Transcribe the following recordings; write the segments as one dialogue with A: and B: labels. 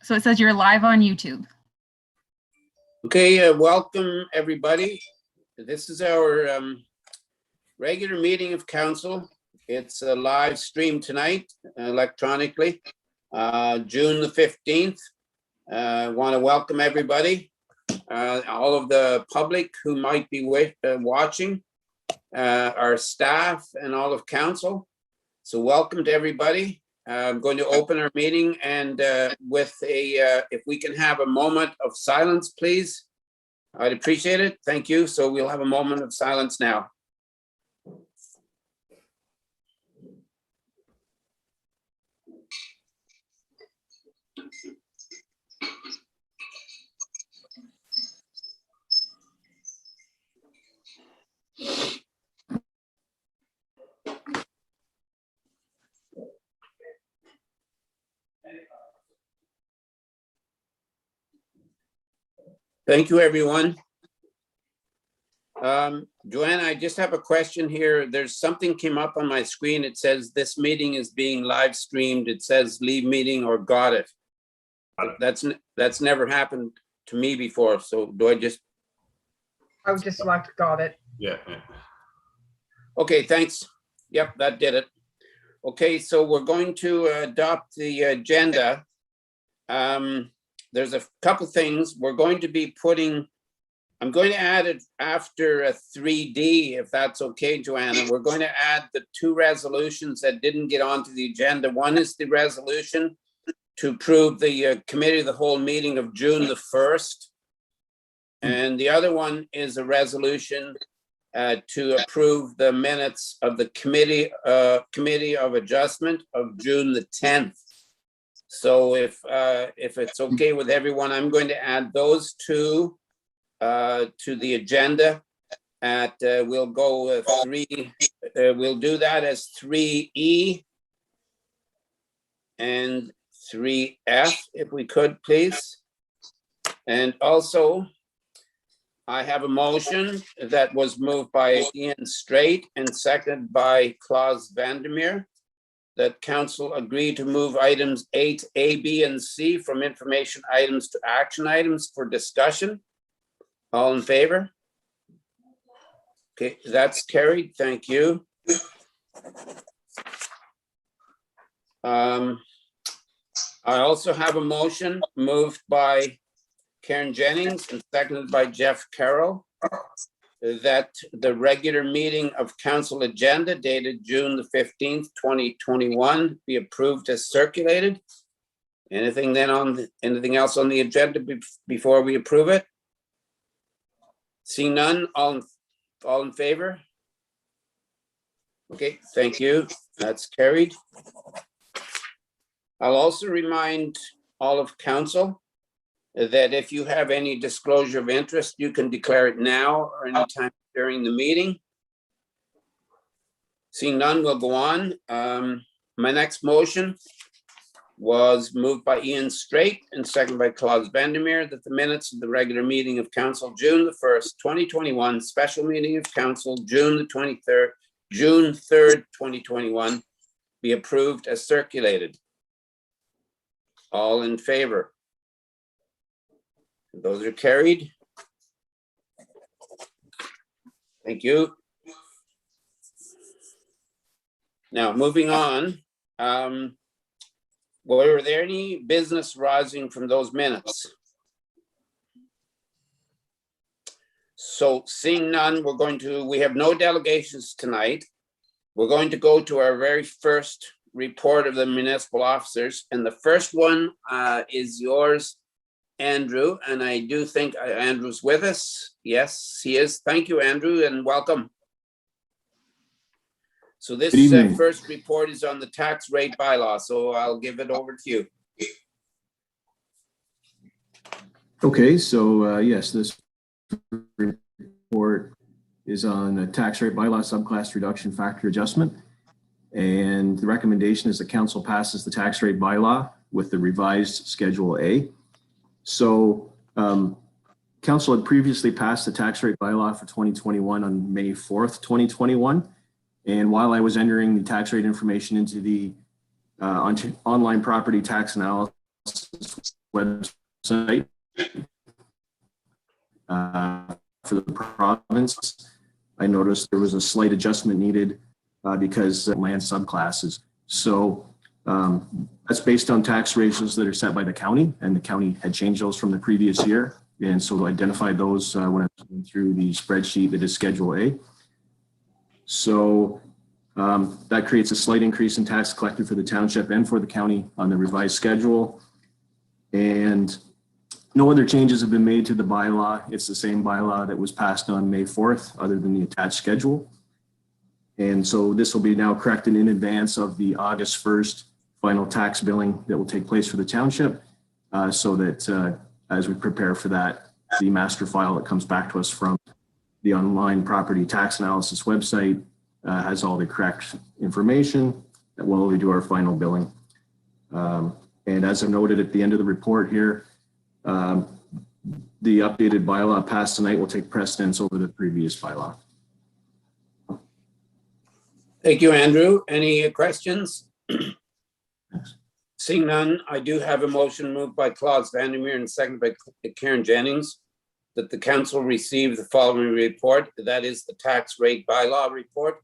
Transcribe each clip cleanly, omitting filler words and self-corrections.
A: So it says you're live on YouTube.
B: Okay, welcome everybody. This is our regular meeting of council. It's a live stream tonight electronically, June the 15th. I want to welcome everybody, all of the public who might be watching, our staff and all of council. So welcome to everybody. I'm going to open our meeting and with if we can have a moment of silence, please. I'd appreciate it. Thank you. So we'll have a moment of silence now. Thank you, everyone. Joanna, I just have a question here. There's something came up on my screen. It says this meeting is being live streamed. It says leave meeting or got it. That's never happened to me before. So do I just?
C: I would just select got it.
D: Yeah.
B: Okay, thanks. Yep, that did it. Okay, so we're going to adopt the agenda. There's a couple things we're going to be putting. I'm going to add it after a 3D, if that's okay, Joanna. We're going to add the two resolutions that didn't get onto the agenda. One is the resolution to approve the committee of the whole meeting of June the 1st. And the other one is a resolution to approve the minutes of the committee of adjustment of June the 10th. So if it's okay with everyone, I'm going to add those two to the agenda. We'll go we'll do that as 3E and 3F, if we could, please. And also, I have a motion that was moved by Ian Straight and seconded by Klaus Vandermeer, that council agreed to move items 8A, B, and C from information items to action items for discussion. All in favor? Okay, that's carried. Thank you. I also have a motion moved by Karen Jennings and seconded by Jeff Carroll that the regular meeting of council agenda dated June the 15th, 2021 be approved as circulated. Anything else on the agenda before we approve it? See none, all in favor? Okay, thank you. That's carried. I'll also remind all of council that if you have any disclosure of interest, you can declare it now or anytime during the meeting. Seeing none, we'll go on. My next motion was moved by Ian Straight and seconded by Klaus Vandermeer that the minutes of the regular meeting of council June the 1st, 2021, special meeting of council June the 23rd, June 3rd, 2021 be approved as circulated. All in favor? Those are carried. Thank you. Now, moving on. Were there any business arising from those minutes? So seeing none, we have no delegations tonight. We're going to go to our very first report of the municipal officers. And the first one is yours, Andrew. And I do think Andrew's with us. Yes, he is. Thank you, Andrew, and welcome. So this first report is on the tax rate bylaw, so I'll give it over to you.
E: Okay, so yes, this report is on a tax rate bylaw subclass reduction factor adjustment. And the recommendation is the council passes the tax rate bylaw with the revised Schedule A. So council had previously passed the tax rate bylaw for 2021 on May 4th, 2021. And while I was entering the tax rate information into the online property tax analysis website for the province. I noticed there was a slight adjustment needed because land subclasses. So that's based on tax ratios that are set by the county, and the county had changed those from the previous year. And so I identified those when I was going through the spreadsheet that is Schedule A. So that creates a slight increase in tax collected for the township and for the county on the revised schedule. And no other changes have been made to the bylaw. It's the same bylaw that was passed on May 4th, other than the attached schedule. And so this will be now corrected in advance of the August 1st final tax billing that will take place for the township, so that as we prepare for that, the master file that comes back to us from the online property tax analysis website has all the correct information that while we do our final billing. And as I noted at the end of the report here, the updated bylaw passed tonight will take precedence over the previous bylaw.
B: Thank you, Andrew. Any questions? Seeing none, I do have a motion moved by Claus Vandermeer and seconded by Karen Jennings that the council receive the following report. That is the tax rate bylaw report,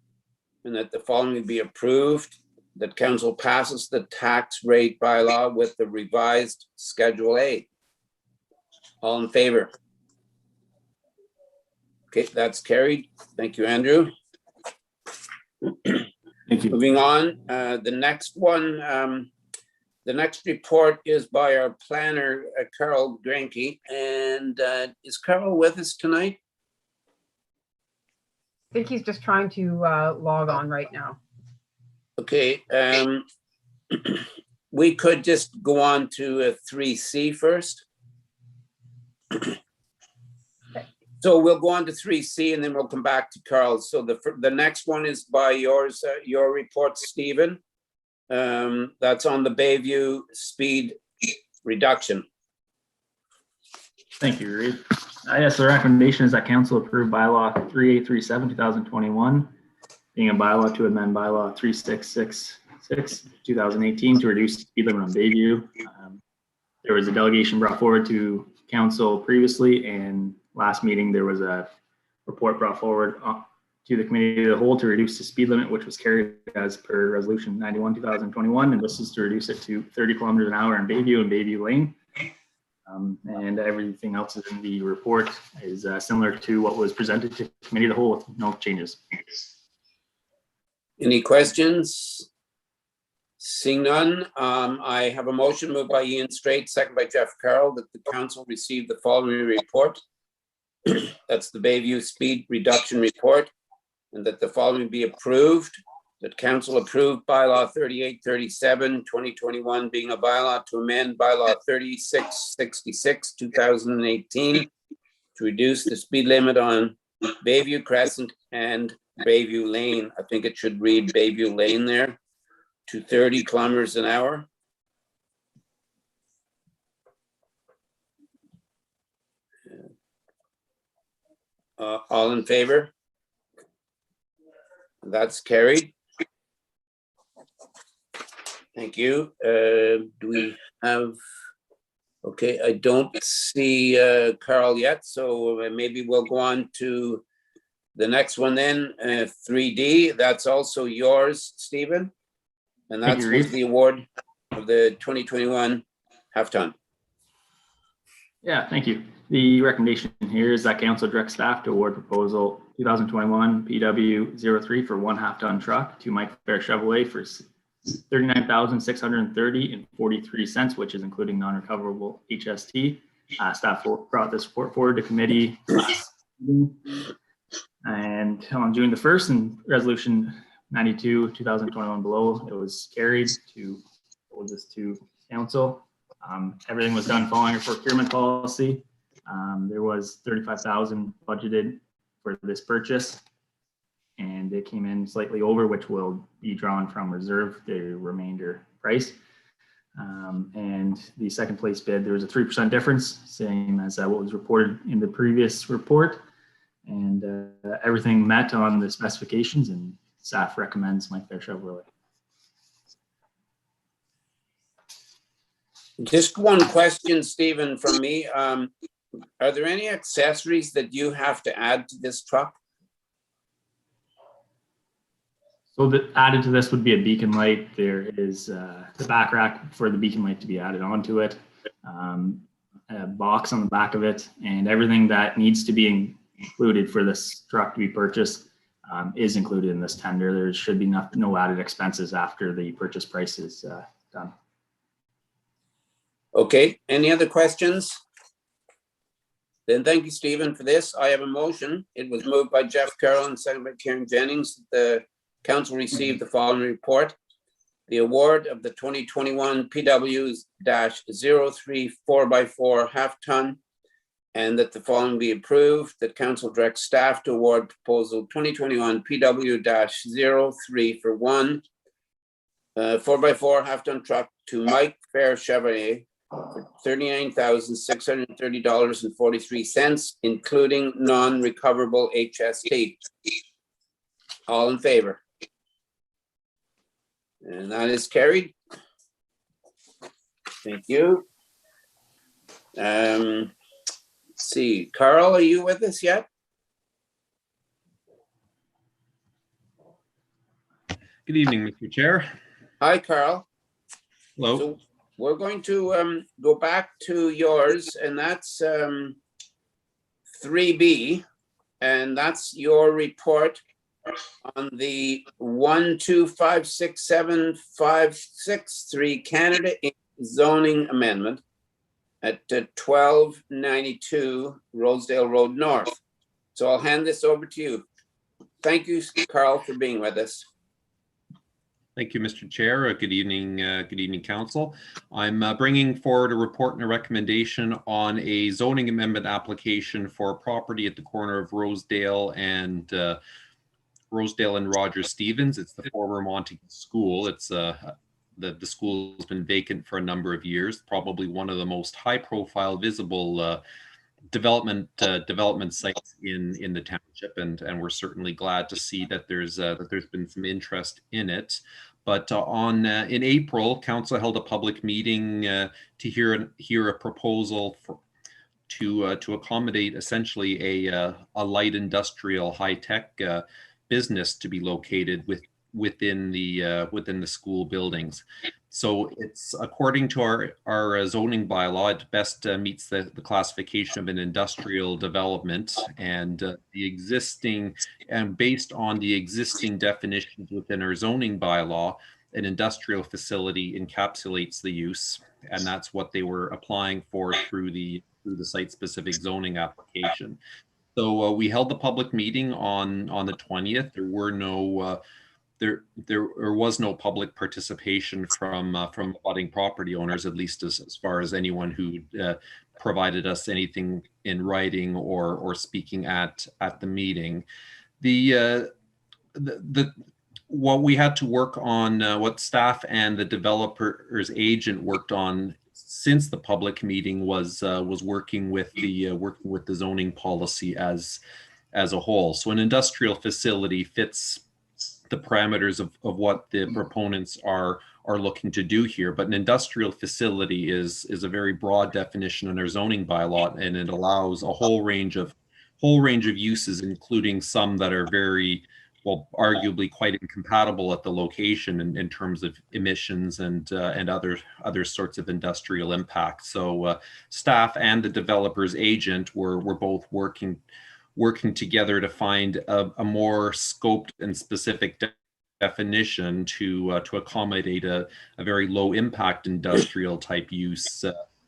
B: and that the following be approved. That council passes the tax rate bylaw with the revised Schedule A. All in favor? Okay, that's carried. Thank you, Andrew.
E: Thank you.
B: Moving on, the next one, the next report is by our planner, Carol Granke. And is Carol with us tonight?
C: I think he's just trying to log on right now.
B: Okay, we could just go on to 3C first. So we'll go on to 3C and then we'll come back to Carl. So the next one is by yours, your report, Stephen. That's on the Bayview speed reduction.
A: Thank you, Reed. Yes, the recommendation is that council approve bylaw 3837 2021, being a bylaw to amend bylaw 3666 2018 to reduce speed limit on Bayview. There was a delegation brought forward to council previously, and last meeting there was a report brought forward to the committee of the whole to reduce the speed limit, which was carried as per resolution 91 2021, and this is to reduce it to 30 kilometers an hour in Bayview and Bayview Lane. And everything else in the report is similar to what was presented to committee of the whole with no changes.
B: Any questions? Seeing none, I have a motion moved by Ian Straight, second by Jeff Carroll, that the council receive the following report. That's the Bayview speed reduction report, and that the following be approved. That council approved bylaw 3837 2021, being a bylaw to amend bylaw 3666 2018 to reduce the speed limit on Bayview Crescent and Bayview Lane. I think it should read Bayview Lane there, to 30 kilometers an hour. All in favor? That's carried. Thank you. Do we have, okay, I don't see Carl yet, so maybe we'll go on to the next one then, 3D. That's also yours, Stephen. And that's the award of the 2021 half-ton.
A: Yeah, thank you. The recommendation here is that council direct staff to award proposal 2021 PW03 for one half-ton truck to Mike Fair Chevrolet for $39,630.43, which is including non-recoverable HST. Staff brought this report forward to committee last meeting. And on June the 1st, in resolution 92 2021 below, it was carried to hold this to council. Everything was done following a procurement policy. There was $35,000 budgeted for this purchase, and it came in slightly over, which will be drawn from reserve, the remainder price. And the second place bid, there was a 3% difference, same as what was reported in the previous report. And everything met on the specifications, and staff recommends Mike Fair Chevrolet.
B: Just one question, Stephen, from me. Are there any accessories that you have to add to this truck?
A: So added to this would be a beacon light. There is the back rack for the beacon light to be added onto it, a box on the back of it, and everything that needs to be included for this truck to be purchased is included in this tender. There should be no added expenses after the purchase price is done.
B: Okay, any other questions? Then thank you, Stephen, for this. I have a motion. It was moved by Jeff Carroll and seconded by Karen Jennings. The council received the following report. The award of the 2021 PW-03 4x4 half-ton, and that the following be approved, that council directs staff to award proposal 2021 PW-03 for one 4x4 half-ton truck to Mike Fair Chevrolet for $39,630.43, including non-recoverable HST. All in favor? And that is carried. Thank you. Let's see, Carl, are you with us yet?
D: Good evening, Mr. Chair.
B: Hi, Carl.
D: Hello.
B: So we're going to go back to yours, and that's 3B, and that's your report on the 1256756 Canada Inc. zoning amendment at 1292 Rosedale Road North. So I'll hand this over to you. Thank you, Carl, for being with us.
D: Thank you, Mr. Chair. Good evening, Council. I'm bringing forward a report and a recommendation on a zoning amendment application for a property at the corner of Rosedale and Roger Stevens. It's the former Montague School. It's the school has been vacant for a number of years. Probably one of the most high-profile, visible development sites in the township, and we're certainly glad to see that there's been some interest in it. But in April, council held a public meeting to hear a proposal to accommodate essentially a light industrial high-tech business to be located within the school buildings. So it's, according to our zoning bylaw, it best meets the classification of an industrial development, and based on the existing definitions within our zoning bylaw, an industrial facility encapsulates the use, and that's what they were applying for through the site-specific zoning application. So we held the public meeting on the 20th. There were no there was no public participation from abutting property owners, at least as far as anyone who provided us anything in writing or speaking at the meeting. What we had to work on, what staff and the developer's agent worked on since the public meeting was working with the zoning policy as a whole. So an industrial facility fits the parameters of what the proponents are looking to do here, but an industrial facility is a very broad definition in our zoning bylaw, and it allows a whole range of uses, including some that are very, well, arguably quite incompatible at the location in terms of emissions and other sorts of industrial impact. So staff and the developer's agent were both working together to find a more scoped and specific definition to accommodate a very low impact industrial type use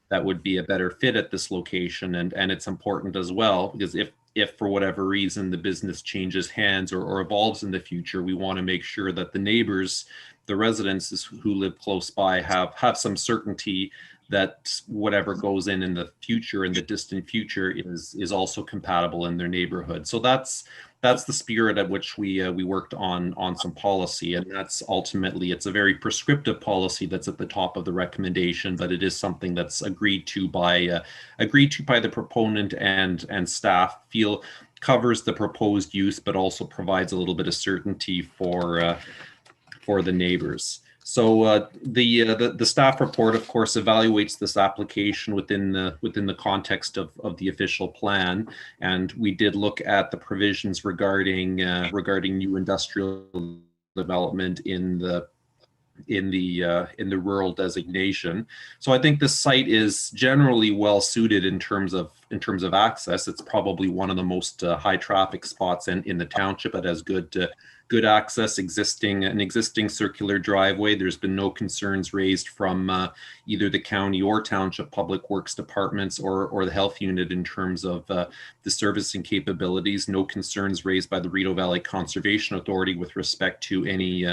D: that would be a better fit at this location. And it's important as well, because if for whatever reason the business changes hands or evolves in the future, we want to make sure that the neighbors, the residents who live close by, have some certainty that whatever goes in the future, in the distant future, is also compatible in their neighborhood. So that's the spirit at which we worked on some policy, and that's ultimately, it's a very prescriptive policy that's at the top of the recommendation, but it is something that's agreed to by the proponent and staff, feel covers the proposed use, but also provides a little bit of certainty for the neighbors. So the staff report, of course, evaluates this application within the context of the official plan, and we did look at the provisions regarding new industrial development in the rural designation. So I think this site is generally well suited in terms of access. It's probably one of the most high traffic spots in the township. It has good access, an existing circular driveway. There's been no concerns raised from either the county or township public works departments or the health unit in terms of the servicing capabilities. No concerns raised by the Rideau Valley Conservation Authority with respect to any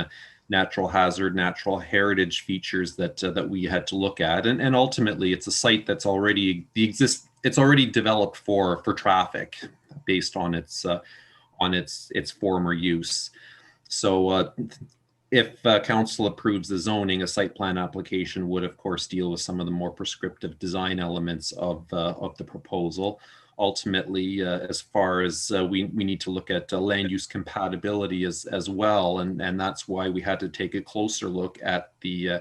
D: natural hazard, natural heritage features that we had to look at. And ultimately, it's a site that's already developed for traffic based on its former use. So if council approves the zoning, a site plan application would, of course, deal with some of the more prescriptive design elements of the proposal. Ultimately, as far as we need to look at land use compatibility as well, and that's why we had to take a closer look at the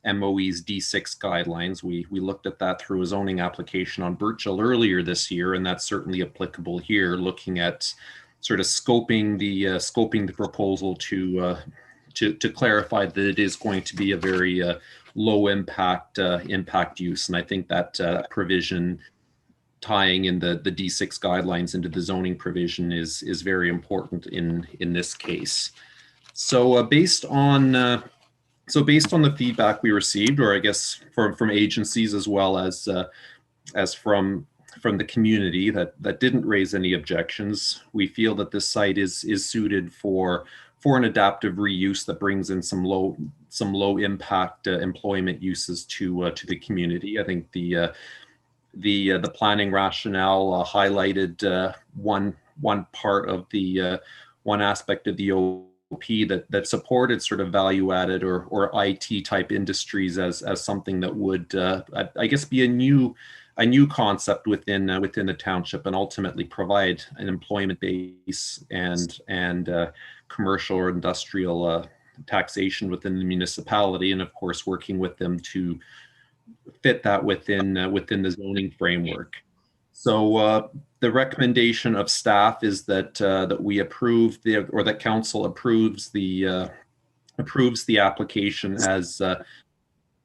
D: MOE's D6 guidelines. We looked at that through a zoning application on Birchill earlier this year, and that's certainly applicable here, looking at sort of scoping the proposal to clarify that it is going to be a very low impact use. And I think that provision tying in the D6 guidelines into the zoning provision is very important in this case. So based on the feedback we received, or I guess from agencies as well as from the community that didn't raise any objections, we feel that this site is suited for an adaptive reuse that brings in some low impact employment uses to the community. I think the planning rationale highlighted one part of the one aspect of the OP that supported sort of value added or IT type industries as something that would I guess be a new concept within the township and ultimately provide an employment base and commercial or industrial taxation within the municipality, and of course working with them to fit that within the zoning framework. So the recommendation of staff is that we approve that council approves the application as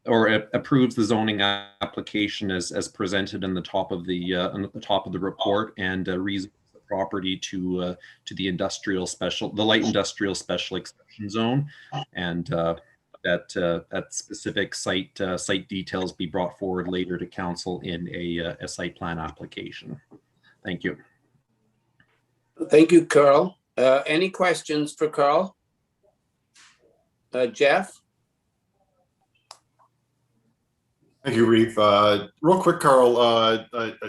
D: or approves the zoning application as presented on the top of the report, and rezone the property to the light industrial special exception zone, and that specific site details be brought forward later to council in a site plan application. Thank you.
B: Thank you, Carl. Any questions for Carl? Jeff?
F: Thank you, Reeve. Real quick, Carl, I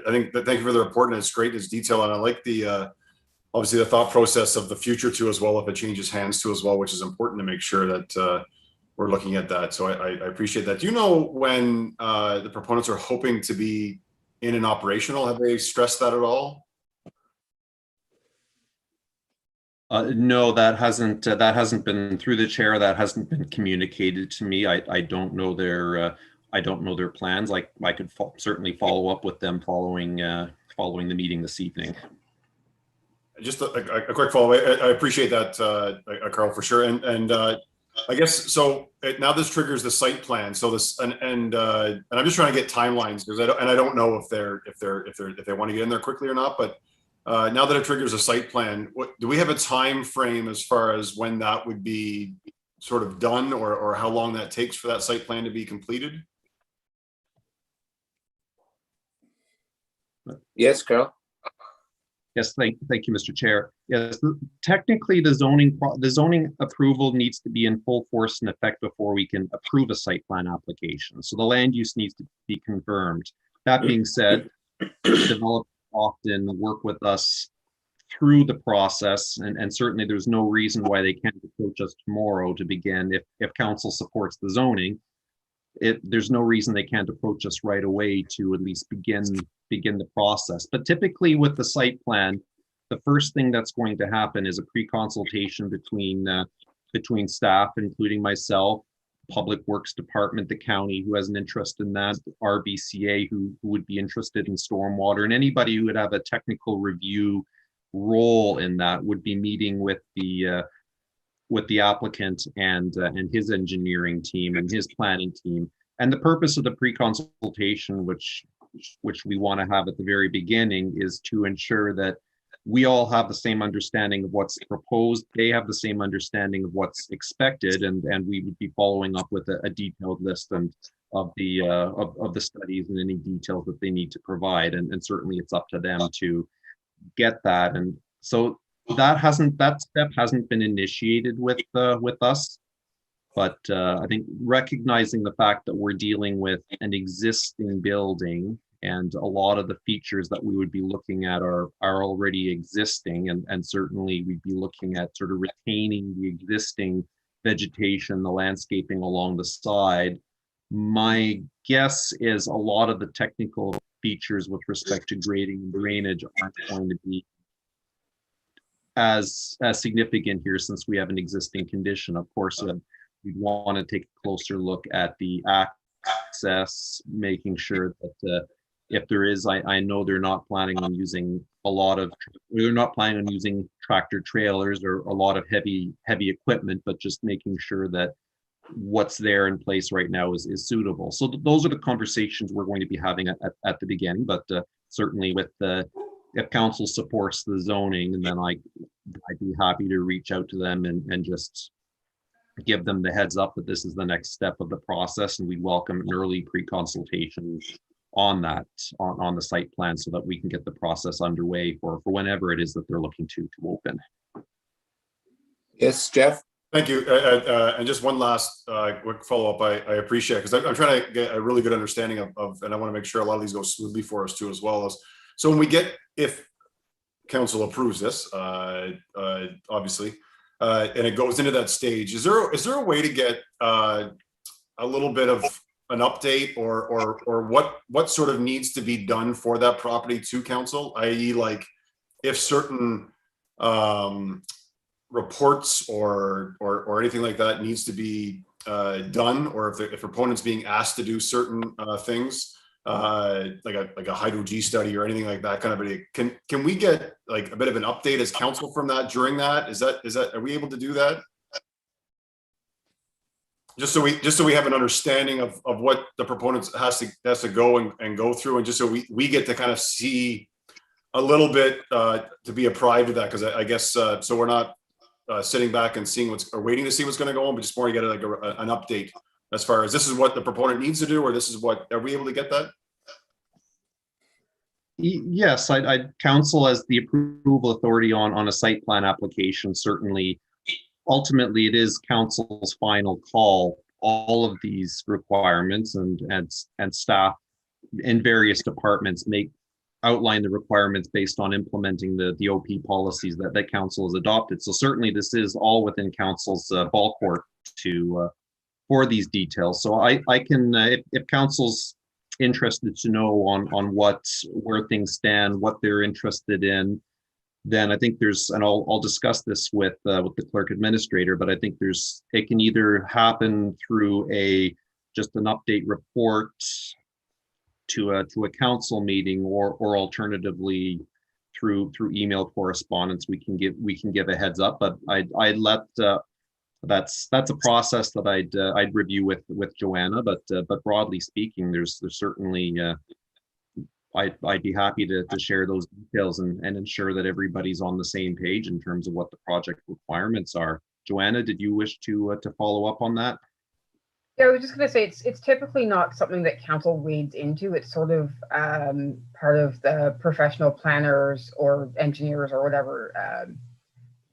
F: think that thank you for the report, and it's great in its detail, and I like the obviously the thought process of the future too as well, if it changes hands too as well, which is important to make sure that we're looking at that. So I appreciate that. Do you know when the proponents are hoping to be in and operational? Have they stressed that at all?
D: No, that hasn't been through the chair. That hasn't been communicated to me. I don't know their plans. I could certainly follow up with them following the meeting this evening.
F: Just a quick follow. I appreciate that, Carl, for sure. And I guess so. Now this triggers the site plan. So this and I'm just trying to get timelines because I don't know if they want to get in there quickly or not. But now that it triggers a site plan, do we have a time frame as far as when that would be sort of done, or how long that takes for that site plan to be completed?
B: Yes, Carl.
D: Yes, thank you, Mr. Chair. Yes, technically the zoning approval needs to be in full force and effect before we can approve a site plan application. So the land use needs to be confirmed. That being said, developers often work with us through the process, and certainly there's no reason why they can't approach us tomorrow to begin if council supports the zoning. There's no reason they can't approach us right away to at least begin the process. But typically with the site plan, the first thing that's going to happen is a pre-consultation between staff, including myself, Public Works Department, the county, who has an interest in that, RBCA, who would be interested in stormwater, and anybody who would have a technical review role in that would be meeting with the applicant and his engineering team and his planning team. And the purpose of the pre-consultation, which we want to have at the very beginning, is to ensure that we all have the same understanding of what's proposed. They have the same understanding of what's expected, and we would be following up with a detailed list of the studies and any details that they need to provide. And certainly it's up to them to get that. And so that step hasn't been initiated with us. But I think recognizing the fact that we're dealing with an existing building, and a lot of the features that we would be looking at are already existing, and certainly we'd be looking at sort of retaining the existing vegetation, the landscaping along the side. My guess is a lot of the technical features with respect to grading and drainage aren't going to be as significant here, since we have an existing condition. Of course, we'd want to take a closer look at the access, making sure that if there is, I know they're not planning on using using tractor trailers or a lot of heavy equipment, but just making sure that what's there in place right now is suitable. So those are the conversations we're going to be having at the beginning. But certainly with if council supports the zoning, and then I'd be happy to reach out to them and just give them the heads up that this is the next step of the process, and we welcome an early pre-consultation on that, on the site plan, so that we can get the process underway for whenever it is that they're looking to open.
B: Yes, Jeff?
F: Thank you. And just one last quick follow-up I appreciate, because I'm trying to get a really good understanding of, and I want to make sure a lot of these go smoothly for us too, as well as, so when we get, if council approves this, obviously, and it goes into that stage, is there a way to get a little bit of an update or what sort of needs to be done for that property to council, i.e. like if certain reports or anything like that needs to be done, or if the proponent's being asked to do certain things, like a hydro-G study or anything like that kind of a, can we get like a bit of an update as council from that during that? Is that are we able to do that? Just so we have an understanding of what the proponents has to go and go through, and just so we get to kind of see a little bit to be apprised of that, because I guess so we're not sitting back and seeing or waiting to see what's going to go on, but just more to get like an update as far as this is what the proponent needs to do, or this is what, are we able to get that?
D: Yes, I'd council as the approval authority on a site plan application. Certainly, ultimately, it is council's final call. All of these requirements and staff in various departments outline the requirements based on implementing the OP policies that council has adopted. So certainly, this is all within council's ball court for these details. So I can, if council's interested to know on where things stand, what they're interested in, then I think there's, and I'll discuss this with the clerk administrator, but I think it can either happen through just an update report to a council meeting, or alternatively through email correspondence. We can give a heads up, but I'd let that's a process that I'd review with Joanna, but broadly speaking, there's certainly I'd be happy to share those details and ensure that everybody's on the same page in terms of what the project requirements are. Joanna, did you wish to follow up on that?
C: Yeah, I was just going to say it's typically not something that council wades into. It's sort of part of the professional planners or engineers or whatever,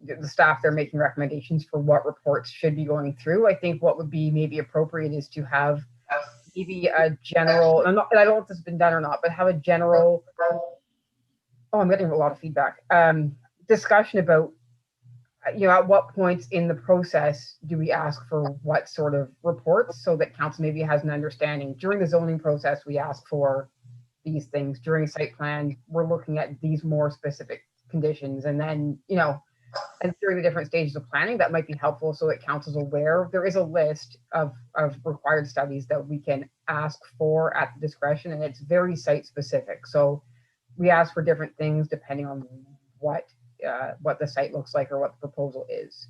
C: the staff. They're making recommendations for what reports should be going through. I think what would be maybe appropriate is to have maybe a general, and I don't know if this has been done or not, but have a general, I'm getting a lot of feedback, discussion about, at what points in the process do we ask for what sort of reports, so that council maybe has an understanding. During the zoning process, we ask for these things. During site plan, we're looking at these more specific conditions. And then, and during the different stages of planning, that might be helpful so that council's aware. There is a list of required studies that we can ask for at the discretion, and it's very site specific. So we ask for different things depending on what the site looks like or what the proposal is.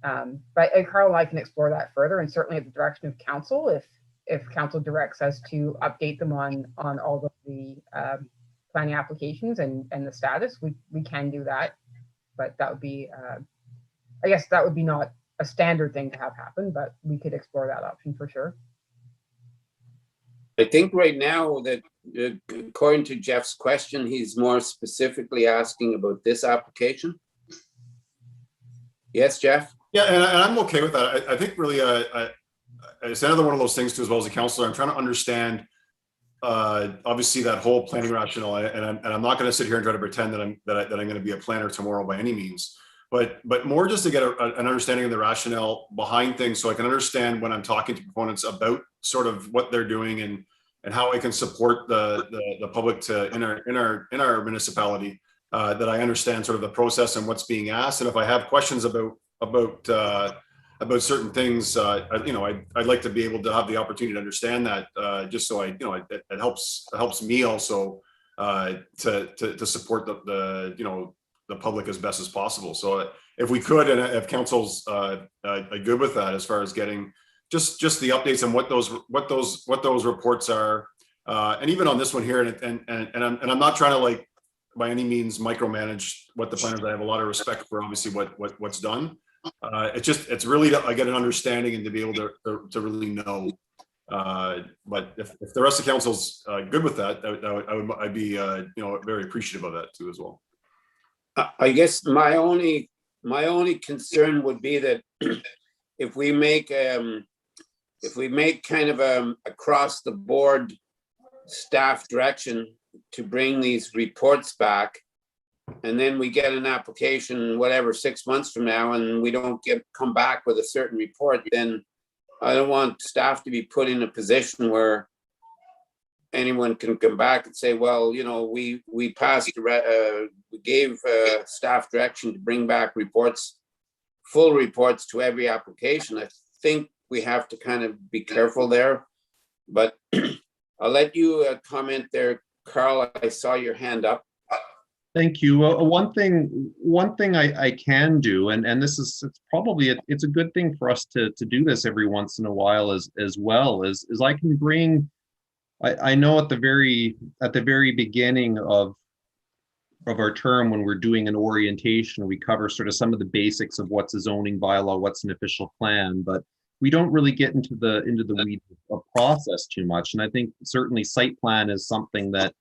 C: But Carl and I can explore that further, and certainly at the direction of council, if council directs us to update them on all of the planning applications and the status, we can do that. But that would be, I guess that would be not a standard thing to have happen, but we could explore that option for sure.
B: I think right now that according to Jeff's question, he's more specifically asking about this application. Yes, Jeff?
F: Yeah, and I'm okay with that. I think really, it's another one of those things too, as well as a counselor. I'm trying to understand, obviously, that whole planning rationale, and I'm not going to sit here and try to pretend that I'm going to be a planner tomorrow by any means, but more just to get an understanding of the rationale behind things, so I can understand when I'm talking to proponents about sort of what they're doing and how I can support the public in our municipality. That I understand sort of the process and what's being asked, and if I have questions about certain things, I'd like to be able to have the opportunity to understand that, just so it helps me also to support the public as best as possible. So if we could, and if council's good with that, as far as getting just the updates on what those reports are, and even on this one here, and I'm not trying to, like, by any means micromanage what the planners. I have a lot of respect for obviously what's done. It's really to get an understanding and to be able to really know. But if the rest of council's good with that, I'd be very appreciative of that too as well.
B: I guess my only concern would be that if we make kind of across the board staff direction to bring these reports back, and then we get an application, whatever, 6 months from now, and we don't come back with a certain report, then I don't want staff to be put in a position where anyone can come back and say, well, we passed, we gave staff direction to bring back full reports to every application. I think we have to kind of be careful there, but I'll let you comment there, Carl. I saw your hand up.
D: Thank you. One thing I can do, and this is, it's a good thing for us to do this every once in a while as well, is I can bring, I know at the very beginning of our term, when we're doing an orientation, we cover sort of some of the basics of what's a zoning bylaw, what's an official plan, but we don't really get into the weeds of process too much. And I think certainly site plan is something that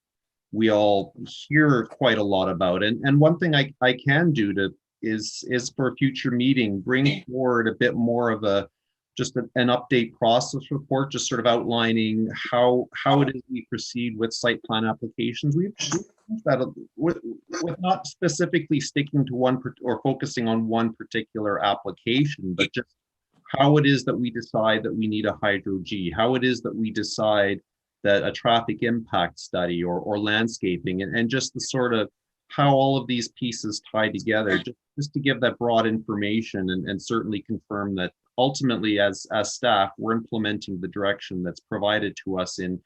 D: we all hear quite a lot about. And one thing I can do is for a future meeting, bring forward a bit more of just an update process report, just sort of outlining how it is we proceed with site plan applications. We've that with not specifically sticking to one or focusing on one particular application, but just how it is that we decide that we need a hydro G, how it is that we decide that a traffic impact study or landscaping, and just the sort of how all of these pieces tie together, just to give that broad information and certainly confirm that ultimately as staff, we're implementing the direction that's provided to us in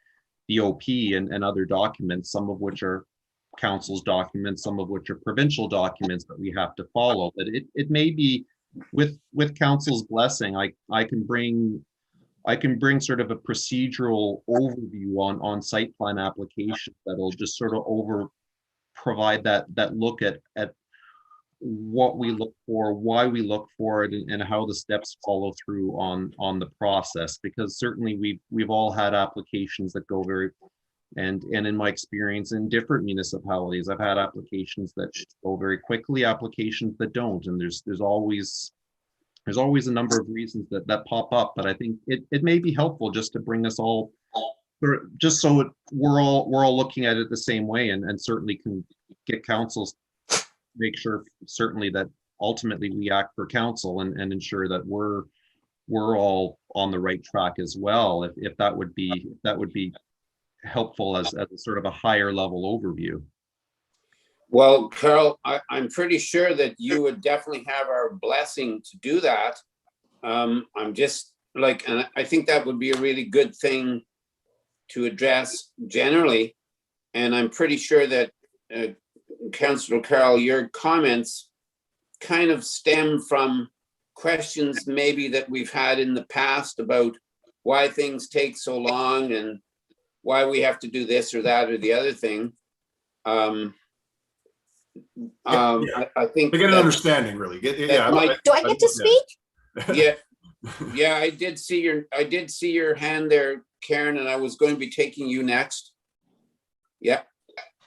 D: the OP and other documents, some of which are council's documents, some of which are provincial documents that we have to follow. But it may be with council's blessing, I can bring sort of a procedural overview on site plan applications that'll just sort of provide that look at what we look for, why we look for it, and how the steps follow through on the process. Because certainly we've all had applications that go and in my experience in different municipalities, I've had applications that go very quickly, applications that don't, and there's always a number of reasons that pop up. But I think it may be helpful just to bring us all, just so we're all looking at it the same way, and certainly can get councils make sure certainly that ultimately we act for council and ensure that we're all on the right track as well. If that would be helpful as a sort of a higher level overview.
B: Well, Carol, I'm pretty sure that you would definitely have our blessing to do that. I'm just like, and I think that would be a really good thing to address generally. And I'm pretty sure that, Councillor Carroll, your comments kind of stem from questions maybe that we've had in the past about why things take so long and why we have to do this or that or the other thing. I think
F: To get an
B: that-
F: understanding, really. Yeah.
G: Do I get to speak?
B: Yeah, I did see your hand there, Karen, and I was going to be taking you next. Yeah.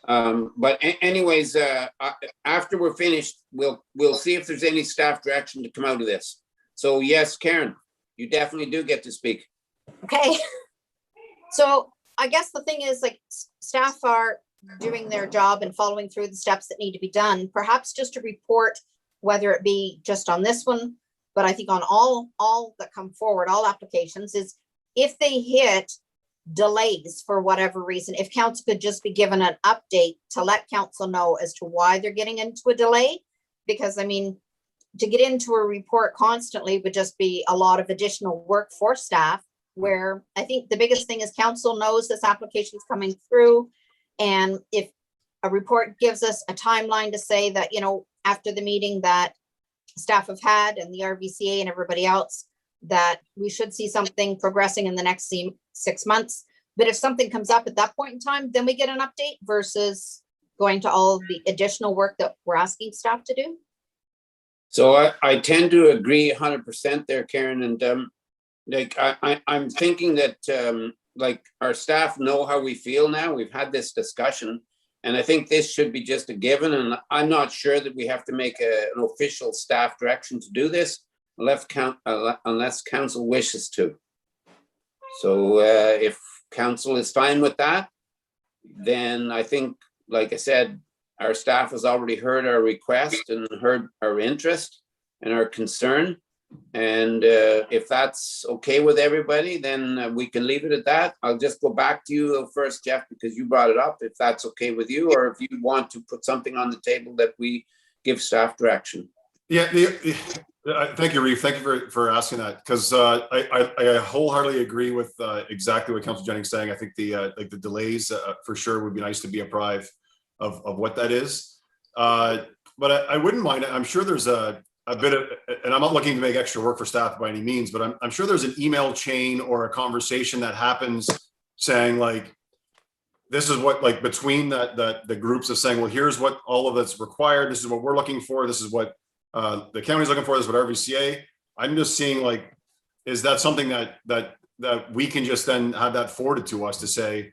B: But anyways, after we're finished, we'll see if there's any staff direction to come out of this. So yes, Karen, you definitely do get to speak.
G: Okay. So I guess the thing is, like, staff are doing their job and following through the steps that need to be done. Perhaps just a report, whether it be just on this one, but I think on all that come forward, all applications, is if they hit delays for whatever reason, if council could just be given an update to let council know as to why they're getting into a delay. Because I mean, to get into a report constantly would just be a lot of additional work for staff, where I think the biggest thing is council knows this application is coming through. And if a report gives us a timeline to say that, you know, after the meeting that staff have had and the RVCA and everybody else, that we should see something progressing in the next 6 months. But if something comes up at that point in time, then we get an update versus going to all of the additional work that we're asking staff to do.
B: So I tend to agree 100% there, Karen. And like I'm thinking that like our staff know how we feel now. We've had this discussion, and I think this should be just a given. And I'm not sure that we have to make an official staff direction to do this, unless council wishes to. So if council is fine with that, then I think, like I said, our staff has already heard our request and heard our interest and our concern. And if that's okay with everybody, then we can leave it at that. I'll just go back to you first, Jeff, because you brought it up, if that's okay with you, or if you want to put something on the table that we give staff direction.
F: Yeah, thank you, Reeve. Thank you for asking that, because I wholeheartedly agree with exactly what Councilor Jennings is saying. I think the delays for sure would be nice to be apprised of what that is. But I wouldn't mind. I'm sure there's a bit of, and I'm not looking to make extra work for staff by any means, but I'm sure there's an email chain or a conversation that happens saying, like, this is what, like, between the groups of saying, well, here's what all of that's required. This is what we're looking for. This is what the county's looking for. This is what RVCA. I'm just seeing, like, is that something that we can just then have that forwarded to us to say,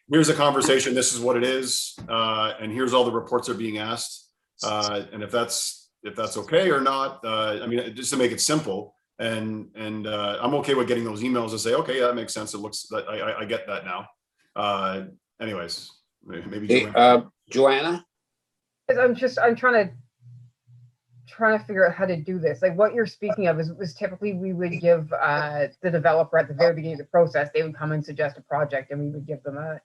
F: here's a conversation, this is what it is, and here's all the reports that are being asked, and if that's okay or not. I mean, just to make it simple, and I'm okay with getting those emails and say, okay, yeah, that makes sense. It looks that I get that now. Anyways, maybe
B: Joanna.
C: I'm trying to figure out how to do this. Like, what you're speaking of was typically we would give the developer at the very beginning of the process, they would come and suggest a project, and we would give them a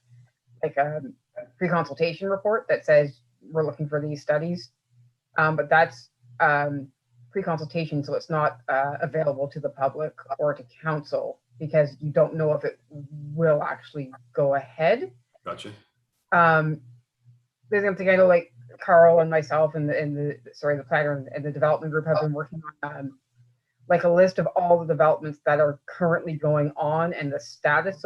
C: pre-consultation report that says we're looking for these studies. But that's pre-consultation, so it's not available to the public or to council, because you don't know if it will actually go ahead.
F: Gotcha.
C: There's something I know, like Carl and myself and the planner and the development group have been working on like a list of all the developments that are currently going on and the status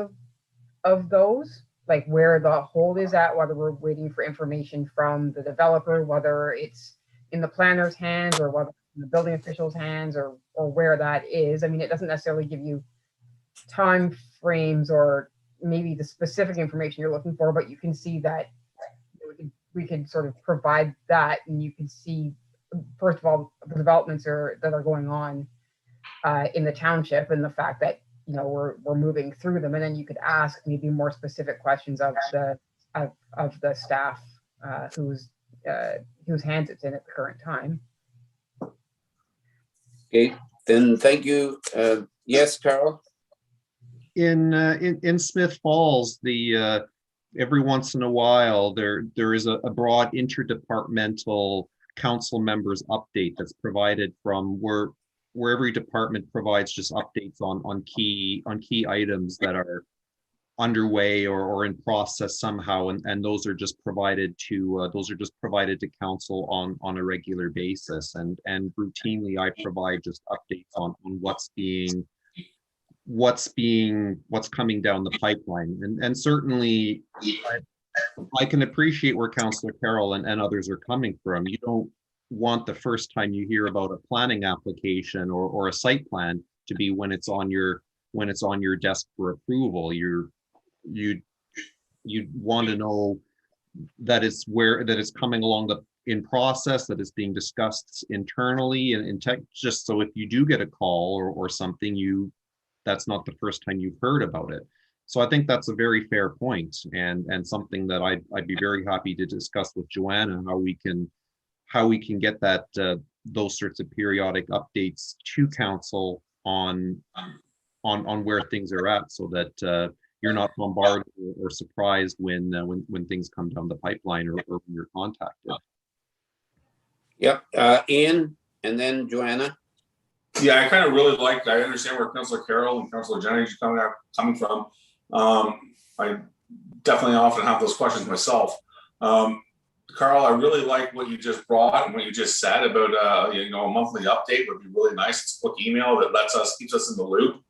C: of those, like where the hold is at, whether we're waiting for information from the developer, whether it's in the planner's hands or whether it's in the building official's hands, or where that is. I mean, it doesn't necessarily give you time frames or maybe the specific information you're looking for, but you can see that we can sort of provide that, and you can see, first of all, the developments that are going on in the township, and the fact that, you know, we're moving through them, and then you could ask maybe more specific questions of the staff whose hands it's in at the current time.
B: Okay, then thank you. Yes, Carol.
D: In Smith Falls, the every once in a while, there is a broad interdepartmental council members update that's provided from where every department provides just updates on key items that are underway or in process somehow, and those are just provided to council on a regular basis, and routinely I provide just updates on what's coming down the pipeline, and certainly I can appreciate where Councillor Carroll and others are coming from. You don't want the first time you hear about a planning application or a site plan to be when it's on your desk for approval. You'd want to know that it's coming along in process, that it's being discussed internally and in tech, just so if you do get a call or something, that's not the first time you've heard about it. So I think that's a very fair point, and something that I'd be very happy to discuss with Joanna, how we can get that those sorts of periodic updates to council on where things are at, so that you're not bombarded or surprised when things come down the pipeline or when you're contacted.
B: Yep, Ian, and then Joanna.
H: Yeah, I understand where Councillor Carroll and Councillor Jennings are coming from. I definitely often have those questions myself. Carl, I really like what you just brought and what you just said about a monthly update would be really nice. It's a quick email that keeps us in the loop.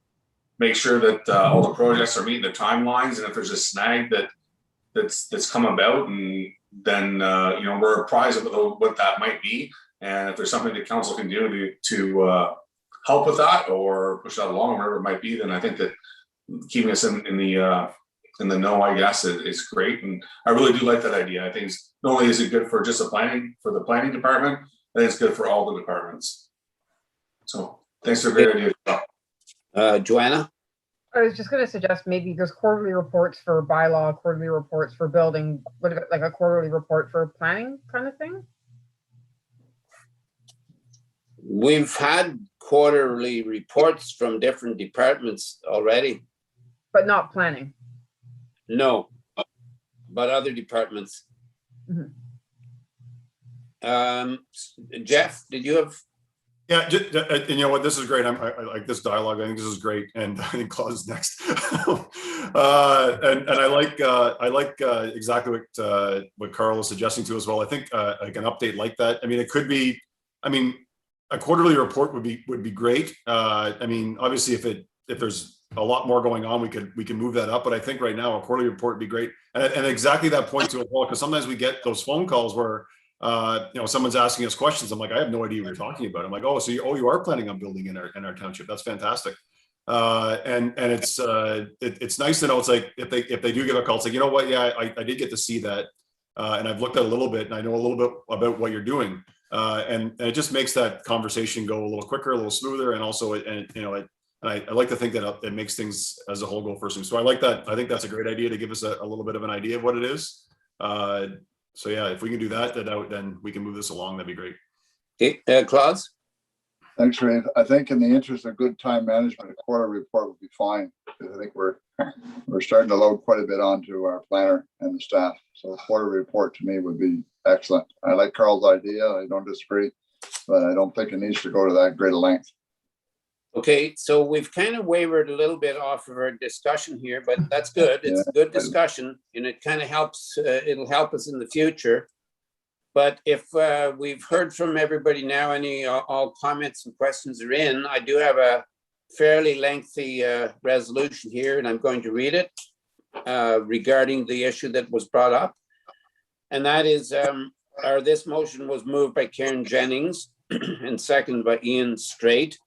H: Make sure that all the projects are meeting the timelines, and if there's a snag that's come about, and then we're apprised of what that might be, and if there's something that council can do to help with that or push that along, whatever it might be, then I think that keeping us in the know, I guess, is great. And I really do like that idea. I think not only is it good for just the planning department, I think it's good for all the departments. So thanks for a great idea.
B: Joanna?
C: I was just going to suggest maybe there's quarterly reports for bylaw, quarterly reports for building, what about like a quarterly report for planning kind of thing?
B: We've had quarterly reports from different departments already.
C: But not planning.
B: No, but other departments.
C: Mm-hmm.
B: Jeff, did you have?
F: Yeah, and you know what? This is great. I like this dialogue. I think this is great, and I think Claude is next. And I like exactly what Carl is suggesting to as well. I think like an update like that. I mean, it could be. I mean, a quarterly report would be great. I mean, obviously, if there's a lot more going on, we can move that up. But I think right now a quarterly report would be great, and exactly that point to as well, because sometimes we get those phone calls where someone's asking us questions. I'm like, I have no idea what you're talking about. I'm like, oh, so you are planning on building in our township? That's fantastic. And it's nice to know. It's like if they do give a call, it's like, you know what? Yeah, I did get to see that, and I've looked at a little bit, and I know a little bit about what you're doing. And it just makes that conversation go a little quicker, a little smoother, and also I like to think that it makes things as a whole go first. So I like that. I think that's a great idea to give us a little bit of an idea of what it is. So yeah, if we can do that, then we can move this along. That'd be great.
B: Okay, Claude?
I: Thanks, Ray. I think in the interest of good time management, a quarterly report would be fine, because I think we're starting to load quite a bit onto our planner and the staff. So a quarterly report to me would be excellent. I like Carl's idea. I don't disagree, but I don't think it needs to go to that great a length.
B: Okay, so we've kind of wavered a little bit off of our discussion here, but that's good. It's a good discussion, and it kind of helps. It'll help us in the future. But if we've heard from everybody now, all comments and questions are in, I do have a fairly lengthy resolution here, and I'm going to read it regarding the issue that was brought up. And that is, this motion was moved by Karen Jennings and seconded by Ian Straight,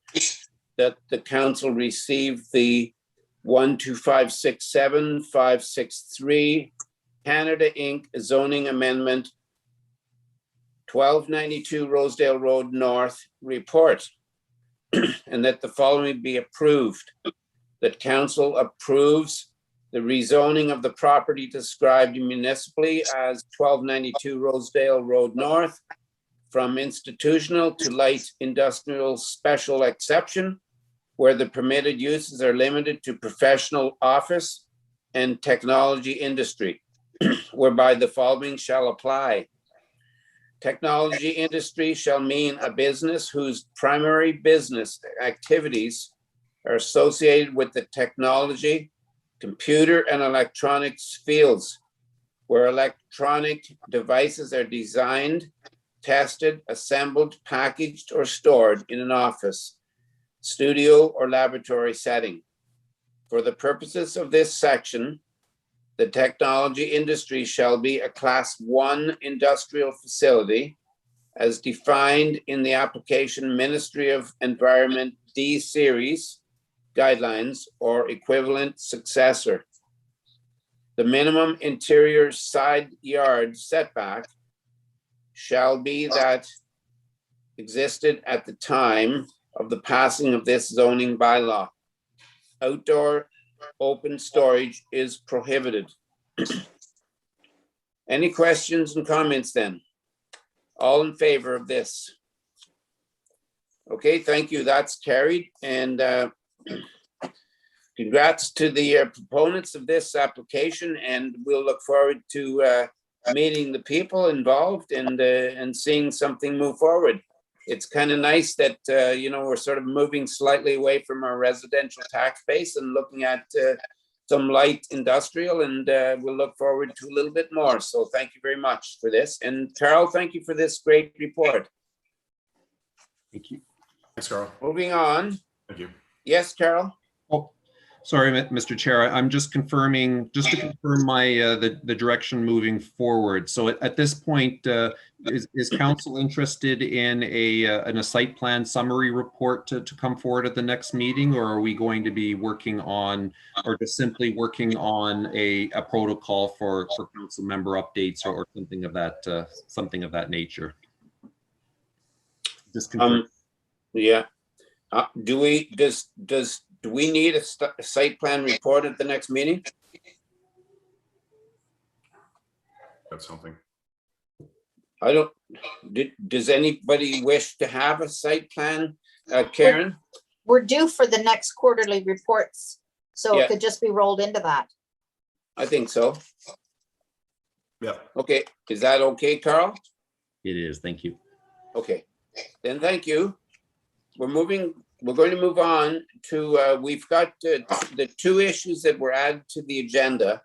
B: that the council received the 12567-563 Canada Inc. zoning amendment 1292 Rosedale Road North report, and that the following be approved. That council approves the rezoning of the property described municipally as 1292 Rosedale Road North from institutional to light industrial special exception, where the permitted uses are limited to professional office and technology industry. whereby the following shall apply. Technology industry shall mean a business whose primary business activities are associated with the technology, computer and electronics fields, where electronic devices are designed, tested, assembled, packaged, or stored in an office, studio, or laboratory setting. For the purposes of this section, the technology industry shall be a Class 1 industrial facility as defined in the application Ministry of Environment D series guidelines or equivalent successor. The minimum interior side yard setback shall be that existed at the time of the passing of this zoning bylaw. Outdoor open storage is prohibited. Any questions and comments then? All in favor of this? Okay, thank you. That's carried. And congrats to the proponents of this application, and we'll look forward to meeting the people involved and seeing something move forward. It's kind of nice that, we're sort of moving slightly away from our residential tax base and looking at some light industrial, and we'll look forward to a little bit more. So thank you very much for this. And Carol, thank you for this great report.
D: Thank you.
F: Thanks, Carl.
B: Moving on.
F: Thank you.
B: Yes, Carol?
D: Oh, sorry, Mr. Chair. I'm just confirming, just to confirm my the direction moving forward. So at this point, is council interested in a site plan summary report to come forward at the next meeting, or are we going to be working on, or just simply working on a protocol for council member updates or something of that nature? Just confirm.
B: Yeah. Do we need a site plan report at the next meeting?
F: That's something.
B: Does anybody wish to have a site plan, Karen?
G: We're due for the next quarterly reports, so
B: Yeah.
G: it could just be rolled into that.
B: I think so.
F: Yeah.
B: Okay, is that okay, Carl?
D: It is. Thank you.
B: Okay, then thank you. We're going to move on to, we've got the two issues that were added to the agenda.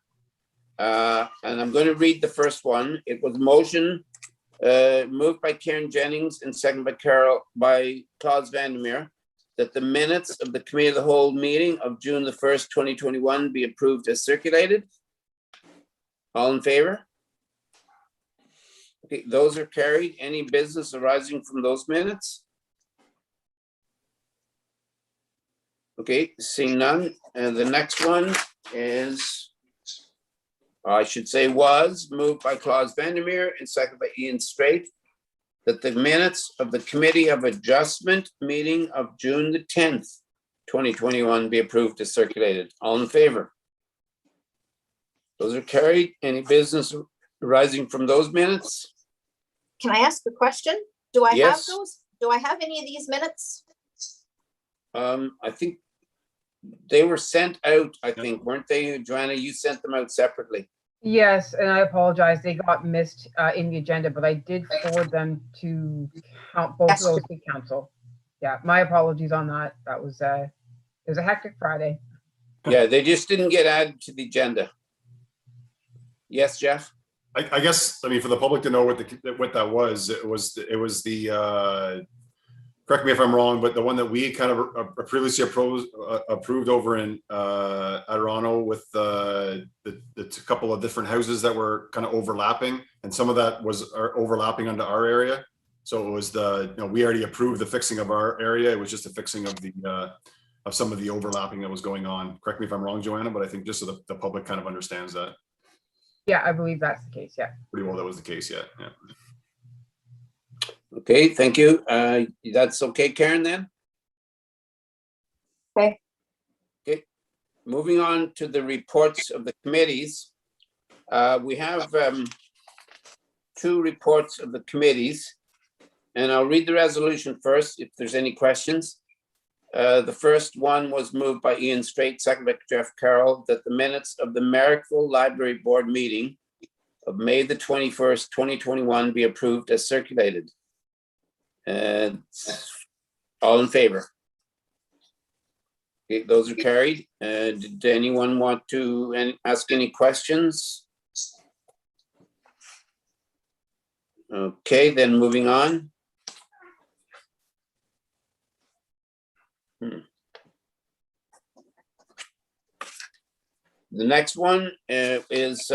B: And I'm going to read the first one. It was motion moved by Karen Jennings and second by Claus Vandermeer, that the minutes of the Committee of the Whole meeting of June the 1st, 2021 be approved as circulated. All in favor? Okay, those are carried. Any business arising from those minutes? Okay, seeing none. And the next one is, I should say was, moved by Claus Vandermeer and seconded by Ian Straight, that the minutes of the Committee of Adjustment meeting of June the 10th, 2021 be approved as circulated. All in favor? Those are carried. Any business arising from those minutes?
G: Can I ask a question? Do I have
B: Yes.
G: those? Do I have any of these minutes?
B: I think they were sent out, I think, weren't they? Joanna, you sent them out separately.
C: Yes, and I apologize. They got missed in the agenda, but I did forward them to both of those to council. Yeah, my apologies on that. That was it was a hectic Friday.
B: Yeah, they just didn't get added to the agenda. Yes, Jeff?
F: I guess, I mean, for the public to know what that was, it was the, correct me if I'm wrong, but the one that we kind of previously approved over in Adirano with the couple of different houses that were kind of overlapping, and some of that was overlapping onto our area. So it was we already approved the fixing of our area. It was just a fixing of of some of the overlapping that was going on. Correct me if I'm wrong, Joanna, but I think just so the public kind of understands that.
C: Yeah, I believe that's the case. Yeah.
F: Pretty well that was the case, yeah.
B: Okay, thank you. That's okay, Karen, then?
G: Okay.
B: Okay, moving on to the reports of the committees. We have two reports of the committees, and I'll read the resolution first if there's any questions. The first one was moved by Ian Straight, second by Jeff Carroll, that the minutes of the Merrickville Library Board meeting of May the 21st, 2021 be approved as circulated. All in favor? Okay, those are carried. Did anyone want to ask any questions? Okay, then moving on. The next one is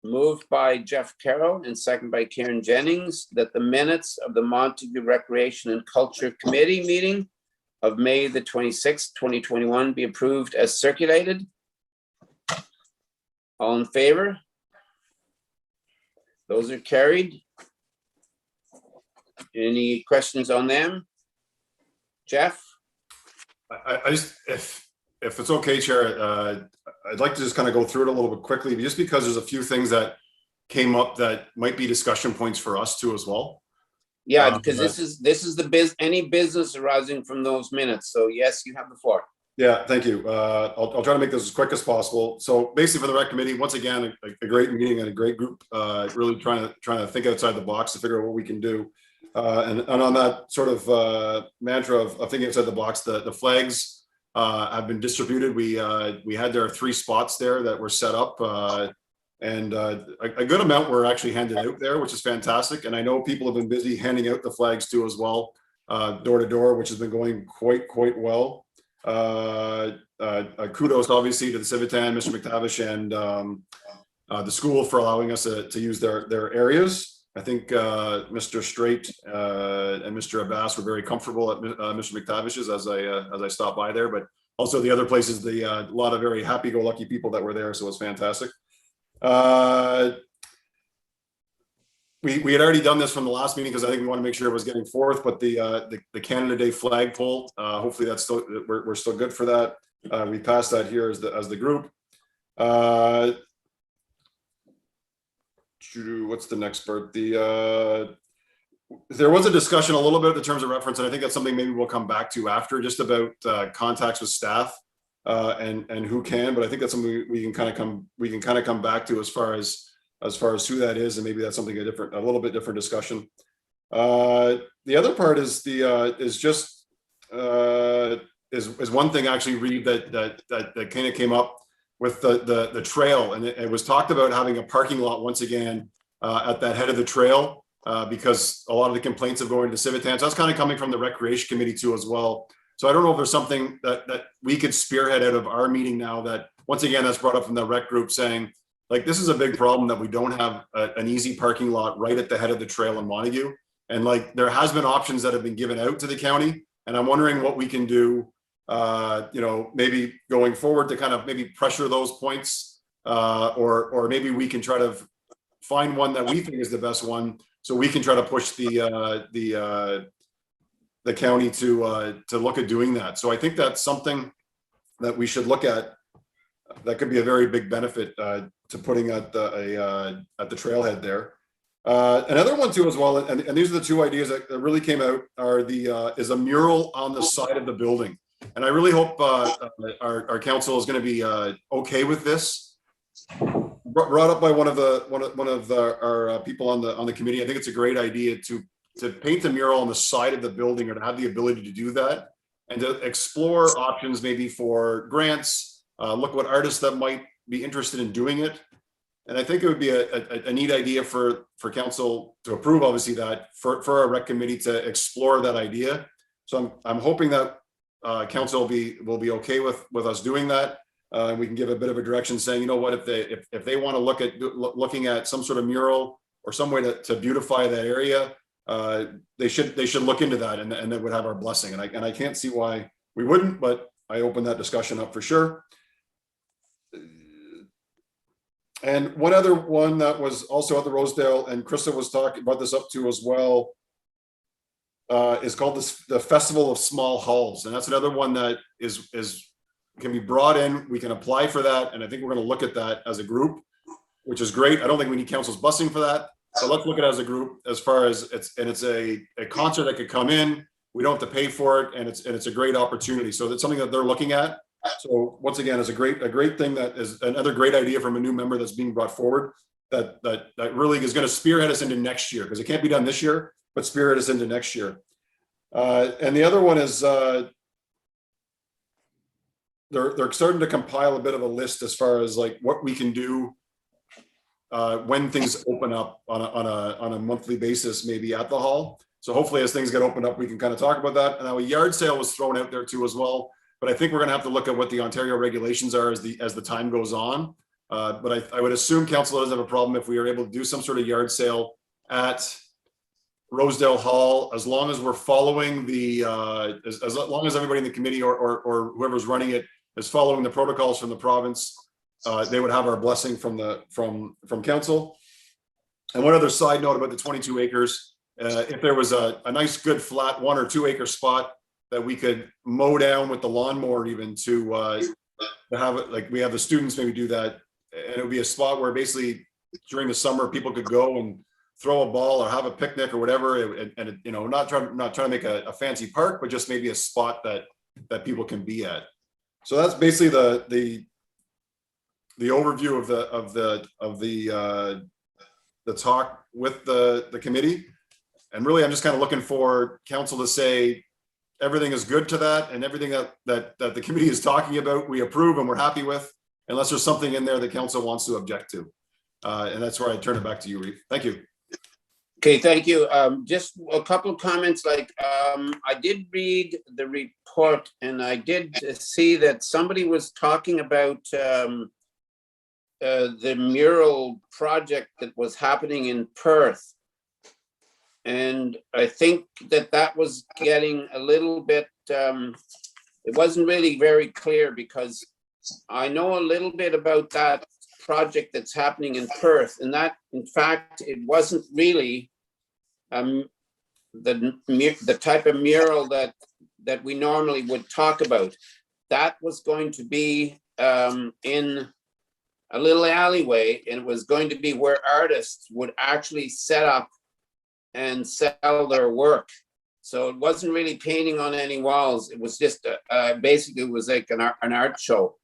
B: moved by Jeff Carroll and seconded by Karen Jennings, that the minutes of the Montague Recreation and Culture Committee meeting of May the 26th, 2021 be approved as circulated. All in favor? Those are carried. Any questions on them? Jeff?
F: I just, if it's okay, Chair, I'd like to just kind of go through it a little bit quickly, just because there's a few things that came up that might be discussion points for us too as well.
B: Yeah, because this is the any business arising from those minutes. So yes, you have the floor.
F: Yeah, thank you. I'll try to make this as quick as possible. So basically for the rec committee, once again, a great meeting and a great group, really trying to think outside the box to figure out what we can do. And on that sort of mantra of thinking outside the box, the flags have been distributed. We had there 3 spots there that were set up, and a good amount were actually handed out there, which is fantastic. And I know people have been busy handing out the flags too as well, door to door, which has been going quite well. Kudos obviously to the Civitan, Mr. McTavish, and the school for allowing us to use their areas. I think Mr. Straight and Mr. Abbas were very comfortable at Mr. McTavish's as I stopped by there, but also the other places, a lot of very happy-go-lucky people that were there, so it was fantastic. We had already done this from the last meeting because I think we want to make sure it was getting forth, but the Canada Day flagpole, hopefully that's still, we're still good for that. We passed that here as the group. What's the next part? There was a discussion a little bit in terms of reference, and I think that's something maybe we'll come back to after, just about contacts with staff and who can. But I think that's something we can kind of come back to as far as who that is, and maybe that's something a little bit different discussion. The other part is one thing actually, Reed, that kind of came up with the trail, and it was talked about having a parking lot once again at that head of the trail, because a lot of the complaints of going to Civitan. So that's kind of coming from the Recreation Committee too as well. So I don't know if there's something that we could spearhead out of our meeting now, that once again that's brought up from the rec group, saying like, this is a big problem that we don't have an easy parking lot right at the head of the trail in Montague, and like there has been options that have been given out to the county, and I'm wondering what we can do. Maybe going forward to kind of maybe pressure those points, or maybe we can try to find one that we think is the best one, so we can try to push the county to look at doing that. So I think that's something that we should look at. That could be a very big benefit to putting at the trailhead there. Another one too as well, and these are the 2 ideas that really came out, are is a mural on the side of the building. And I really hope our council is going to be okay with this. Brought up by one of our people on the committee. I think it's a great idea to paint a mural on the side of the building, or to have the ability to do that, and to explore options maybe for grants. Look what artists that might be interested in doing it. And I think it would be a neat idea for council to approve, obviously, that for our rec committee to explore that idea. So I'm hoping that council will be okay with us doing that. We can give a bit of a direction saying, you know what, if they want to look at looking at some sort of mural or some way to beautify that area, they should look into that, and that would have our blessing. And I can't see why we wouldn't, but I open that discussion up for sure. And one other one that was also at the Rosedale, and Krista was talking about this up to as well, is called the Festival of Small Hulls, and that's another one that can be brought in. We can apply for that, and I think we're going to look at that as a group, which is great. I don't think we need council's busing for that, but let's look at it as a group, as far as it's a concert that could come in. We don't have to pay for it, and it's a great opportunity. So that's something that they're looking at. So once again, it's a great thing, that is another great idea from a new member that's being brought forward. that really is going to spearhead us into next year, because it can't be done this year, but spearhead us into next year. And the other one is they're starting to compile a bit of a list as far as like what we can do when things open up on a monthly basis, maybe at the hall. So hopefully as things get opened up, we can kind of talk about that. And now a yard sale was thrown out there too as well. But I think we're going to have to look at what the Ontario regulations are as the time goes on. But I would assume council doesn't have a problem if we are able to do some sort of yard sale at Rosedale Hall, as long as we're following the, as long as everybody in the committee or whoever's running it is following the protocols from the province, they would have our blessing from council. And one other side note about the 22 acres, if there was a nice good flat 1 or 2 acre spot that we could mow down with the lawnmower even to have it, like we have the students maybe do that, and it would be a spot where basically during the summer people could go and throw a ball or have a picnic or whatever, and you know, not trying to make a fancy park, but just maybe a spot that people can be at. So that's basically the overview of the talk with the committee. And really, I'm just kind of looking for council to say everything is good to that, and everything that the committee is talking about, we approve and we're happy with, unless there's something in there that council wants to object to. And that's where I turn it back to you, Reeve. Thank you.
B: Okay, thank you. Just a couple of comments. Like, I did read the report, and I did see that somebody was talking about the mural project that was happening in Perth. And I think that was getting a little bit, it wasn't really very clear, because I know a little bit about that project that's happening in Perth, and that, in fact, it wasn't really the type of mural that we normally would talk about. That was going to be in a little alleyway, and it was going to be where artists would actually set up and sell their work. So it wasn't really painting on any walls. It was just basically it was like an art show.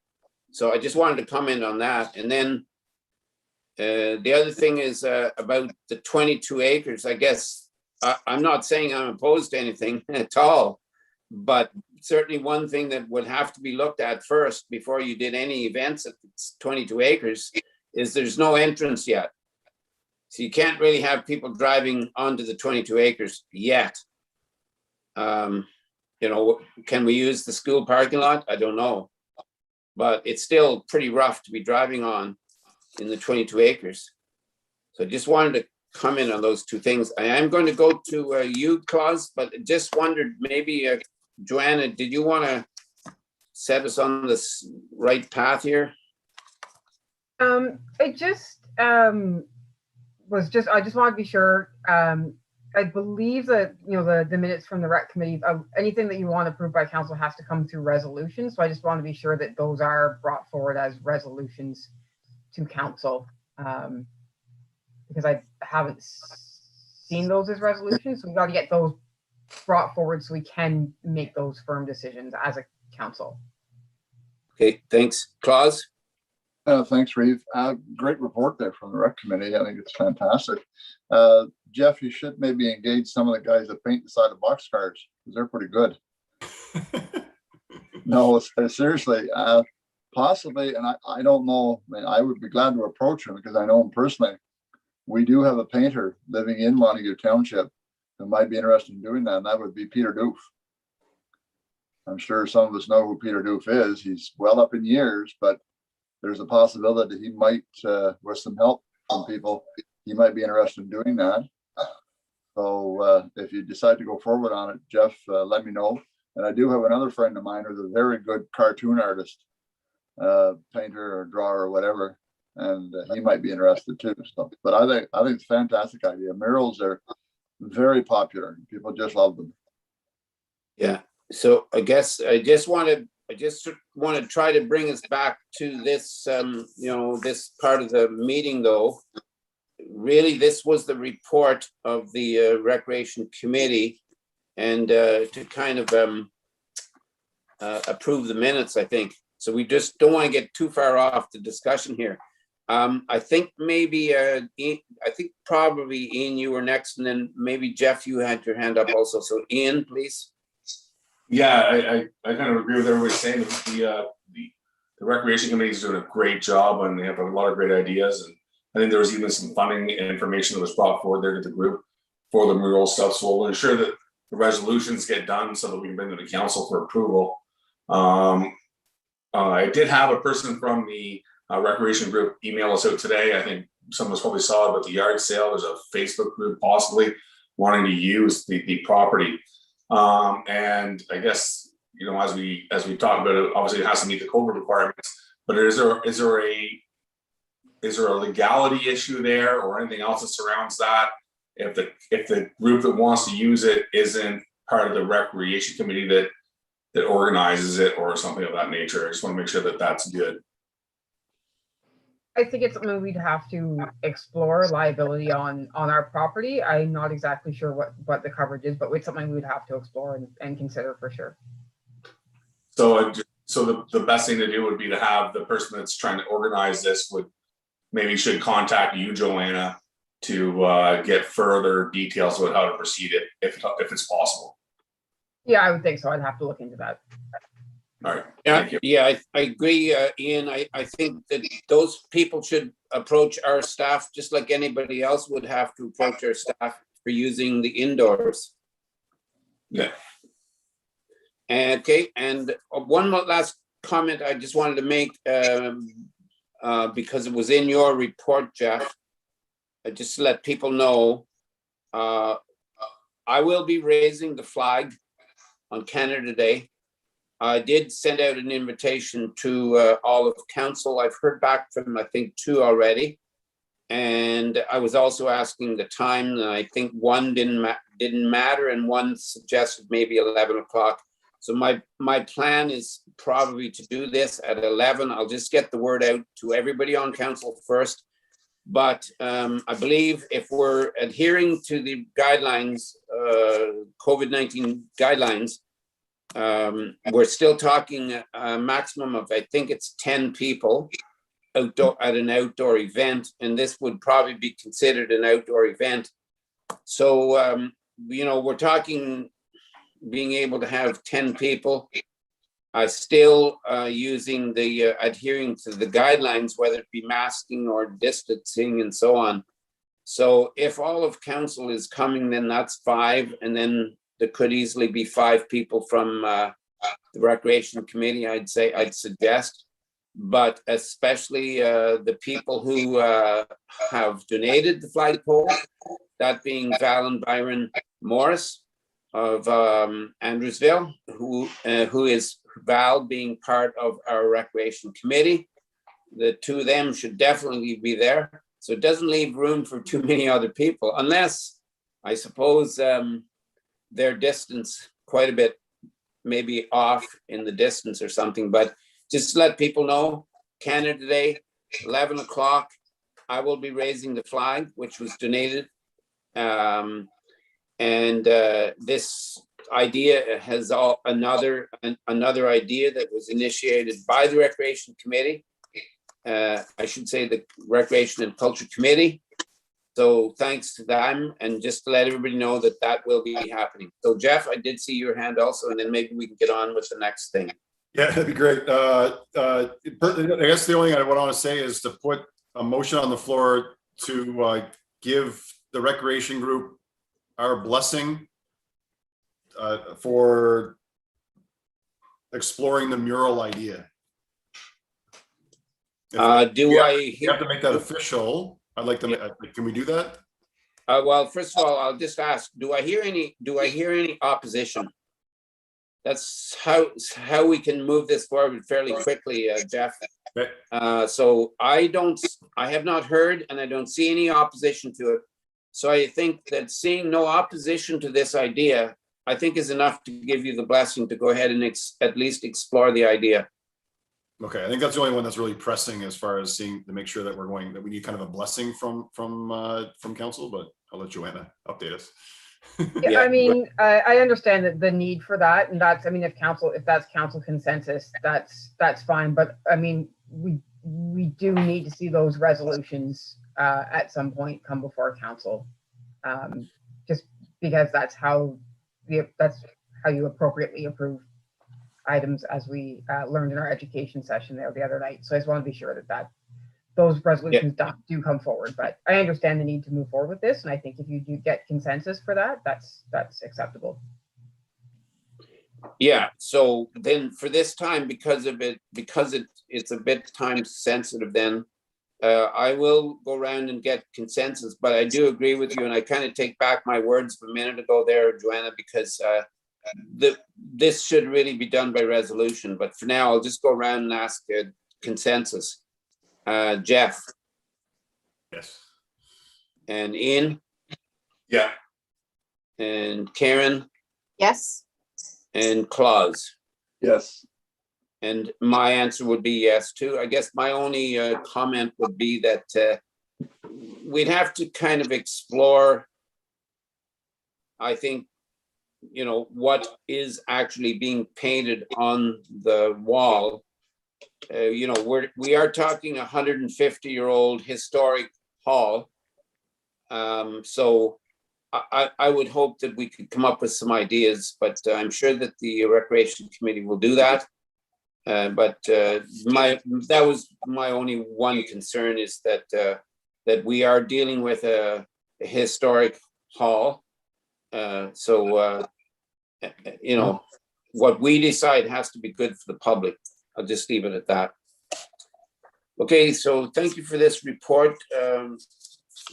B: So I just wanted to comment on that. And then the other thing is about the 22 acres. I guess I'm not saying I'm opposed to anything at all, but certainly one thing that would have to be looked at first before you did any events at 22 acres is there's no entrance yet. So you can't really have people driving onto the 22 acres yet. You know, can we use the school parking lot? I don't know. But it's still pretty rough to be driving on in the 22 acres. So I just wanted to comment on those two things. I am going to go to you, Claus, but just wondered, maybe, Joanna, did you want to set us on this right path here?
C: I just wanted to be sure. I believe that, you know, the minutes from the rec committee, anything that you want approved by council has to come through resolution. So I just want to be sure that those are brought forward as resolutions to council, because I haven't seen those as resolutions. So we got to get those brought forward so we can make those firm decisions as a council.
B: Okay, thanks. Claus?
I: Thanks, Reeve. Great report there from the rec committee. I think it's fantastic. Jeff, you should maybe engage some of the guys that paint the side of boxcars, because they're pretty good. No, seriously, possibly, and I don't know, I mean, I would be glad to approach him because I know him personally. We do have a painter living in Montague Township who might be interested in doing that, and that would be Peter Doof. I'm sure some of us know who Peter Doof is. He's well up in years, but there's a possibility he might, with some help from people, he might be interested in doing that. So if you decide to go forward on it, Jeff, let me know. And I do have another friend of mine who's a very good cartoon artist, painter or drawer or whatever, and he might be interested too. So, but I think it's a fantastic idea. Murals are very popular. People just love them.
B: Yeah. So I guess I just want to try to bring us back to this, you know, this part of the meeting, though. Really, this was the report of the Recreation Committee, and to kind of approve the minutes, I think. So we just don't want to get too far off the discussion here. I think maybe, Ian, I think probably Ian, you were next, and then maybe Jeff, you had your hand up also. So Ian, please.
H: Yeah, I kind of agree with everybody saying that the recreation committee is doing a great job and they have a lot of great ideas. And I think there was even some funding information that was brought forward there to the group for the mural stuff. So we'll ensure that the resolutions get done so that we can bring them to council for approval. I did have a person from the recreation group email us out today. I think some of us probably saw about the yard sale. There's a Facebook group possibly wanting to use the property. And I guess, you know, as we talk about it, obviously it has to meet the COVID requirements, but is there a legality issue there or anything else that surrounds that? If the group that wants to use it isn't part of the recreation committee that organizes it or something of that nature, I just want to make sure that that's good.
C: I think it's something we'd have to explore liability on our property. I'm not exactly sure what the coverage is, but it's something we'd have to explore and consider for sure.
H: So the best thing to do would be to have the person that's trying to organize this should contact you, Joanna, to get further details about how to proceed it if it's possible.
C: Yeah, I would think so. I'd have to look into that.
H: All right.
B: Yeah, I agree, Ian. I think that those people should approach our staff just like anybody else would have to approach our staff for using the indoors.
H: Yeah.
B: Okay, and one more last comment I just wanted to make because it was in your report, Jeff. Just to let people know, I will be raising the flag on Canada Day. I did send out an invitation to all of council. I've heard back from, I think, 2 already. And I was also asking the time, and I think one didn't matter, and one suggested maybe 11 o'clock. So my plan is probably to do this at 11. I'll just get the word out to everybody on council first. But I believe if we're adhering to the guidelines, COVID-19 guidelines, we're still talking a maximum of, I think it's 10 people outdoor at an outdoor event, and this would probably be considered an outdoor event. So, you know, we're talking being able to have 10 people. Still using the adhering to the guidelines, whether it be masking or distancing and so on. So if all of council is coming, then that's 5, and then there could easily be 5 people from the recreation committee, I'd suggest. But especially the people who have donated the flagpole, that being Val and Byron Morris of Andrewsville, who is Val being part of our recreation committee. The 2 of them should definitely be there. So it doesn't leave room for too many other people, unless I suppose their distance quite a bit, maybe off in the distance or something. But just to let people know, Canada Day, 11 o'clock, I will be raising the flag, which was donated. This idea has another idea that was initiated by the Recreation Committee. I should say the Recreation and Culture Committee. So thanks to them, and just to let everybody know that that will be happening. So Jeff, I did see your hand also, and then maybe we can get on with the next thing.
F: Yeah, that'd be great. I guess the only thing I want to say is to put a motion on the floor to give the recreation group our blessing for exploring the mural idea. You have to make that official. I'd like to. Can we do that?
B: Well, first of all, I'll just ask: Do I hear any opposition? That's how we can move this forward fairly quickly, Jeff.
F: Okay.
B: So I have not heard, and I don't see any opposition to it. So I think that seeing no opposition to this idea, I think is enough to give you the blessing to go ahead and at least explore the idea.
F: Okay, I think that's the only one that's really pressing as far as seeing to make sure that we need kind of a blessing from council, but I'll let Joanna update us.
C: Yeah, I mean, I understand the need for that, and that's, I mean, if that's council consensus, that's fine. But I mean, we we do need to see those resolutions at some point come before council, just because that's how you appropriately approve items, as we learned in our education session there the other night. So I just want to be sure that those resolutions do come forward. But I understand the need to move forward with this, and I think if you do get consensus for that, that's acceptable.
B: Yeah, so then for this time, because it's a bit time sensitive, then I will go around and get consensus, but I do agree with you, and I kind of take back my words from a minute ago there, Joanna, because this should really be done by resolution. But for now, I'll just go around and ask consensus. Jeff?
F: Yes.
B: And Ian?
H: Yeah.
B: And Karen?
G: Yes.
B: And Claus?
I: Yes.
B: And my answer would be yes too. I guess my only comment would be that we'd have to kind of explore, I think, what is actually being painted on the wall. We are talking 150-year-old historic hall. So I would hope that we could come up with some ideas, but I'm sure that the Recreation Committee will do that. But that was my only one concern, is that we are dealing with a historic hall. So what we decide has to be good for the public. I'll just leave it at that. Okay, so thank you for this report,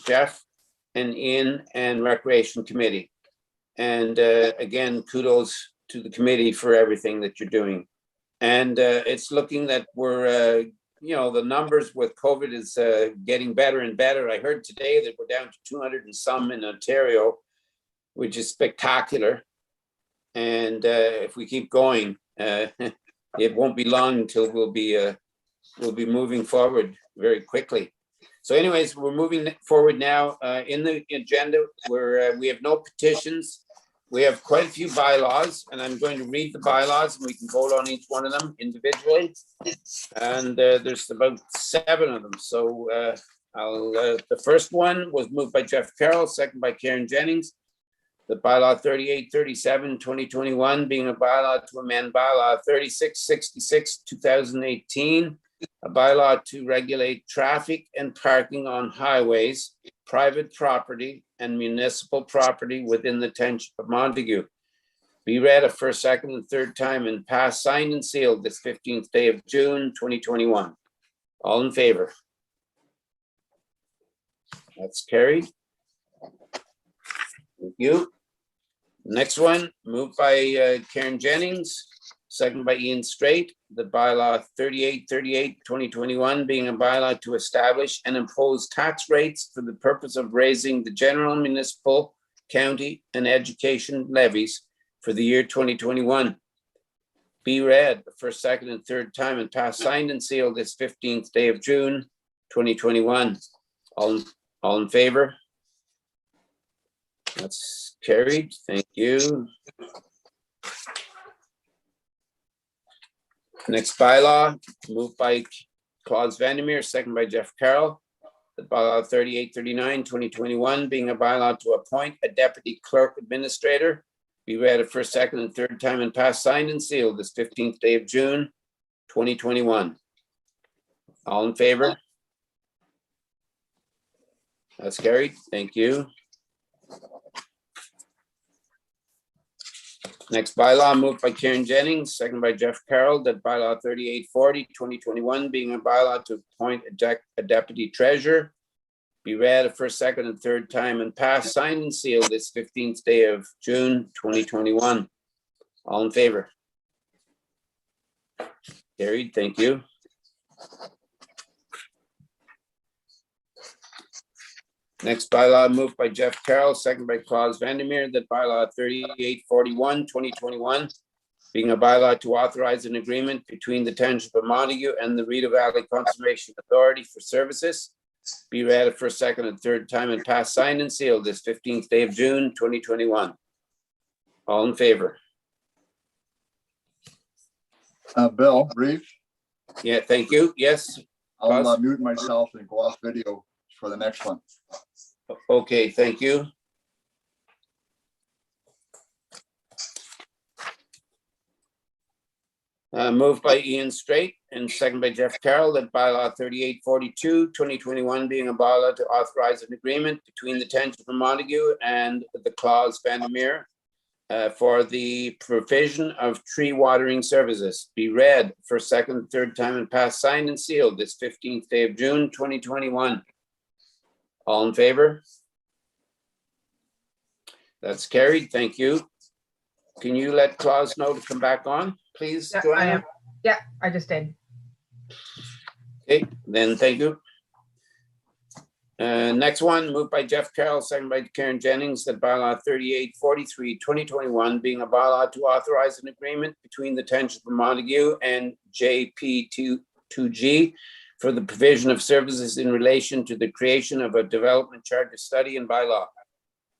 B: Jeff and Ian and Recreation Committee. And again, kudos to the committee for everything that you're doing. And it's looking that we're, the numbers with COVID is getting better and better. I heard today that we're down to 200 and some in Ontario, which is spectacular. And if we keep going, it won't be long until we'll be moving forward very quickly. So anyways, we're moving forward now. In the agenda, we have no petitions. We have quite a few bylaws, and I'm going to read the bylaws, and we can vote on each one of them individually. And there's about 7 of them. So the first one was moved by Jeff Carroll, second by Karen Jennings. The bylaw 3837, 2021, being a bylaw to amend bylaw 3666, 2018, a bylaw to regulate traffic and parking on highways, private property, and municipal property within the township of Montague. Be read a first, second, and third time and passed, signed, and sealed this 15th day of June, 2021. All in favor? That's carried. Thank you. Next one, moved by Karen Jennings, second by Ian Straight. The bylaw 3838, 2021, being a bylaw to establish and impose tax rates for the purpose of raising the general municipal, county, and education levies for the year 2021. Be read the first, second, and third time and passed, signed, and sealed this 15th day of June, 2021. All in favor? That's carried. Thank you. Next bylaw, moved by Claus Vandermeer, second by Jeff Carroll. The bylaw 3839, 2021, being a bylaw to appoint a deputy clerk administrator. Be read a first, second, and third time and passed, signed, and sealed this 15th day of June, 2021. All in favor? That's carried. Thank you. Next bylaw, moved by Karen Jennings, second by Jeff Carroll, that bylaw 3840, 2021, being a bylaw to appoint a deputy treasurer. Be read a first, second, and third time and passed, signed, and sealed this 15th day of June, 2021. All in favor? Carried. Thank you. Next bylaw, moved by Jeff Carroll, second by Claus Vandermeer, that bylaw 3841, 2021, being a bylaw to authorize an agreement between the Township of Montague and the Rideau Valley Conservation Authority for services. Be read a first, second, and third time and passed, signed, and sealed this 15th day of June, 2021. All in favor?
I: Bill, brief.
B: Yeah, thank you. Yes.
I: I'll mute myself and go off video for the next one.
B: Okay, thank you. Moved by Ian Straight and second by Jeff Carroll that bylaw 3842, 2021 being a bylaw to authorize an agreement between the Township of Montague and the Claus Vandermeer for the provision of tree watering services be read for second, third time and passed, signed and sealed this 15th day of June, 2021. All in favor? That's carried. Thank you. Can you let Claus know to come back on, please,
C: Yeah, I
B: Joanna?
C: am. Yeah, I just did.
B: Okay, then thank you. Next one, moved by Jeff Carroll, second by Karen Jennings, that bylaw 3843, 2021 being a bylaw to authorize an agreement between the Township of Montague and JP2G for the provision of services in relation to the creation of a development charter study and bylaw.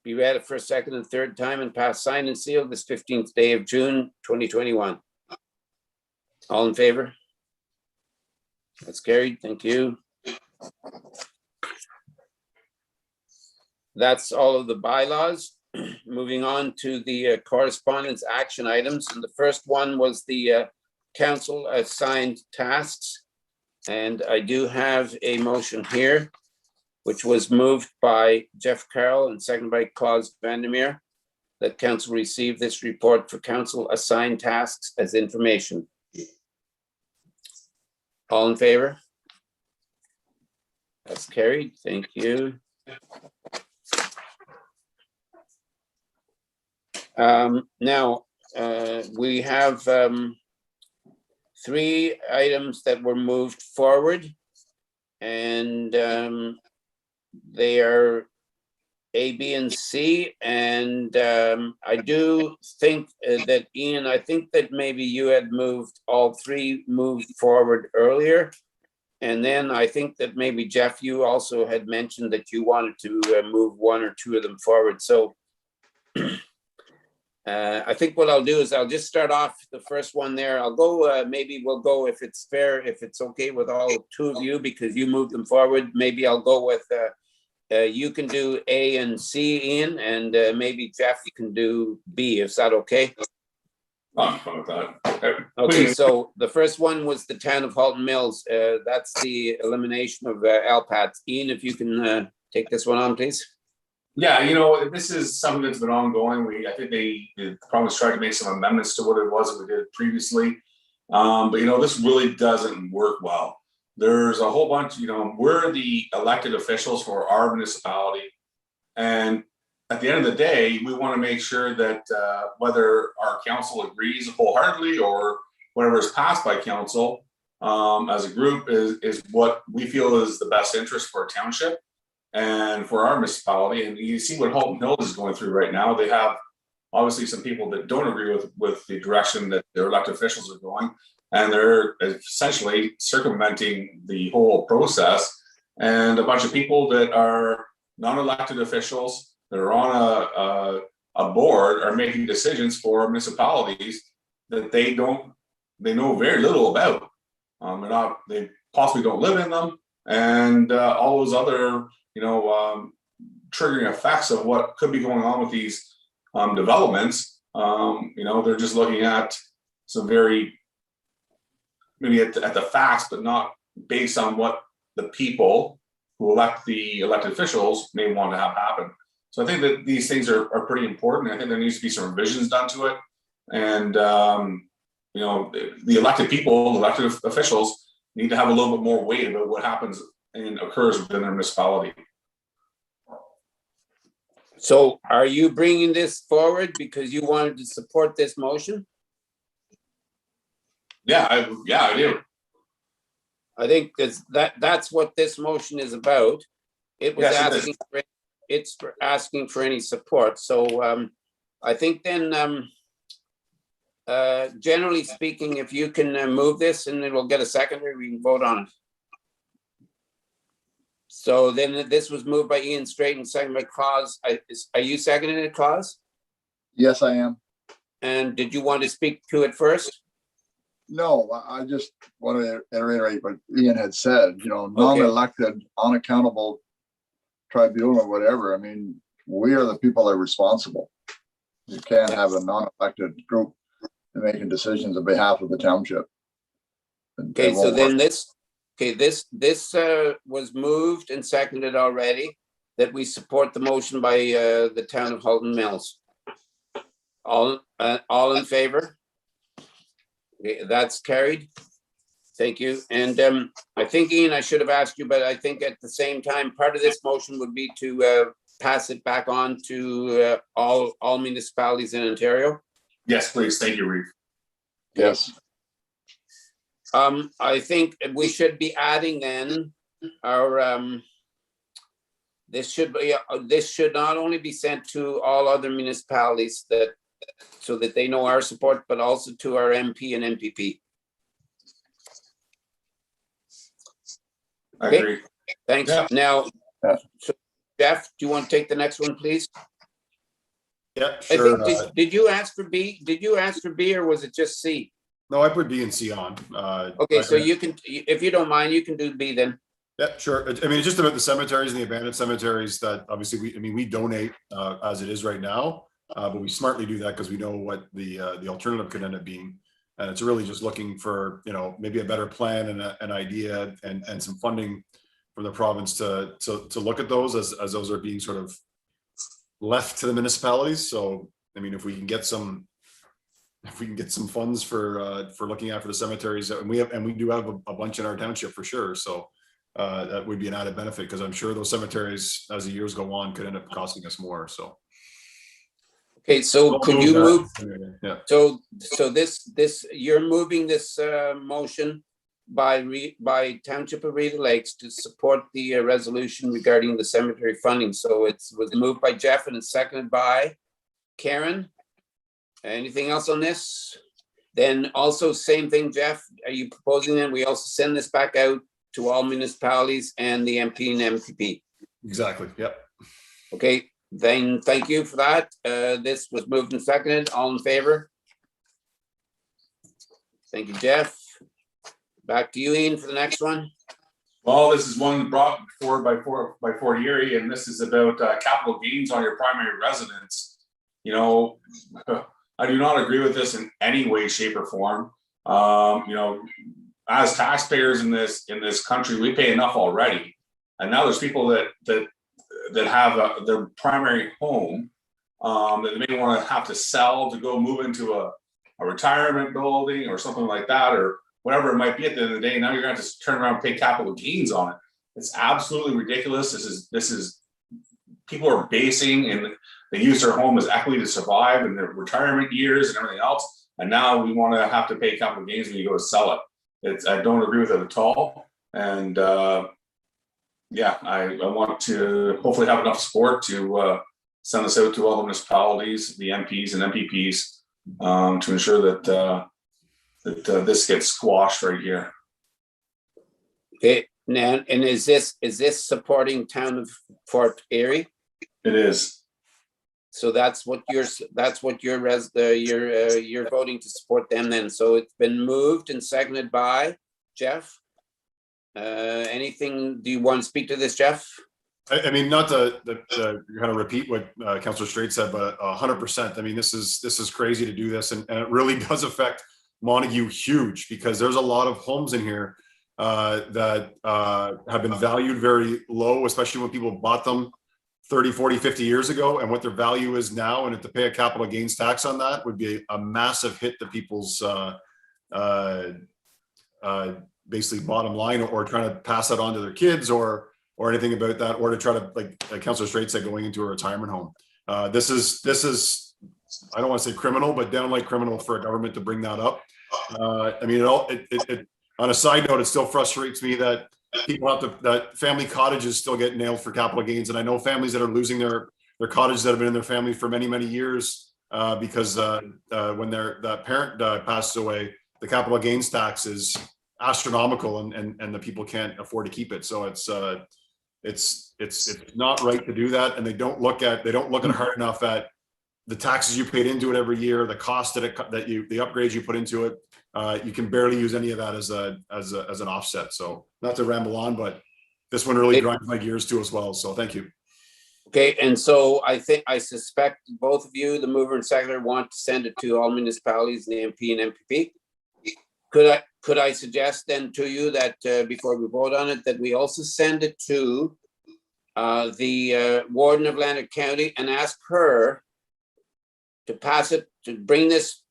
B: Be read for a second and third time and passed, signed and sealed this 15th day of June, 2021. All in favor? That's carried. Thank you. That's all of the bylaws. Moving on to the correspondence action items. And the first one was the council assigned tasks. And I do have a motion here, which was moved by Jeff Carroll and seconded by Claus Vandermeer, that council receive this report for council assigned tasks as information. All in favor? That's carried. Thank you. Now, we have 3 items that were moved forward, and they are A, B, and C. And I do think that, Ian, I think that maybe you had moved all 3 moved forward earlier. And then I think that maybe Jeff, you also had mentioned that you wanted to move 1 or 2 of them forward. So I think what I'll do is I'll just start off the first one there. I'll go, maybe we'll go, if it's fair, if it's okay with all 2 of you, because you moved them forward, maybe I'll go with, you can do A and C, Ian, and maybe Jeff, you can do B. Is that okay?
H: I'm fine with that.
B: Okay, so the first one was the town of Halton Mills. That's the elimination of LPATs. Ian, if you can take this one on, please.
H: Yeah, you know, this is something that's been ongoing. I think they probably tried to make some amendments to what it was that we did previously. But you know, this really doesn't work well. There's a whole bunch, you know, we're the elected officials for our municipality. And at the end of the day, we want to make sure that whether our council agrees wholeheartedly or whatever is passed by council as a group is what we feel is the best interest for our township and for our municipality. And you see what Halton Hills is going through right now. They have obviously some people that don't agree with the direction that their elected officials are going, and they're essentially circumventing the whole process. And a bunch of people that are non-elected officials that are on a board are making decisions for municipalities that they know very little about. They possibly don't live in them, and all those other, you know, triggering effects of what could be going on with these developments. You know, they're just looking at some very, maybe at the facts, but not based on what the people who elect the elected officials may want to have happen. So I think that these things are pretty important. I think there needs to be some revisions done to it. And, you know, the elected people, the elected officials need to have a little bit more weight about what happens and occurs within their municipality.
B: So are you bringing this forward because you wanted to support this motion?
H: Yeah, I do.
B: I think that's what this motion is about. It was asking for any support. So I think then, generally speaking, if you can move this and then we'll get a seconder, we can vote on it. So then this was moved by Ian Straight and seconded by Claus. Are you seconding it, Claus?
I: Yes, I am.
B: And did you want to speak to it first?
I: No, I just want to reiterate what Ian had said, non-elected, unaccountable tribunal or whatever. I mean, we are the people that are responsible. You can't have a non-elected group making decisions on behalf of the township.
B: Okay, so then this was moved and seconded already, that we support the motion by the town of Halton Mills. All in favor? Okay, that's carried. Thank you. And I think, Ian, I should have asked you, but I think at the same time, part of this motion would be to pass it back on to all municipalities in Ontario.
H: Yes, please. Thank you, Reeve.
I: Yes.
B: I think we should be adding then our this should not only be sent to all other municipalities so that they know our support, but also to our MP and MPP.
H: I
B: Okay.
H: agree.
B: Thanks.
H: Yeah.
B: Now,
I: Yeah.
B: so Jeff, do you want to take the next one, please?
F: Yeah,
B: I
F: sure.
B: think, did you ask for B? Did you ask for B or was it just C?
F: No, I put B and C on.
B: Okay, so you can, if you don't mind, you can do B then.
F: Yeah, sure. I mean, it's just about the cemeteries and the abandoned cemeteries that obviously we donate as it is right now, but we smartly do that because we know what the alternative could end up being. And it's really just looking for, maybe a better plan and an idea and some funding from the province to look at those as those are being sort of left to the municipalities. So, I mean, if we can get some funds for looking after the cemeteries, and we do have a bunch in our township for sure. So that would be an added benefit because I'm sure those cemeteries, as the years go on, could end up costing us more. So.
B: Okay, so could you move?
F: Yeah.
B: So this you're moving this motion by Township of Reedy Lakes to support the resolution regarding the cemetery funding. So it was moved by Jeff and it's seconded by Karen. Anything else on this? Then also same thing, Jeff. Are you proposing that we also send this back out to all municipalities and the MP and MPP?
F: Exactly. Yep.
B: Okay. Then thank you for that. This was moved and seconded. All in favor? Thank you, Jeff. Back to you, Ian, for the next one.
H: Well, this is one brought forward by Fort Erie, and this is about capital gains on your primary residence. I do not agree with this in any way, shape, or form. As taxpayers in this country, we pay enough already, and now there's people that have their primary home that they may want to have to sell to go move into a retirement building or something like that, or whatever it might be at the end of the day. Now you're going to have to turn around and pay capital gains on it. It's absolutely ridiculous. This is people are basing and they use their home as equity to survive in their retirement years and everything else. And now we want to have to pay capital gains when you go to sell it. I don't agree with it at all. And I want to hopefully have enough support to send this out to all the municipalities, the MPs and MPPs, to ensure that this gets squashed right here.
B: Okay, now, and is this supporting town of Fort Erie?
H: It is.
B: So that's what you're voting to support them then. So it's been moved and seconded by Jeff. Anything? Do you want to speak to this, Jeff?
F: I mean, not to kind of repeat what Councillor Straight said, but 100%. I mean, this is crazy to do this, and it really does affect Montague huge because there's a lot of homes in here that have been valued very low, especially when people bought them 30, 40, 50 years ago, and what their value is now. And if to pay a capital gains tax on that would be a massive hit to people's basically bottom line, or trying to pass that on to their kids or anything about that, or to try to, like Councillor Straight said, going into a retirement home. This is I don't want to say criminal, but downright criminal for a government to bring that up. I mean, it on a side note, it still frustrates me that people that family cottages still get nailed for capital gains. And I know families that are losing their cottages that have been in their family for many, many years because when that parent passes away, the capital gains tax is astronomical and the people can't afford to keep it. So it's not right to do that. And they don't look at it hard enough at the taxes you paid into it every year, the cost that the upgrades you put into it, you can barely use any of that as an offset. So not to ramble on, but this one really grinds my gears too as well. So thank you.
B: Okay, and so I suspect both of you, the mover and seconder, want to send it to all municipalities, the MP and MPP. Could I suggest then to you that before we vote on it, that we also send it to the Warden of Atlantic County and ask her to pass it, to bring this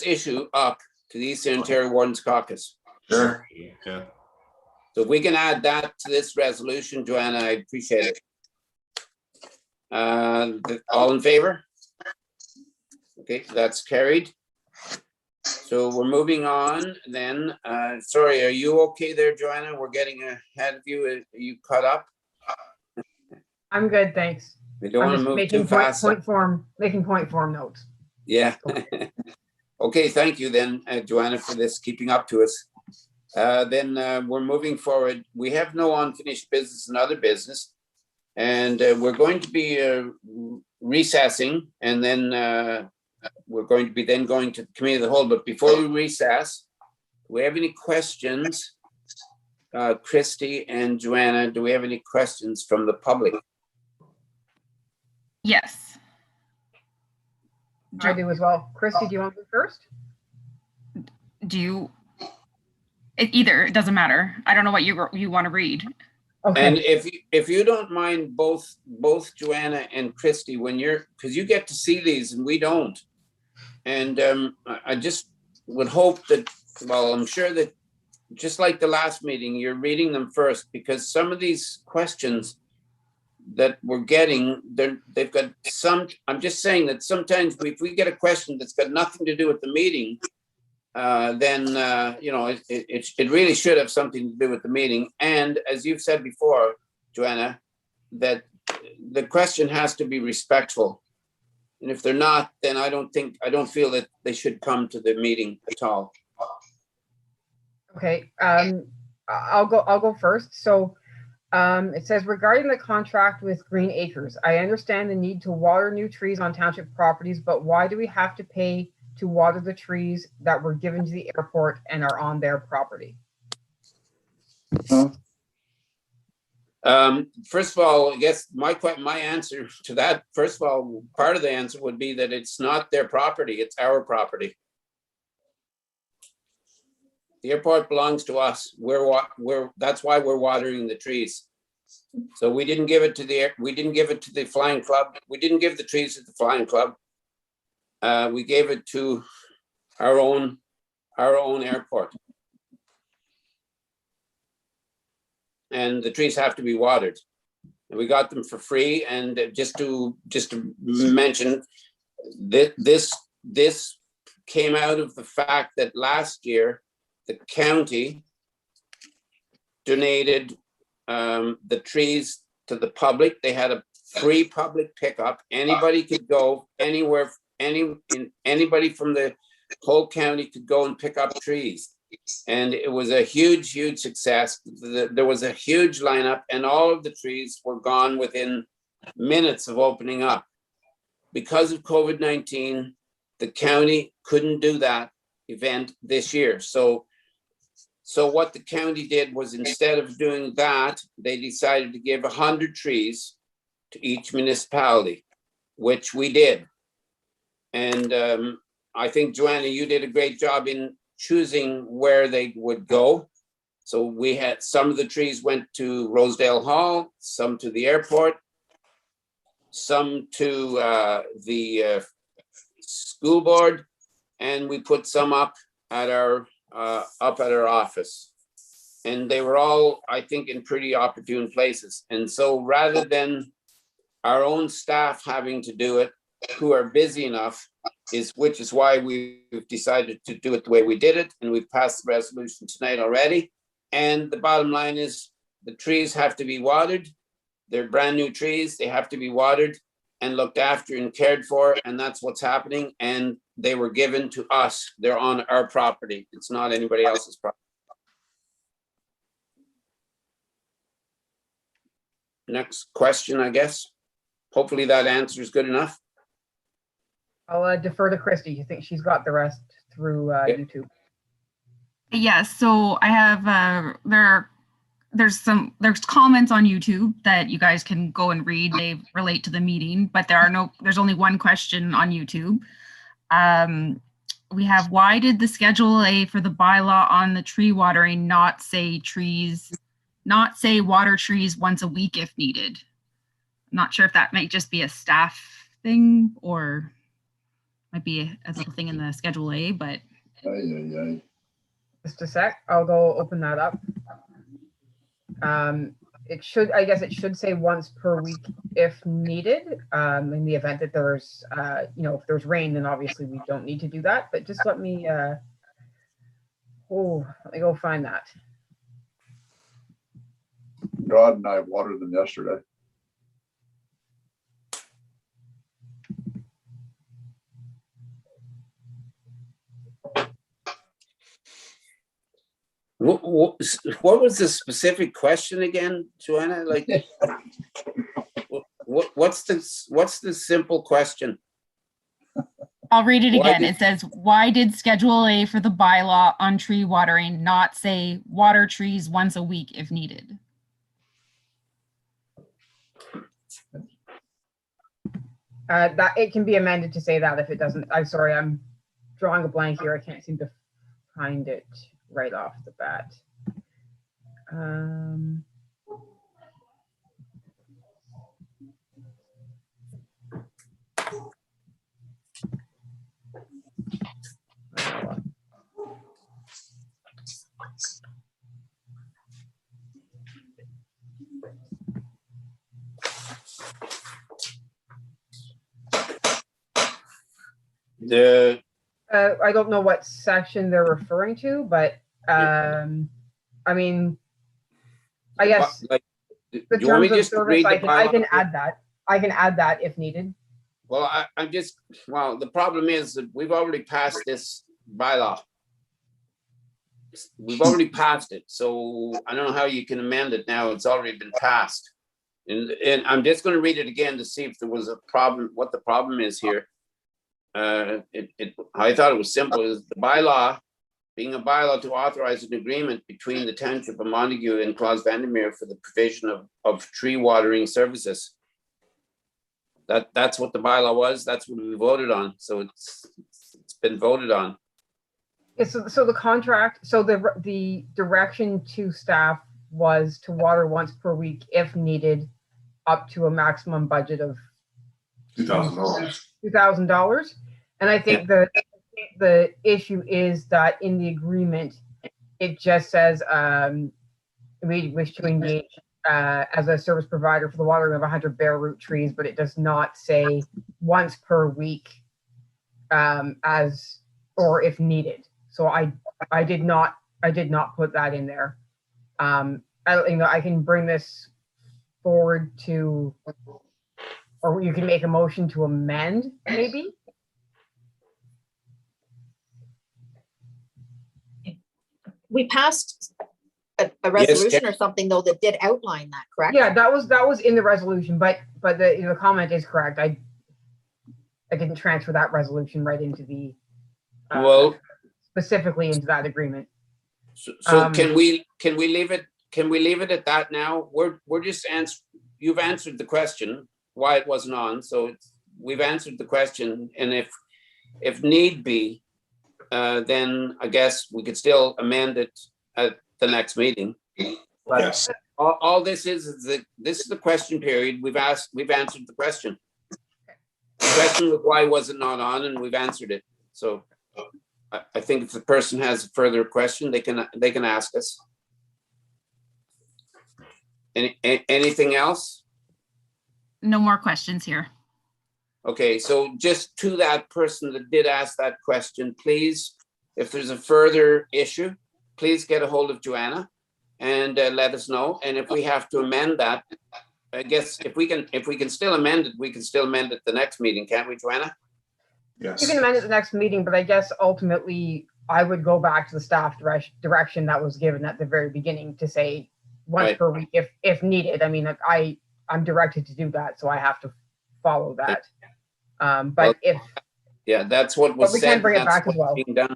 B: issue up to the Eastern Ontario Wardens Caucus.
H: Sure.
F: Yeah.
B: So if we can add that to this resolution, Joanna, I appreciate it. All in favor? Okay, that's carried. So we're moving on then. Sorry, are you okay there, Joanna? We're getting ahead of you. Are you caught up?
C: I'm good, thanks.
B: We don't
C: I'm
B: want to
C: just
B: move
C: making
B: too fast.
C: making point form notes.
B: Yeah. Okay, thank you then, Joanna, for this, keeping up to us. Then we're moving forward. We have no unfinished business and other business. And we're going to be recessing, and then we're going to be going to the committee of the whole. But before we recess, do we have any questions? Christy and Joanna, do we have any questions from the public?
J: Yes.
C: I do as well. Christy, do you want to go first?
J: It doesn't matter. I don't know what you want to read.
C: Okay.
B: And if you don't mind, both Joanna and Christy, because you get to see these and we don't. And I just would hope that, well, I'm sure that just like the last meeting, you're reading them first, because some of these questions that we're getting, they've got some, I'm just saying that sometimes if we get a question that's got nothing to do with the meeting, then it really should have something to do with the meeting. And as you've said before, Joanna, that the question has to be respectful. And if they're not, then I don't feel that they should come to the meeting at all.
C: Okay. I'll go first. So it says, regarding the contract with Green Acres, I understand the need to water new trees on township properties, but why do we have to pay to water the trees that were given to the airport and are on their property?
B: First of all, I guess my answer to that, first of all, part of the answer would be that it's not their property, it's our property. The airport belongs to us. That's why we're watering the trees. So we didn't give it to the flying club. We didn't give the trees to the flying club. We gave it to our own airport. And the trees have to be watered. And we got them for free. And just to mention, this came out of the fact that last year the county donated the trees to the public. They had a free public pickup. Anybody could go anywhere. Anybody from the whole county could go and pick up trees. And it was a huge success. There was a huge lineup, and all of the trees were gone within minutes of opening up. Because of COVID-19, the county couldn't do that event this year. So what the county did was, instead of doing that, they decided to give 100 trees to each municipality, which we did. And I think, Joanna, you did a great job in choosing where they would go. So we had some of the trees went to Rosedale Hall, some to the airport, some to the school board, and we put some up at our office. And they were all, I think, in pretty opportune places. And so rather than our own staff having to do it, who are busy enough, which is why we've decided to do it the way we did it, and we've passed the resolution tonight already. And the bottom line is, the trees have to be watered. They're brand new trees. They have to be watered and looked after and cared for, and that's what's happening. And they were given to us. They're on our property. It's not anybody else's property. Next question, I guess. Hopefully that answer is good enough.
C: I'll defer to Christy. You think she's got the rest through YouTube?
J: Yes, so I have there's comments on YouTube that you guys can go and read. They relate to the meeting, but there's only one question on YouTube. We have, why did the Schedule A for the bylaw on the tree watering not say water trees once a week if needed? I'm not sure if that might just be a staff thing or might be a little thing in the Schedule A, but.
C: Just a sec, I'll go open that up. I guess it should say once per week if needed. In the event that there's, if there's rain, then obviously we don't need to do that. But just let me go find that.
I: God and I watered them yesterday.
B: What was the specific question again, Joanna? Like, what's the simple question?
J: I'll read it again. It says, why did Schedule A for the bylaw on tree watering not say water trees once a week if needed?
C: That it can be amended to say that if it doesn't. I'm sorry, I'm drawing a blank here. I can't seem to find it right off the bat. I don't know what section they're referring to, but I mean, I guess the terms of service, I can add that. I can add that if needed.
B: Well, the problem is that we've already passed this bylaw. We've already passed it, so I don't know how you can amend it now. It's already been passed. And I'm just going to read it again to see if there was a problem, what the problem is here. I thought it was simple. Is the bylaw being a bylaw to authorize an agreement between the Township of Montague and Klaus Vandermeer for the provision of tree watering services. That's what the bylaw was. That's what we voted on. So it's been voted on.
C: Yeah, so the contract, so the direction to staff was to water once per week if needed, up to a maximum budget of $2,000. And I think the issue is that in the agreement, it just says we wish to engage as a service provider for the watering of 100 bare root trees, but it does not say once per week as or if needed. So I did not put that in there. I can bring this forward to, or you can make a motion to amend, maybe.
G: We passed a resolution or something though that did outline that, correct?
C: Yeah, that was in the resolution, but the comment is correct. I didn't transfer that resolution right into the specifically into that agreement.
B: So can we leave it? Can we leave it at that now? We're just you've answered the question why it wasn't on. So we've answered the question, and if need be, then I guess we could still amend it at the next meeting. But
H: Yes.
B: All this is this is the question period. We've answered the question. The question was why was it not on, and we've answered it. So I think if the person has a further question, they can ask us. Anything else?
J: No more questions here.
B: Okay, so just to that person that did ask that question, please, if there's a further issue, please get a hold of Joanna and let us know. And if we have to amend that, I guess if we can still amend it, we can still amend it the next meeting, can't we, Joanna?
H: Yes.
C: You can amend it the next meeting, but I guess ultimately I would go back to the staff direction that was given at the very beginning to say once per week if needed. I mean, I'm directed to do that, so I have to follow that. But
B: Yeah, that's what was
C: But we
B: said.
C: can bring it
B: That's
C: back as
B: what's
C: well.
B: being done.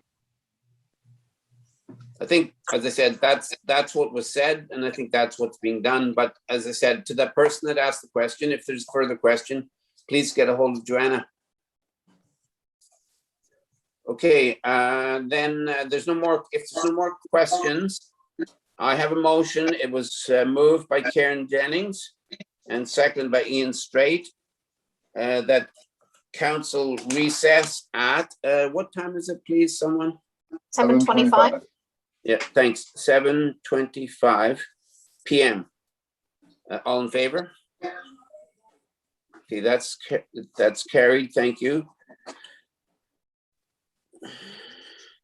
B: I think, as I said, that's what was said, and I think that's what's being done. But as I said, to that person that asked the question, if there's further question, please get a hold of Joanna. Okay, then there's no more, if there's no more questions, I have a motion. It was moved by Karen Jennings and seconded by Ian Straight, that council recess at, what time is it, please, someone?
G: 7:25.
B: Yeah, thanks. 7:25 PM. All in favor? Okay, that's carried. Thank you.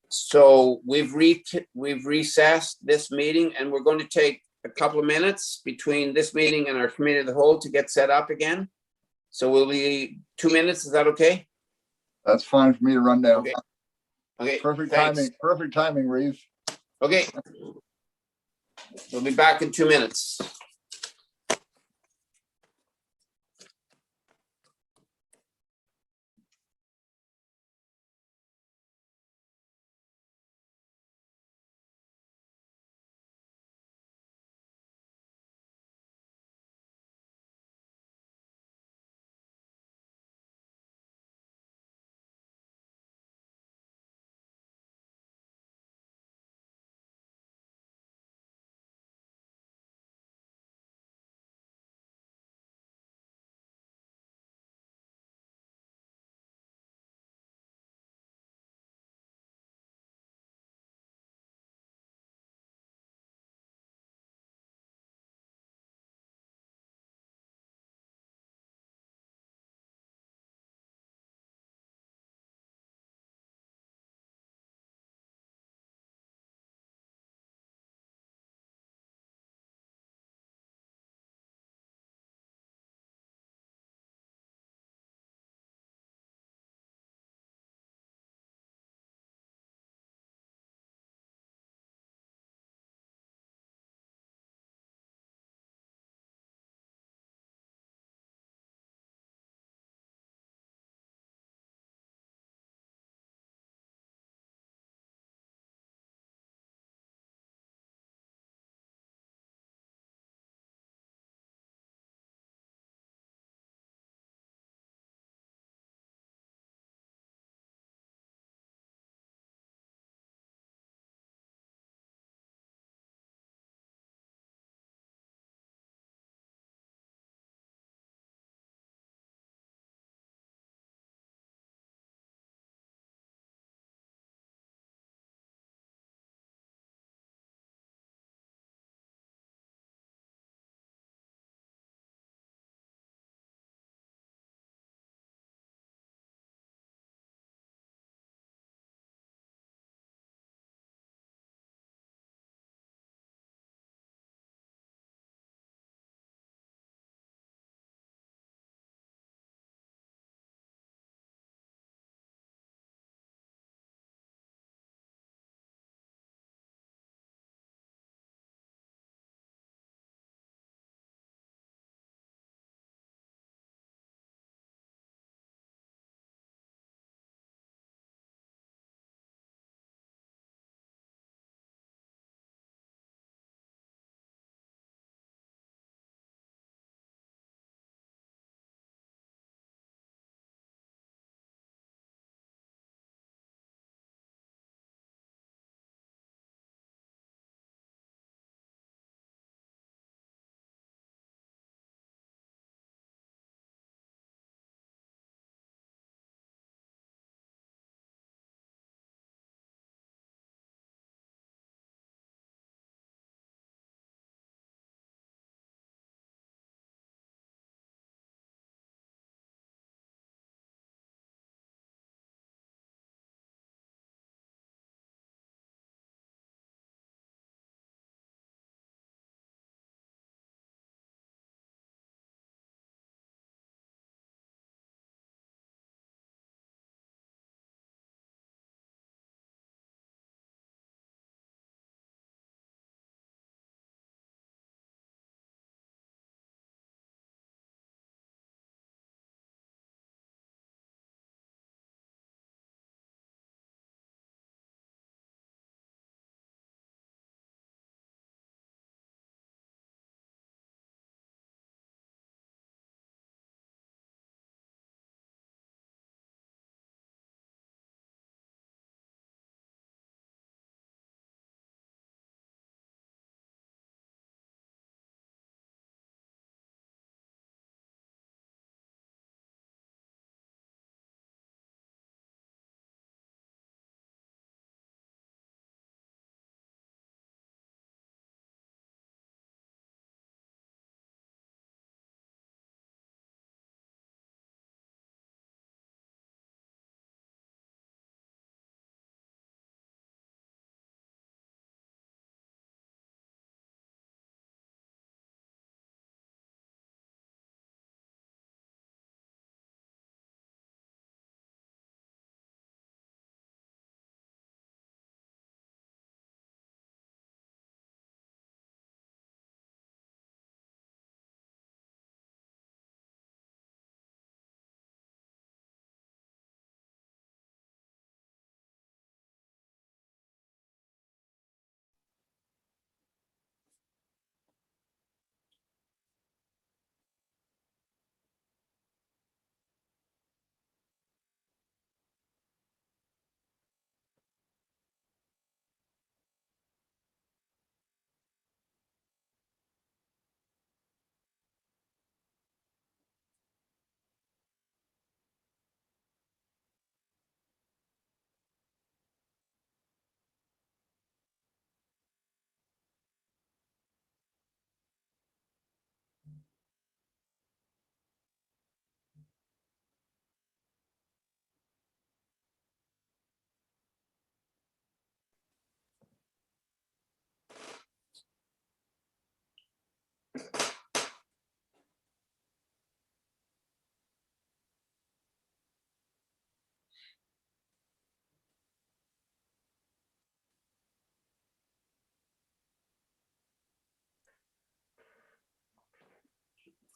B: So we've recessed this meeting, and we're going to take a couple of minutes between this meeting and our committee of the whole to get set up again. So we'll be 2 minutes. Is that okay?
I: That's fine for me to run down.
B: Okay. Okay.
I: Perfect
B: thanks.
I: timing, Reeve.
B: Okay. We'll be back in 2 minutes.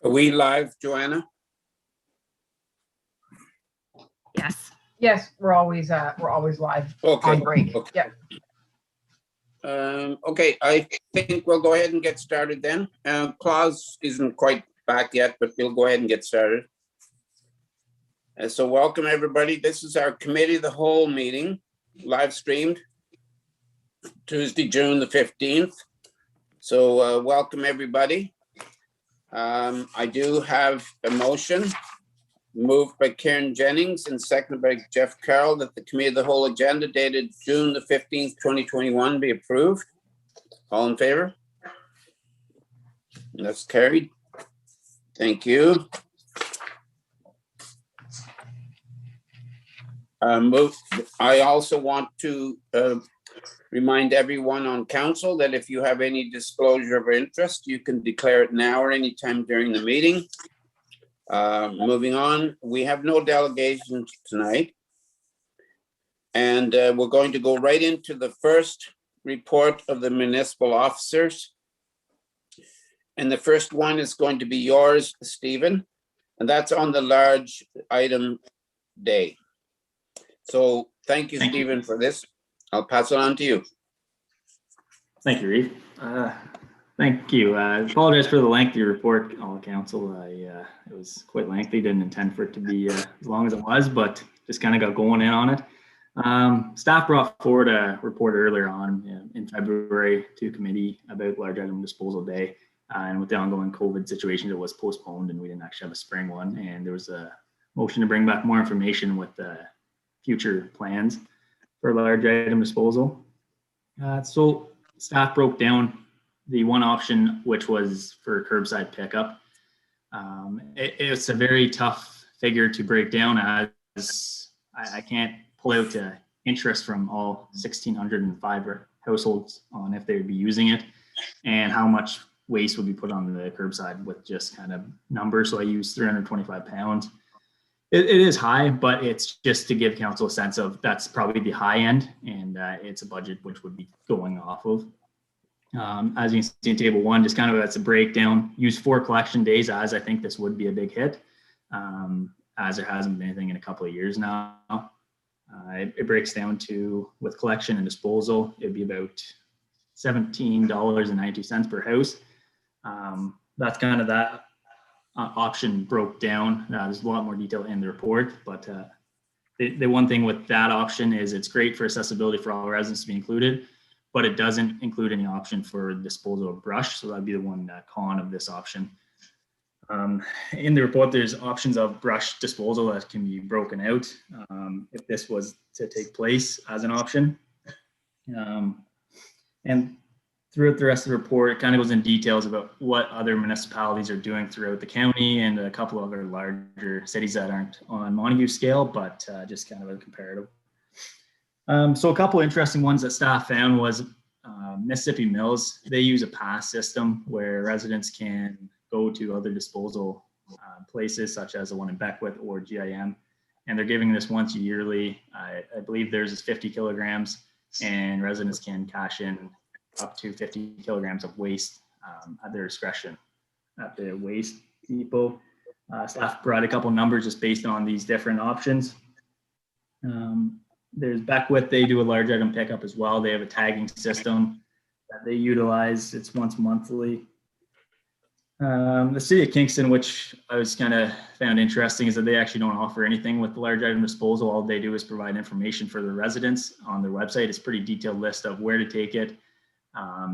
B: Are we live, Joanna?
J: Yes.
C: Yes, we're always live
B: Okay.
C: on break.
B: Okay.
C: Yeah.
B: Okay, I think we'll go ahead and get started then. Claus isn't quite back yet, but we'll go ahead and get started. So welcome, everybody. This is our committee of the whole meeting, live streamed Tuesday, June the 15th. So welcome, everybody. I do have a motion moved by Karen Jennings and seconded by Jeff Carroll that the committee of the whole agenda dated June the 15th, 2021 be approved. All in favor? That's carried. Thank you. I also want to remind everyone on council that if you have any disclosure of interest, you can declare it now or anytime during the meeting. Moving on, we have no delegations tonight. And we're going to go right into the first report of the municipal officers. And the first one is going to be yours, Stephen, and that's on the large item day. So thank you, Stephen, for this. I'll pass it on to you.
A: Thank you, Reeve. Thank you. I apologize for the lengthy report, all council. It was quite lengthy. Didn't intend for it to be as long as it was, but just kind of got going in on it. Staff brought forward a report earlier on in February to committee about large item disposal day. And with the ongoing COVID situation, it was postponed and we didn't actually have a spring one. And there was a motion to bring back more information with future plans for large item disposal. So staff broke down the one option, which was for curbside pickup. It's a very tough figure to break down as I can't pull out interest from all 1,605 households on if they would be using it and how much waste would be put on the curbside with just kind of numbers. So I use 325 pounds. It is high, but it's just to give council a sense of that's probably the high end and it's a budget which would be going off of. As you can see in table one, just kind of that's a breakdown. Use 4 collection days as I think this would be a big hit, as there hasn't been anything in a couple of years now. It breaks down to with collection and disposal, it'd be about $17.92 per house. That's kind of that option broke down. There's a lot more detail in the report, but the one thing with that option is it's great for accessibility for all residents to be included, but it doesn't include any option for disposal of brush. So that'd be the one con of this option. In the report, there's options of brush disposal that can be broken out if this was to take place as an option. And throughout the rest of the report, it kind of goes in details about what other municipalities are doing throughout the county and a couple other larger cities that aren't on Montague scale, but just kind of a comparative. So a couple interesting ones that staff found was Mississippi Mills. They use a pass system where residents can go to other disposal places such as the one in Beckwith or GIM, and they're giving this once yearly. I believe theirs is 50 kilograms and residents can cash in up to 50 kilograms of waste at their discretion at the waste depot. Staff brought a couple numbers just based on these different options. There's Beckwith, they do a large item pickup as well. They have a tagging system that they utilize. It's once monthly. The city of Kingston, which I was kind of found interesting, is that they actually don't offer anything with the large item disposal. All they do is provide information for the residents on their website. It's a pretty detailed list of where to take it,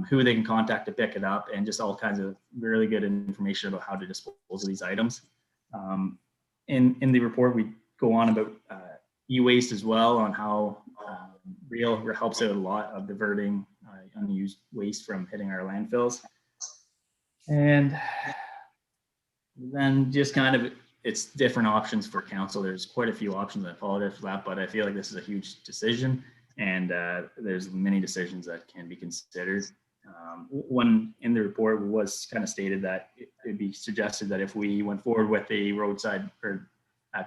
A: who they can contact to pick it up, and just all kinds of really good information about how to dispose of these items. In the report, we go on about e-waste as well, on how Real helps out a lot of diverting unused waste from hitting our landfills. And then just kind of it's different options for council. There's quite a few options. I apologize for that, but I feel like this is a huge decision, and there's many decisions that can be considered. One in the report was kind of stated that it'd be suggested that if we went forward with a roadside or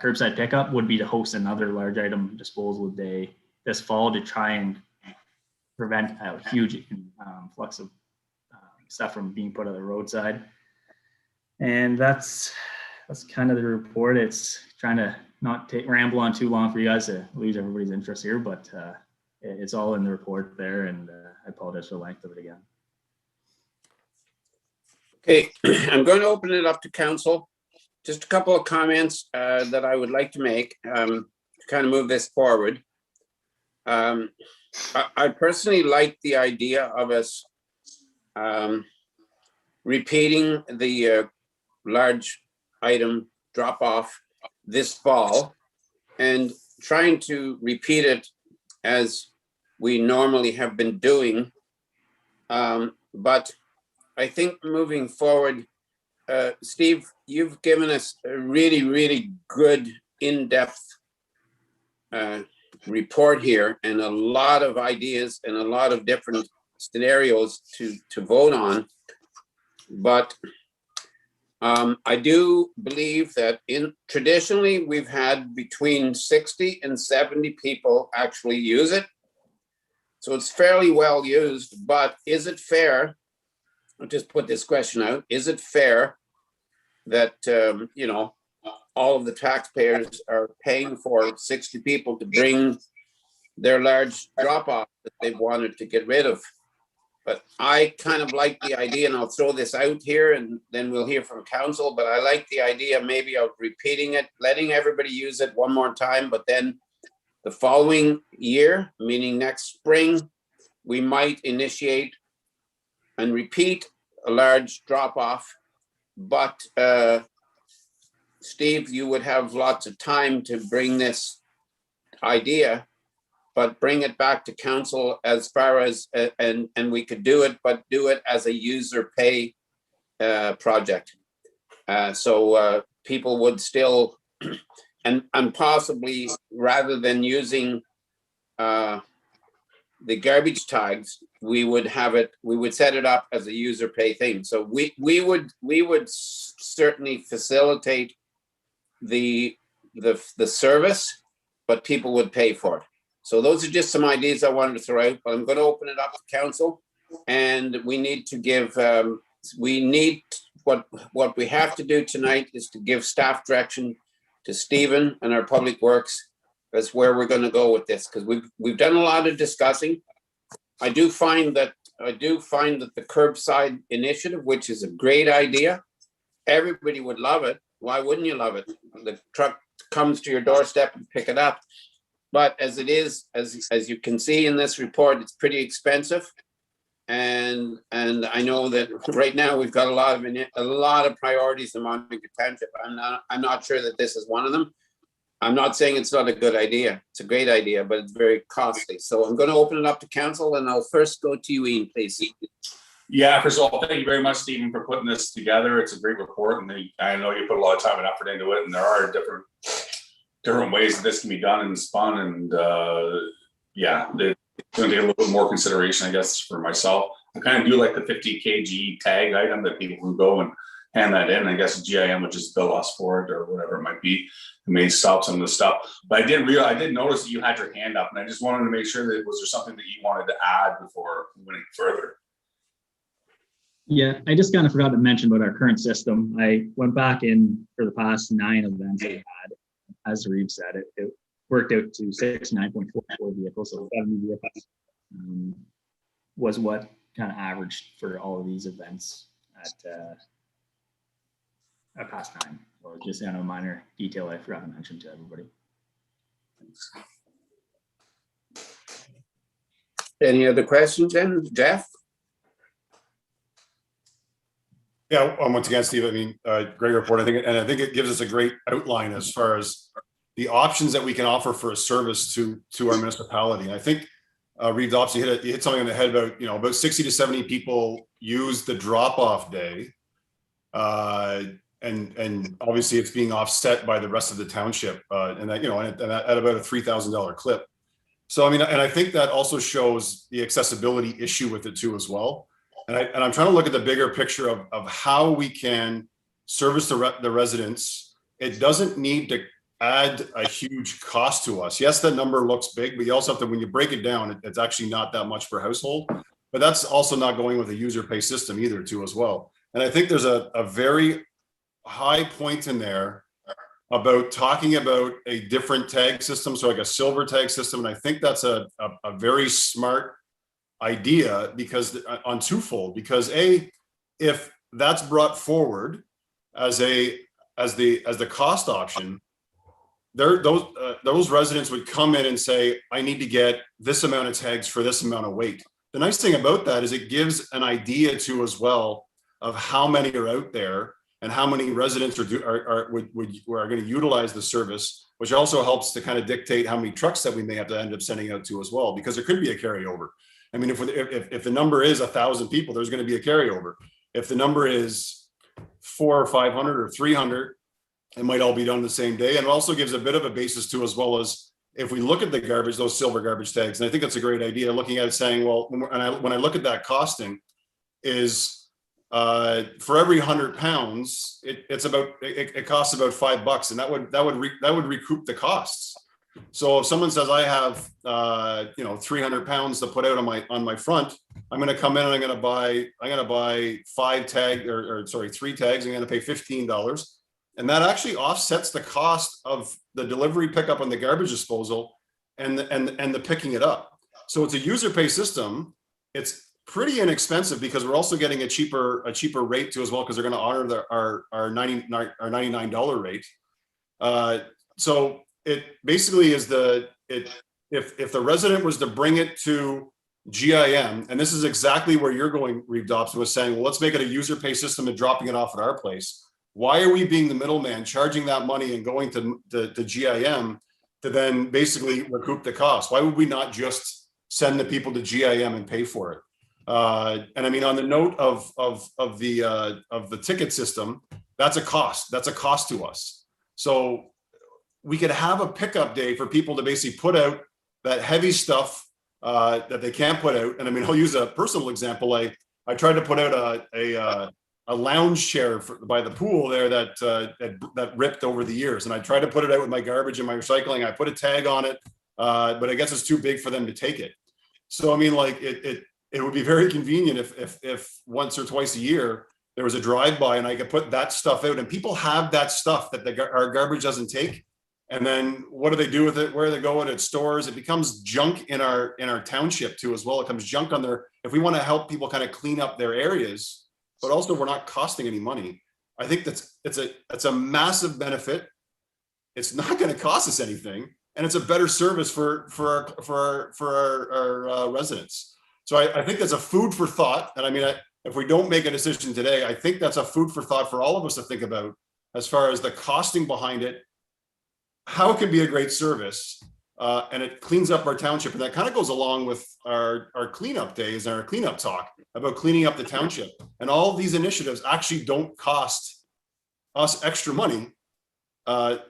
A: curbside pickup, would be to host another large item disposal day this fall to try and prevent a huge influx of stuff from being put on the roadside. And that's kind of the report. It's trying to not ramble on too long for you guys to lose everybody's interest here, but it's all in the report there, and I apologize for the length of it again.
B: Okay, I'm going to open it up to council. Just a couple of comments that I would like to make to kind of move this forward. I personally like the idea of us repeating the large item drop off this fall and trying to repeat it as we normally have been doing. But I think moving forward, Steve, you've given us a really, really good in-depth report here and a lot of ideas and a lot of different scenarios to vote on. But I do believe that traditionally we've had between 60 and 70 people actually use it. So it's fairly well used, but is it fair? I'll just put this question out. Is it fair that, you know, all of the taxpayers are paying for 60 people to bring their large drop off that they wanted to get rid of? But I kind of like the idea, and I'll throw this out here and then we'll hear from council, but I like the idea maybe of repeating it, letting everybody use it one more time, but then the following year, meaning next spring, we might initiate and repeat a large drop off. But Steve, you would have lots of time to bring this idea, but bring it back to council as far as, and we could do it, but do it as a user pay project. So people would still, and possibly rather than using the garbage tags, we would set it up as a user pay thing. So we would certainly facilitate the service, but people would pay for it. So those are just some ideas I wanted to throw out, but I'm going to open it up to council, and we need to give, what we have to do tonight is to give staff direction to Stephen and our public works. That's where we're going to go with this, because we've done a lot of discussing. I do find that the curbside initiative, which is a great idea, everybody would love it. Why wouldn't you love it? The truck comes to your doorstep and pick it up. But as it is, as you can see in this report, it's pretty expensive. And I know that right now we've got a lot of priorities in Montgomery Township. I'm not sure that this is one of them. I'm not saying it's not a good idea. It's a great idea, but it's very costly. So I'm going to open it up to council, and I'll first go to you, Ian, please.
H: Yeah, first of all, thank you very much, Stephen, for putting this together. It's a great report, and I know you put a lot of time and effort into it, and there are different ways that this can be done and spun, and yeah, it's going to take a little bit more consideration, I guess, for myself. I kind of do like the 50 kg tag item that people who go and hand that in. I guess GIM, which is bill us for it or whatever it might be, it may stop some of the stuff. But I did notice that you had your hand up, and I just wanted to make sure that was there something that you wanted to add before moving further.
A: Yeah, I just kind of forgot to mention about our current system. I went back in for the past 9 events we had. As Reeve said, it worked out to 69.44 vehicles, so 70 vehicles was what kind of averaged for all of these events at past time. So just a minor detail I forgot to mention to everybody.
B: Thanks. Any other questions then, Jeff?
F: Yeah, once again, Steve, I mean, great report. I think it gives us a great outline as far as the options that we can offer for a service to our municipality. And I think Reeve, obviously you hit something on the head about, about 60 to 70 people use the drop-off day. And obviously it's being offset by the rest of the township, and that, at about a $3,000 clip. So, I mean, and I think that also shows the accessibility issue with it too as well. And I'm trying to look at the bigger picture of how we can service the residents. It doesn't need to add a huge cost to us. Yes, that number looks big, but you also have to, when you break it down, it's actually not that much per household. But that's also not going with a user pay system either too as well. And I think there's a very high point in there about talking about a different tag system, so like a silver tag system, and I think that's a very smart idea because on twofold. Because if that's brought forward as the cost option, those residents would come in and say, I need to get this amount of tags for this amount of weight. The nice thing about that is it gives an idea to as well of how many are out there and how many residents are going to utilize the service, which also helps to kind of dictate how many trucks that we may have to end up sending out to as well, because there could be a carryover. I mean, if the number is 1,000 people, there's going to be a carryover. If the number is 400 or 500 or 300, it might all be done the same day. And it also gives a bit of a basis to, as well as if we look at the garbage, those silver garbage tags, and I think that's a great idea, looking at it saying, well, when I look at that costing is for every 100 pounds, it costs about $5, and that would recoup the costs. So if someone says I have 300 pounds to put out on my front, I'm going to come in and I'm going to buy 3 tags. I'm going to pay $15, and that actually offsets the cost of the delivery, pickup, and the garbage disposal, and the picking it up. So it's a user pay system. It's pretty inexpensive because we're also getting a cheaper rate too as well, because they're going to honor our $99 rate. So it basically is if the resident was to bring it to GIM, and this is exactly where you're going, Reeve Dobson, was saying, well, let's make it a user pay system and dropping it off at our place. Why are we being the middleman, charging that money and going to GIM to then basically recoup the cost? Why would we not just send the people to GIM and pay for it? And I mean, on the note of the ticket system, that's a cost. That's a cost to us. So we could have a pickup day for people to basically put out that heavy stuff that they can't put out. And I mean, I'll use a personal example. I tried to put out a lounge chair by the pool there that ripped over the years, and I tried to put it out with my garbage and my recycling. I put a tag on it, but I guess it's too big for them to take it. So I mean, like it would be very convenient if once or twice a year there was a drive-by and I could put that stuff out, and people have that stuff that our garbage doesn't take. And then what do they do with it? Where do they go with it? Stores. It becomes junk in our township too, as well. It comes junk on there. If we want to help people kind of clean up their areas, but also we're not costing any money, I think it's a massive benefit. It's not going to cost us anything, and it's a better service for our residents. So I think that's a food for thought. And I mean, if we don't make a decision today, I think that's a food for thought for all of us to think about, as far as the costing behind it, how it can be a great service, and it cleans up our township. And that kind of goes along with our cleanup days and our cleanup talk about cleaning up the township. And all of these initiatives actually don't cost us extra money, but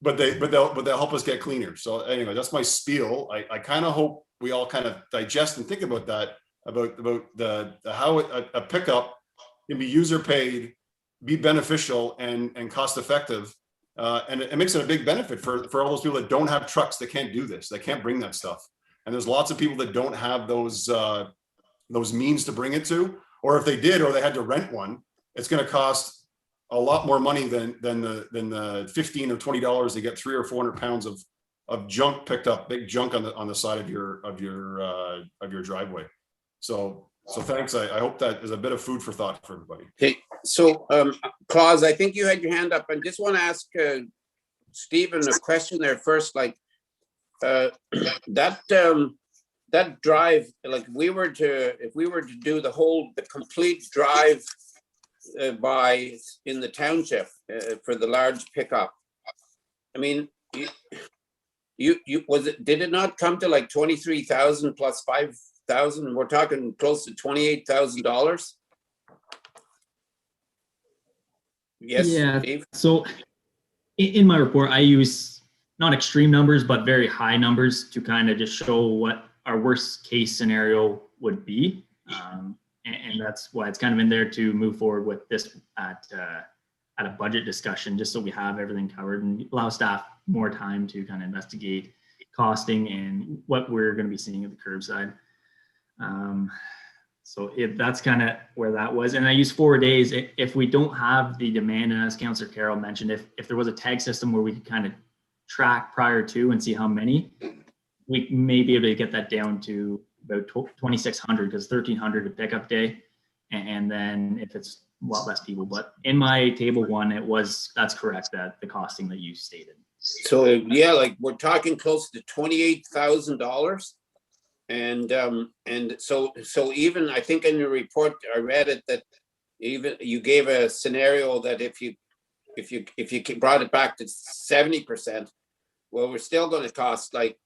F: they'll help us get cleaner. So anyway, that's my spiel. I kind of hope we all kind of digest and think about that, about the how a pickup can be user paid, be beneficial and cost effective. And it makes it a big benefit for all those people that don't have trucks, that can't do this, that can't bring that stuff. And there's lots of people that don't have those means to bring it to, or if they did, or they had to rent one, it's going to cost a lot more money than the $15 or $20 to get 300 or 400 pounds of junk picked up, big junk on the side of your driveway. So thanks. I hope that is a bit of food for thought for everybody.
B: Okay, so Claus, I think you had your hand up. I just want to ask Stephen a question there first. Like that drive, like if we were to do the complete drive by in the township for the large pickup, I mean, did it not come to like 23,000 plus 5,000? We're talking close to $28,000. Yes.
A: Yeah.
B: Dave?
A: So in my report, I use not extreme numbers, but very high numbers to kind of just show what our worst case scenario would be. And that's why it's kind of in there to move forward with this at a budget discussion, just so we have everything covered and allow staff more time to kind of investigate costing and what we're going to be seeing at the curbside. So that's kind of where that was. And I use 4 days. If we don't have the demand, and as Councillor Carroll mentioned, if there was a tag system where we could kind of track prior to and see how many, we may be able to get that down to about 2,600 because 1,300 a pickup day. And then if it's a lot less people, but in my table one, that's correct, that the costing that you stated.
B: So yeah, like we're talking close to $28,000. And so even I think in your report, I read it that even you gave a scenario that if you brought it back to 70%, well, we're still going to cost like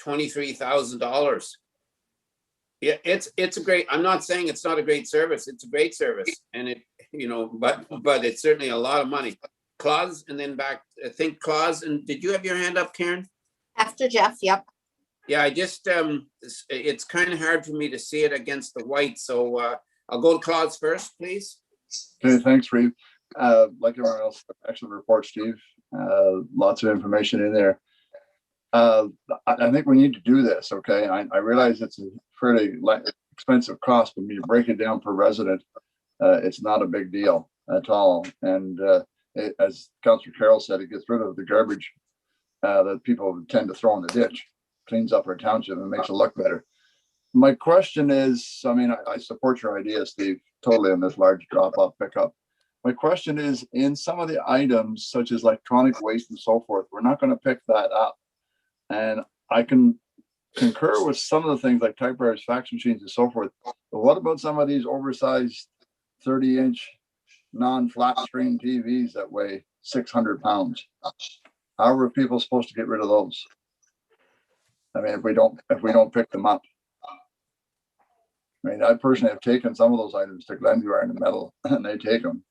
B: $23,000. Yeah, it's a great, I'm not saying it's not a great service. It's a great service, and it, but it's certainly a lot of money. Claus, and then back, I think Claus, and did you have your hand up, Karen?
G: After Jeff, yep.
B: Yeah, I just, it's kind of hard for me to see it against the white, so I'll go to Claus first, please.
I: Okay, thanks, Reeve. Like everyone else, excellent report, Steve. Lots of information in there. I think we need to do this, okay? I realize it's a fairly expensive cost, but when you break it down per resident, it's not a big deal at all. And as Councillor Carroll said, it gets rid of the garbage that people tend to throw in the ditch, cleans up our township and makes it look better. My question is, I mean, I support your idea, Steve, totally on this large drop-off pickup. My question is, in some of the items, such as electronic waste and so forth, we're not going to pick that up. And I can concur with some of the things like typewriters, fax machines, and so forth. But what about some of these oversized 30-inch non-flat screen TVs that weigh 600 pounds? How are people supposed to get rid of those? I mean, if we don't pick them up. I mean, I personally have taken some of those items to Glenview Iron and Metal, and they take them.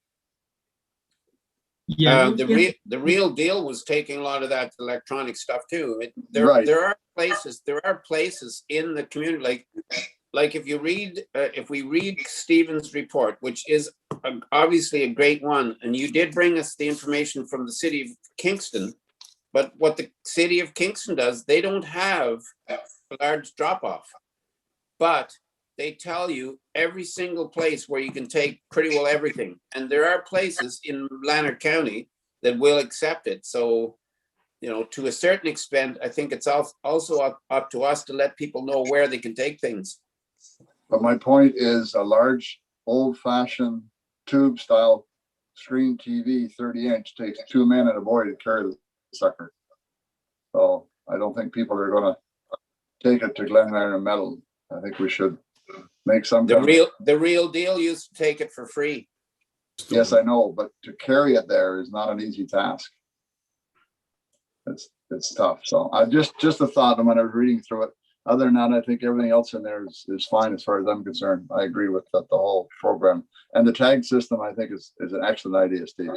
A: Yeah,
B: the real deal was taking a lot of that electronic stuff too. There are places in the community, like if we read Stephen's report, which is obviously a great one, and you did bring us the information from the city of Kingston, but what the city of Kingston does, they don't have a large drop-off, but they tell you every single place where you can take pretty well everything. And there are places in Lanark County that will accept it. So, to a certain extent, I think it's also up to us to let people know where they can take things.
I: But my point is a large old-fashioned tube style screen TV, 30-inch, takes 2 men and a boy to carry the sucker. So I don't think people are going to take it to Glen Iron and Metal. I think we should make some.
B: The real deal used to take it for free.
I: Yes, I know, but to carry it there is not an easy task. It's tough. So I just a thought when I was reading through it. Other than that, I think everything else in there is fine as far as I'm concerned. I agree with the whole program, and the tag system I think is an excellent idea, Steve.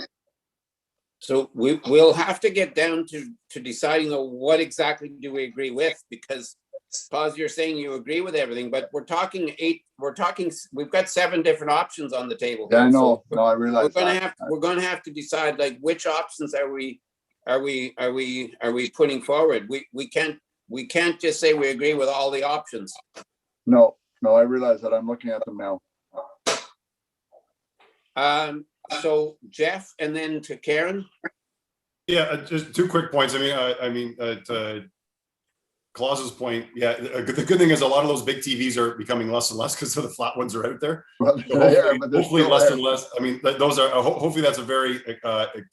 B: So we'll have to get down to deciding what exactly do we agree with, because Pause, you're saying you agree with everything, but we've got 7 different options on the table.
I: Yeah, I know. No, I realize
B: we're going to have to decide like which options are we putting forward. We can't just say we agree with all the options.
I: No, I realize that. I'm looking at them now.
B: So Jeff, and then to Karen.
F: Yeah, just 2 quick points. I mean, Claus's point, yeah, the good thing is a lot of those big TVs are becoming less and less because the flat ones are out there.
I: Well,
F: so hopefully less and less. I mean, those are hopefully that's a very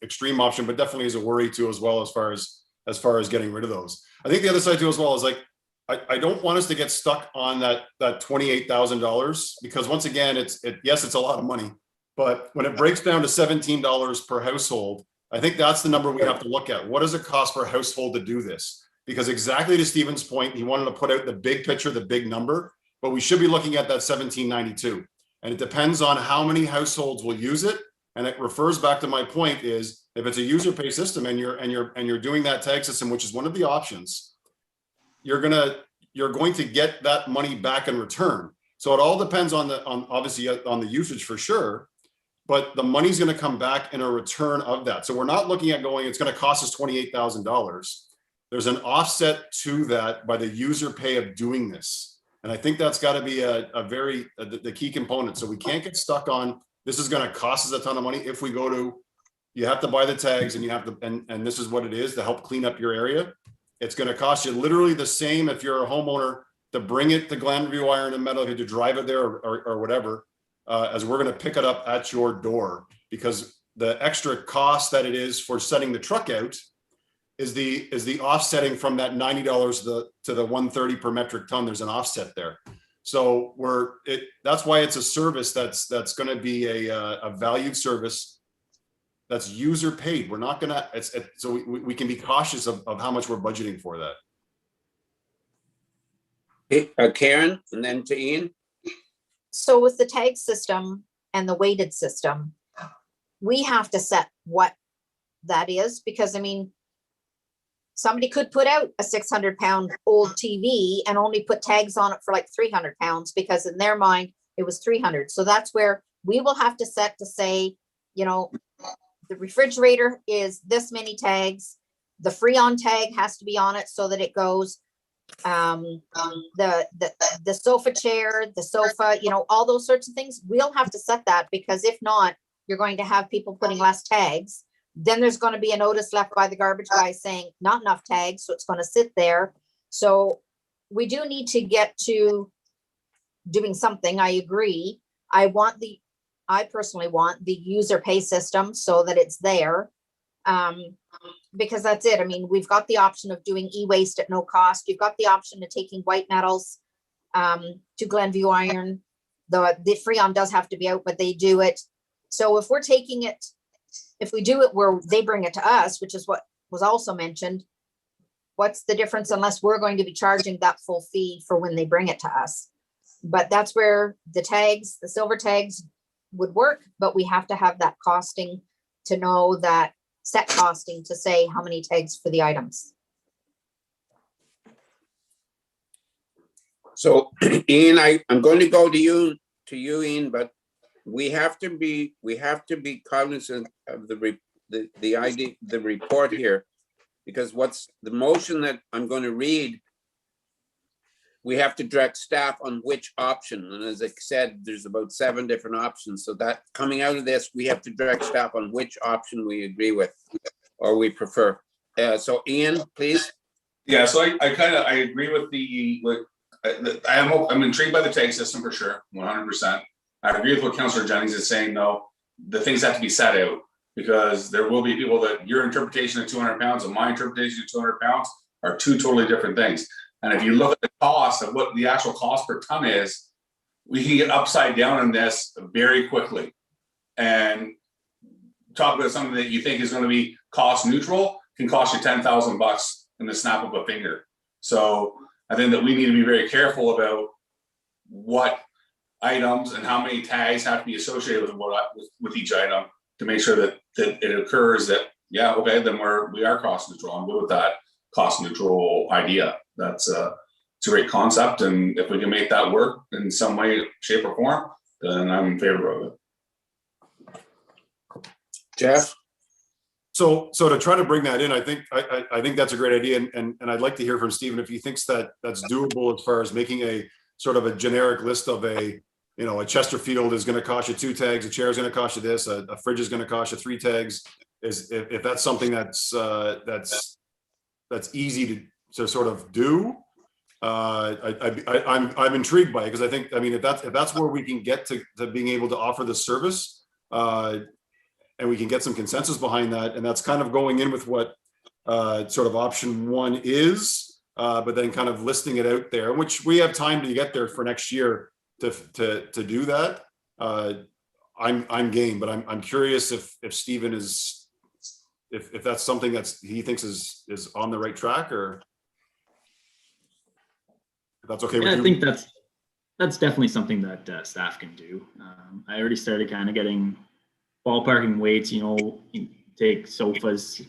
F: extreme option, but definitely is a worry too, as well, as far as getting rid of those. I think the other side too, as well, is like I don't want us to get stuck on that $28,000, because once again, yes, it's a lot of money, but when it breaks down to $17 per household, I think that's the number we have to look at. What does it cost per household to do this? Because exactly to Stephen's point, he wanted to put out the big picture, the big number, but we should be looking at that $17.92. And it depends on how many households will use it. And it refers back to my point is, if it's a user pay system and you're doing that tag system, which is one of the options, you're going to get that money back in return. So it all depends on obviously on the usage for sure, but the money's going to come back in a return of that. So we're not looking at going, it's going to cost us $28,000. There's an offset to that by the user pay of doing this. And I think that's got to be the key component. So we can't get stuck on, this is going to cost us a ton of money if we go to, you have to buy the tags and you have to, and this is what it is to help clean up your area. It's going to cost you literally the same if you're a homeowner to bring it to Glenview Iron and Metal, to drive it there or whatever, as we're going to pick it up at your door, because the extra cost that it is for setting the truck out is the offsetting from that $90 to the $130 per metric ton. There's an offset there. So that's why it's a service that's going to be a valued service that's user paid. We're not going to, so we can be cautious of how much we're budgeting for that.
B: Karen, and then to Ian.
G: So with the tag system and the weighted system, we have to set what that is, because I mean, somebody could put out a 600-pound old TV and only put tags on it for like 300 pounds because in their mind it was 300. So that's where we will have to set to say, you know, the refrigerator is this many tags. The Freon tag has to be on it so that it goes. The sofa chair, the sofa, you know, all those sorts of things. We'll have to set that, because if not, you're going to have people putting less tags. Then there's going to be a notice left by the garbage guy saying not enough tags, so it's going to sit there. So we do need to get to doing something. I agree. I personally want the user pay system so that it's there, because that's it. I mean, we've got the option of doing e-waste at no cost. You've got the option of taking white metals to Glenview Iron. The Freon does have to be out, but they do it. So if we're taking it, if we do it where they bring it to us, which is what was also mentioned, what's the difference unless we're going to be charging that full fee for when they bring it to us? But that's where the tags, the silver tags would work, but we have to have that costing to know that set costing to say how many tags for the items.
B: So Ian, I'm going to go to you, Ian, but we have to be cognizant of the idea, the report here, because what's the motion that I'm going to read, we have to direct staff on which option. And as I said, there's about 7 different options. So that coming out of this, we have to direct staff on which option we agree with or we prefer. So Ian, please.
H: Yeah, so I agree with I'm intrigued by the tag system for sure, 100%. I agree with what Councillor Jennings is saying, though. The things have to be set out, because there will be people that your interpretation of 200 pounds and my interpretation of 200 pounds are 2 totally different things. And if you look at the cost of what the actual cost per ton is, we can get upside down in this very quickly. And talk about something that you think is going to be cost neutral can cost you $10,000 in the snap of a finger. So I think that we need to be very careful about what items and how many tags have to be associated with each item to make sure that it occurs that, yeah, okay, then we are cost neutral. I'm good with that cost neutral idea. It's a great concept, and if we can make that work in some way, shape, or form, then I'm in favor of it.
B: Jeff?
F: So to try to bring that in, I think that's a great idea, and I'd like to hear from Stephen if he thinks that that's doable as far as making a sort of a generic list of a Chesterfield is going to cost you 2 tags, a chair is going to cost you this, a fridge is going to cost you 3 tags. If that's something that's easy to sort of do, I'm intrigued by it, because I think, I mean, if that's where we can get to being able to offer the service, and we can get some consensus behind that, and that's kind of going in with what sort of option 1 is, but then kind of listing it out there, which we have time to get there for next year to do that. I'm game, but I'm curious if Stephen is, if that's something he thinks is on the right track, or if that's okay with you.
A: I think that's definitely something that staff can do. I already started kind of getting ballparking weights, you take sofas,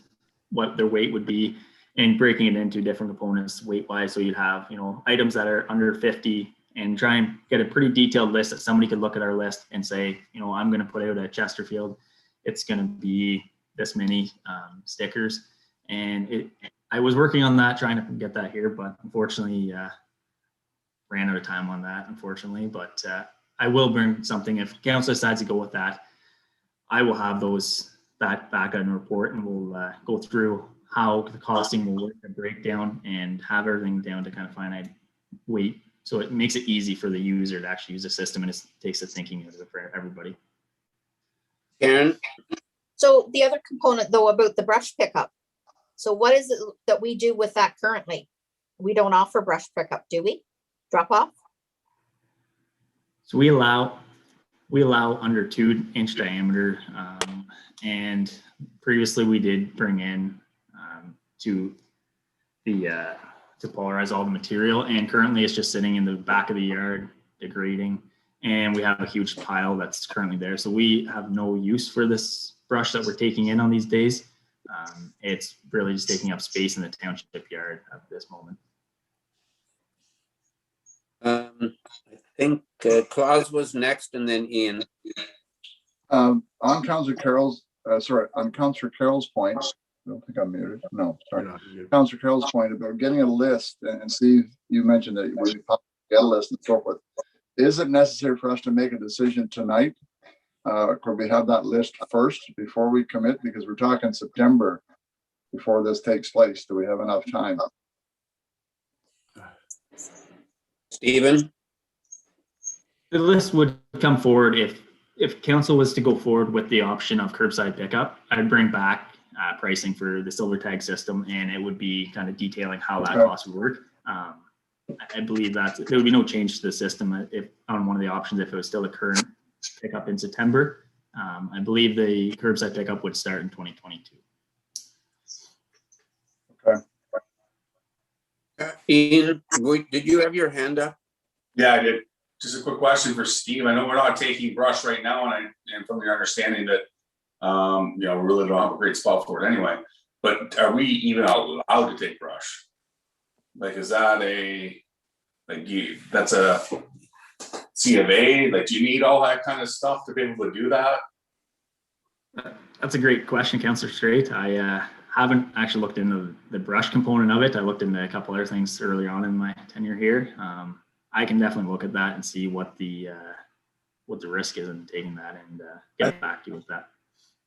A: what their weight would be, and breaking it into different components weight wise. So you'd have, items that are under 50, and try and get a pretty detailed list that somebody could look at our list and say, I'm going to put out a Chesterfield. It's going to be this many stickers. And I was working on that, trying to get that here, but unfortunately ran out of time on that, unfortunately, but I will bring something. If council decides to go with that, I will have that back on report, and we'll go through how the costing will work, the breakdown, and have everything down to kind of finite weight. So it makes it easy for the user to actually use the system, and it takes the thinking out of it for everybody.
B: Karen,
G: So the other component though about the brush pickup. So what is it that we do with that currently? We don't offer brush pickup, do we? Drop off?
A: So we allow under 2-inch diameter, and previously we did bring in to polarize all the material, and currently it's just sitting in the back of the yard degrading, and we have a huge pile that's currently there. So we have no use for this brush that we're taking in on these days. It's really just taking up space in the township yard at this moment.
B: I think Claus was next and then Ian.
I: On Councillor Carroll's, on Councillor Carroll's point, I don't think I'm muted. No, sorry. Councillor Carroll's point about getting a list, and Steve, you mentioned that you would get a list and so forth. Is it necessary for us to make a decision tonight? Could we have that list first before we commit? Because we're talking September before this takes place. Do we have enough time?
B: Stephen?
A: The list would come forward if council was to go forward with the option of curbside pickup. I'd bring back pricing for the silver tag system, and it would be kind of detailing how that cost would work. I believe that there would be no change to the system if on one of the options if it was still a current pickup in September. I believe the curbside pickup would start in 2022.
I: Okay.
B: Ian, did you have your hand up?
H: Yeah, I did. Just a quick question for Steve. I know we're not taking brush right now, and from your understanding that we really don't have a great spot for it anyway. But are we even allowed to take brush? Like, is that that's a C of A? Like, do you need all that kind of stuff to be able to do that?
A: That's a great question, Councillor Straight. I haven't actually looked into the brush component of it. I looked into a couple other things earlier on in my tenure here. I can definitely look at that and see what the risk is in taking that, and get back to you with that.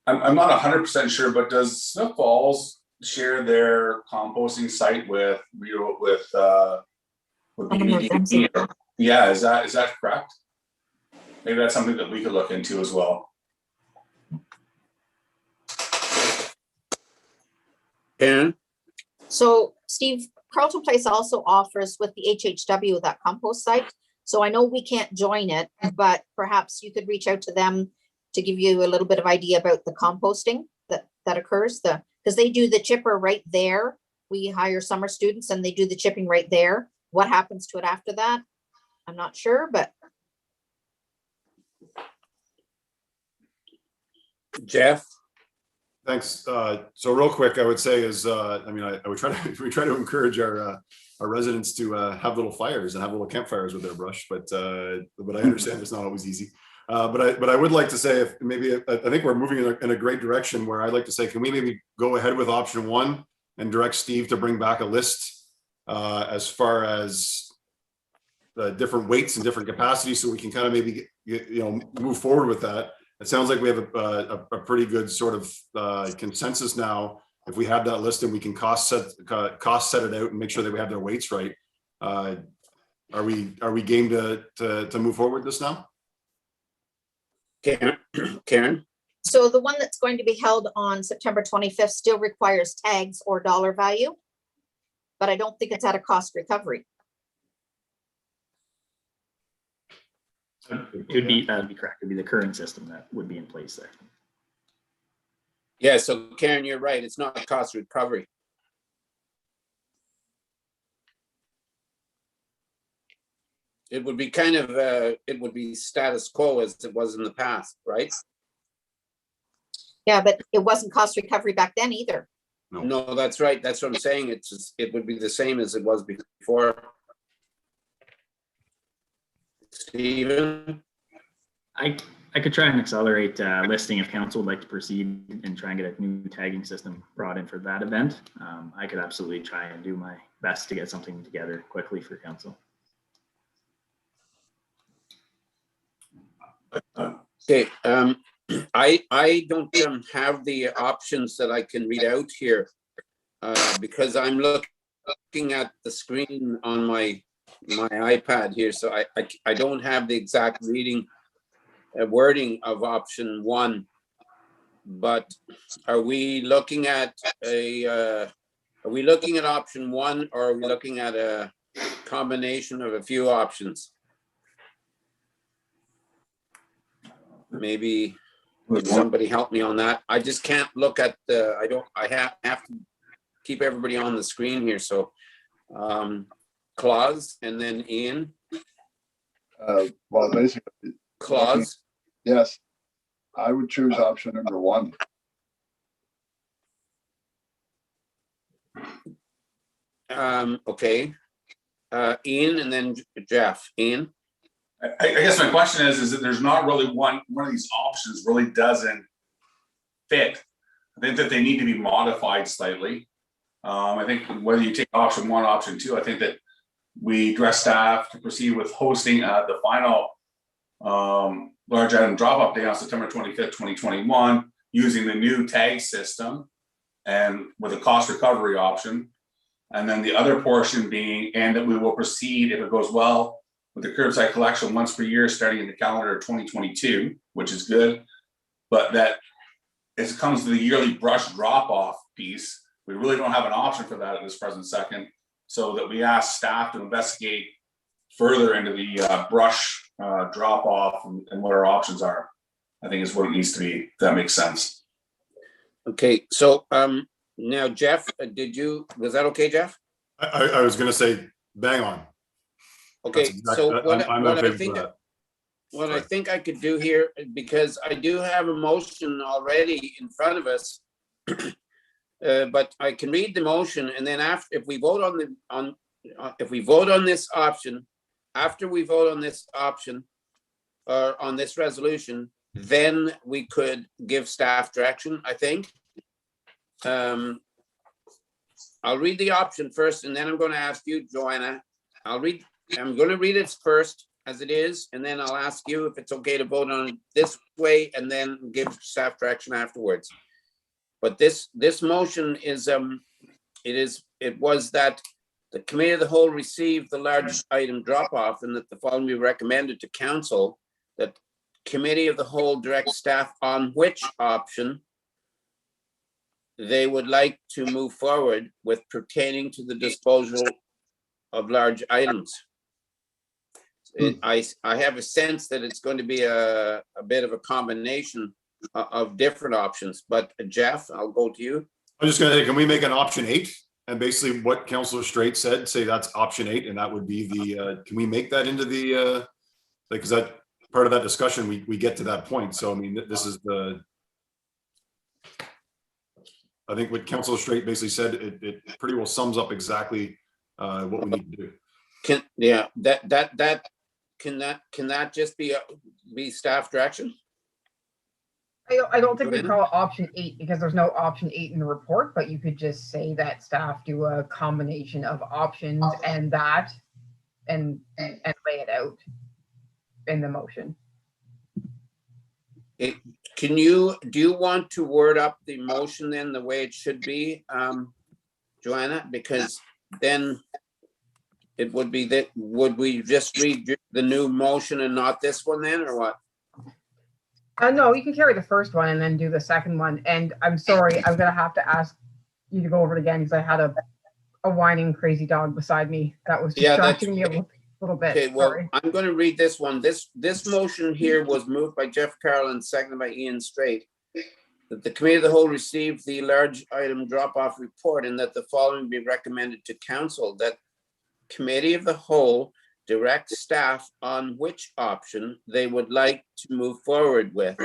H: I'm not 100% sure, but does Smith Falls share their composting site with BDD? Yeah, is that correct? Maybe that's something that we could look into as well.
B: Karen?
G: So Steve, Carlton Place also offers with the HHW that compost site. So I know we can't join it, but perhaps you could reach out to them to give you a little bit of idea about the composting that occurs. Because they do the chipper right there. We hire summer students and they do the chipping right there. What happens to it after that? I'm not sure, but.
B: Jeff?
F: Thanks. So real quick, I would say is, I would try to encourage our residents to have little fires and have little campfires with their brush, but I understand it's not always easy. But I would like to say, if maybe I think we're moving in a great direction where I'd like to say, can we maybe go ahead with option 1 and direct Steve to bring back a list as far as the different weights and different capacities, so we can kind of maybe move forward with that. It sounds like we have a pretty good sort of consensus now. If we have that list and we can cost set it out and make sure that we have their weights right, are we game to move forward with this now?
B: Karen?
G: So the one that's going to be held on September 25th still requires tags or dollar value, but I don't think it's at a cost recovery.
A: That'd be correct. It'd be the current system that would be in place there.
B: Yeah, so Karen, you're right. It's not a cost recovery. It would be kind of, it would be status quo as it was in the past, right?
G: Yeah, but it wasn't cost recovery back then either.
B: No, that's right. That's what I'm saying. It would be the same as it was before. Stephen?
A: I could try and accelerate listing if council would like to proceed and try and get a new tagging system brought in for that event. I could absolutely try and do my best to get something together quickly for council.
B: Okay, I don't have the options that I can read out here because I'm looking at the screen on my iPad here, so I don't have the exact wording of option 1. But are we looking at option 1, or are we looking at a combination of a few options? Maybe somebody help me on that. I just can't look at I have to keep everybody on the screen here. So Claus and then Ian.
I: Well, basically,
B: Claus.
I: yes, I would choose option number 1.
B: Okay. Ian and then Jeff. Ian.
H: I guess my question is that there's not really one of these options really doesn't fit. I think that they need to be modified slightly. I think whether you take option 1, option 2, I think that we direct staff to proceed with hosting the final large item drop-off day on September 25th, 2021, using the new tag system and with a cost recovery option. And then the other portion being, and that we will proceed, if it goes well, with the curbside collection once per year starting in the calendar of 2022, which is good. But that as it comes to the yearly brush drop-off piece, we really don't have an option for that at this present second. So that we ask staff to investigate further into the brush drop-off and what our options are. I think is what it needs to be, if that makes sense.
B: Okay, so now Jeff, was that okay, Jeff?
F: I was going to say bang on.
B: Okay, so what I think I could do here, because I do have a motion already in front of us, but I can read the motion, and then if we vote on this option, after we vote on this option or on this resolution, then we could give staff direction, I think. I'll read the option first, and then I'm going to ask you, Joanna. I'm going to read it first as it is, and then I'll ask you if it's okay to vote on it this way, and then give staff direction afterwards. But this motion is it was that the committee of the whole received the large item drop off, and that the following be recommended to council, that committee of the whole direct staff on which option they would like to move forward with pertaining to the disposal of large items. I have a sense that it's going to be a bit of a combination of different options, but Jeff, I'll go to you.
F: I'm just going to say, can we make an option 8? And basically what Councillor Straight said, say that's option 8, and that would be the, can we make that into the, because that part of that discussion, we get to that point. So, I mean, this is I think what Councillor Straight basically said, it pretty well sums up exactly what we need to do.
B: Can that just be staff direction?
C: I don't think we call it option 8 because there's no option 8 in the report, but you could just say that staff do a combination of options and that and lay it out in the motion.
B: Do you want to word up the motion then the way it should be, Joanna? Because then it would be that, would we just read the new motion and not this one then, or what?
C: No, you can carry the first one and then do the second one. And I'm sorry, I'm going to have to ask you to go over it again because I had a whining crazy dog beside me that was distracting me a little bit.
B: Okay, well,
C: sorry.
B: I'm going to read this one. This motion here was moved by Jeff Carroll and seconded by Ian Straight. That the committee of the whole received the large item drop-off report, and that the following be recommended to council, that committee of the whole direct staff on which option they would like to move forward with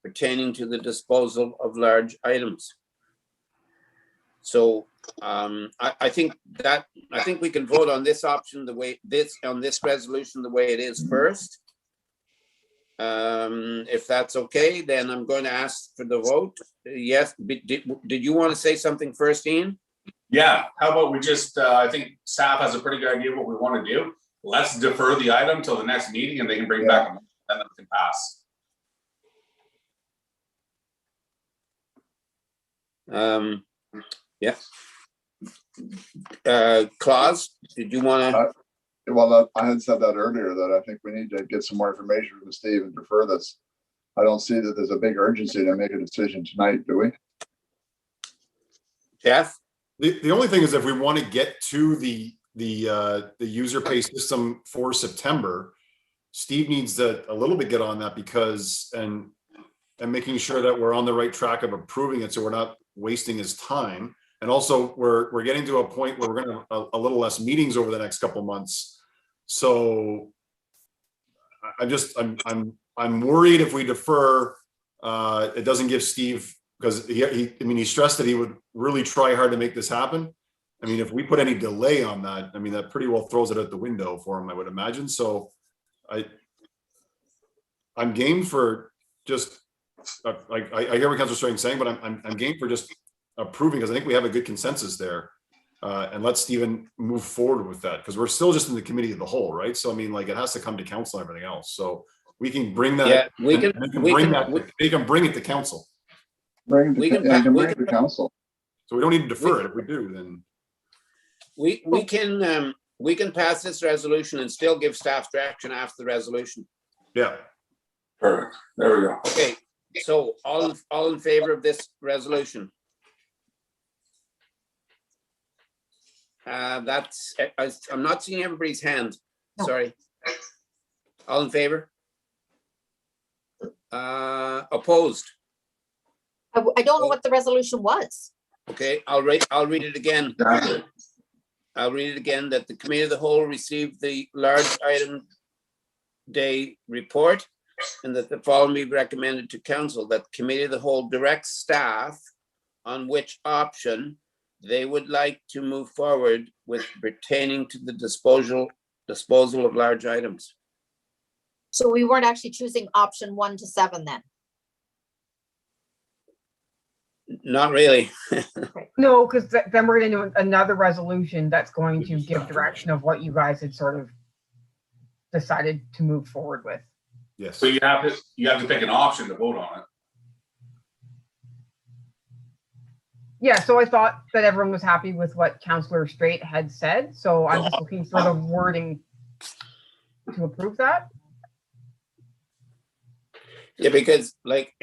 B: pertaining to the disposal of large items. So I think we can vote on this option on this resolution the way it is first. If that's okay, then I'm going to ask for the vote. Yes, did you want to say something first, Ian?
H: Yeah, how about we just, I think staff has a pretty good idea of what we want to do. Let's defer the item till the next meeting and they can bring back and then it can pass.
B: Yeah. Claus, did you want to?
I: Well, I had said that earlier, that I think we need to get some more information from Steve and defer this. I don't see that there's a big urgency to make a decision tonight, do we?
B: Jeff?
F: The only thing is, if we want to get to the user pay system for September, Steve needs to a little bit get on that, because and making sure that we're on the right track of approving it, so we're not wasting his time. And also, we're getting to a point where we're going to have a little less meetings over the next couple months. So I'm worried if we defer, it doesn't give Steve, because he stressed that he would really try hard to make this happen. I mean, if we put any delay on that, I mean, that pretty well throws it out the window for him, I would imagine. So I'm game for just, I hear what Councilor Strang saying, but I'm game for just approving, because I think we have a good consensus there, and let Stephen move forward with that, because we're still just in the committee of the whole, right? So I mean, like, it has to come to council and everything else. So we can bring that.
B: Yeah,
F: they can bring it to council.
I: Bring it to council.
F: So we don't need to defer it. If we do, then
B: we can pass this resolution and still give staff direction after the resolution.
F: yeah.
H: Perfect. There we go.
B: Okay, so all in favor of this resolution? That's, I'm not seeing everybody's hand. Sorry. All in favor? Opposed?
G: I don't know what the resolution was.
B: Okay, I'll read it again. I'll read it again, that the committee of the whole received the large item day report, and that the following be recommended to council, that the committee of the whole directs staff on which option they would like to move forward with pertaining to the disposal of large items.
G: So we weren't actually choosing option 1 to 7 then.
B: Not really.
C: No, because then we're going to do another resolution that's going to give direction of what you guys had sort of decided to move forward with.
F: Yes.
H: So you have to pick an option to vote on it.
C: Yeah, so I thought that everyone was happy with what Councillor Straight had said, so I'm just looking for the wording to approve that.
B: Yeah, because like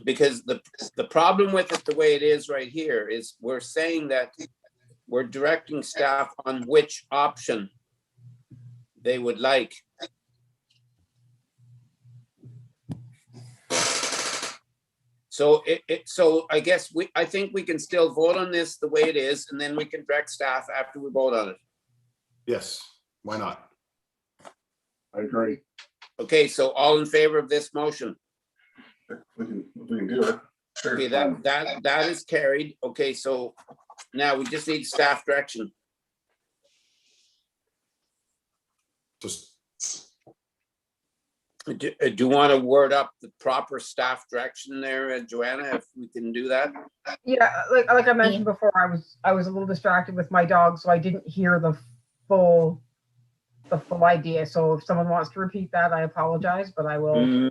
B: because the problem with it the way it is right here is we're saying that we're directing staff on which option they would like. So so I guess I think we can still vote on this the way it is, and then we can direct staff after we vote on it.
F: Yes. Why not?
I: I agree.
B: Okay, so all in favor of this motion?
H: We can do it. Sure.
B: Okay, that is carried. Okay, so now we just need staff direction.
F: Just
B: Do you want to word up the proper staff direction there, Joanna, if we can do that?
C: Yeah, like I mentioned before, I was a little distracted with my dog, so I didn't hear the full idea. So if someone wants to repeat that, I apologize, but I will.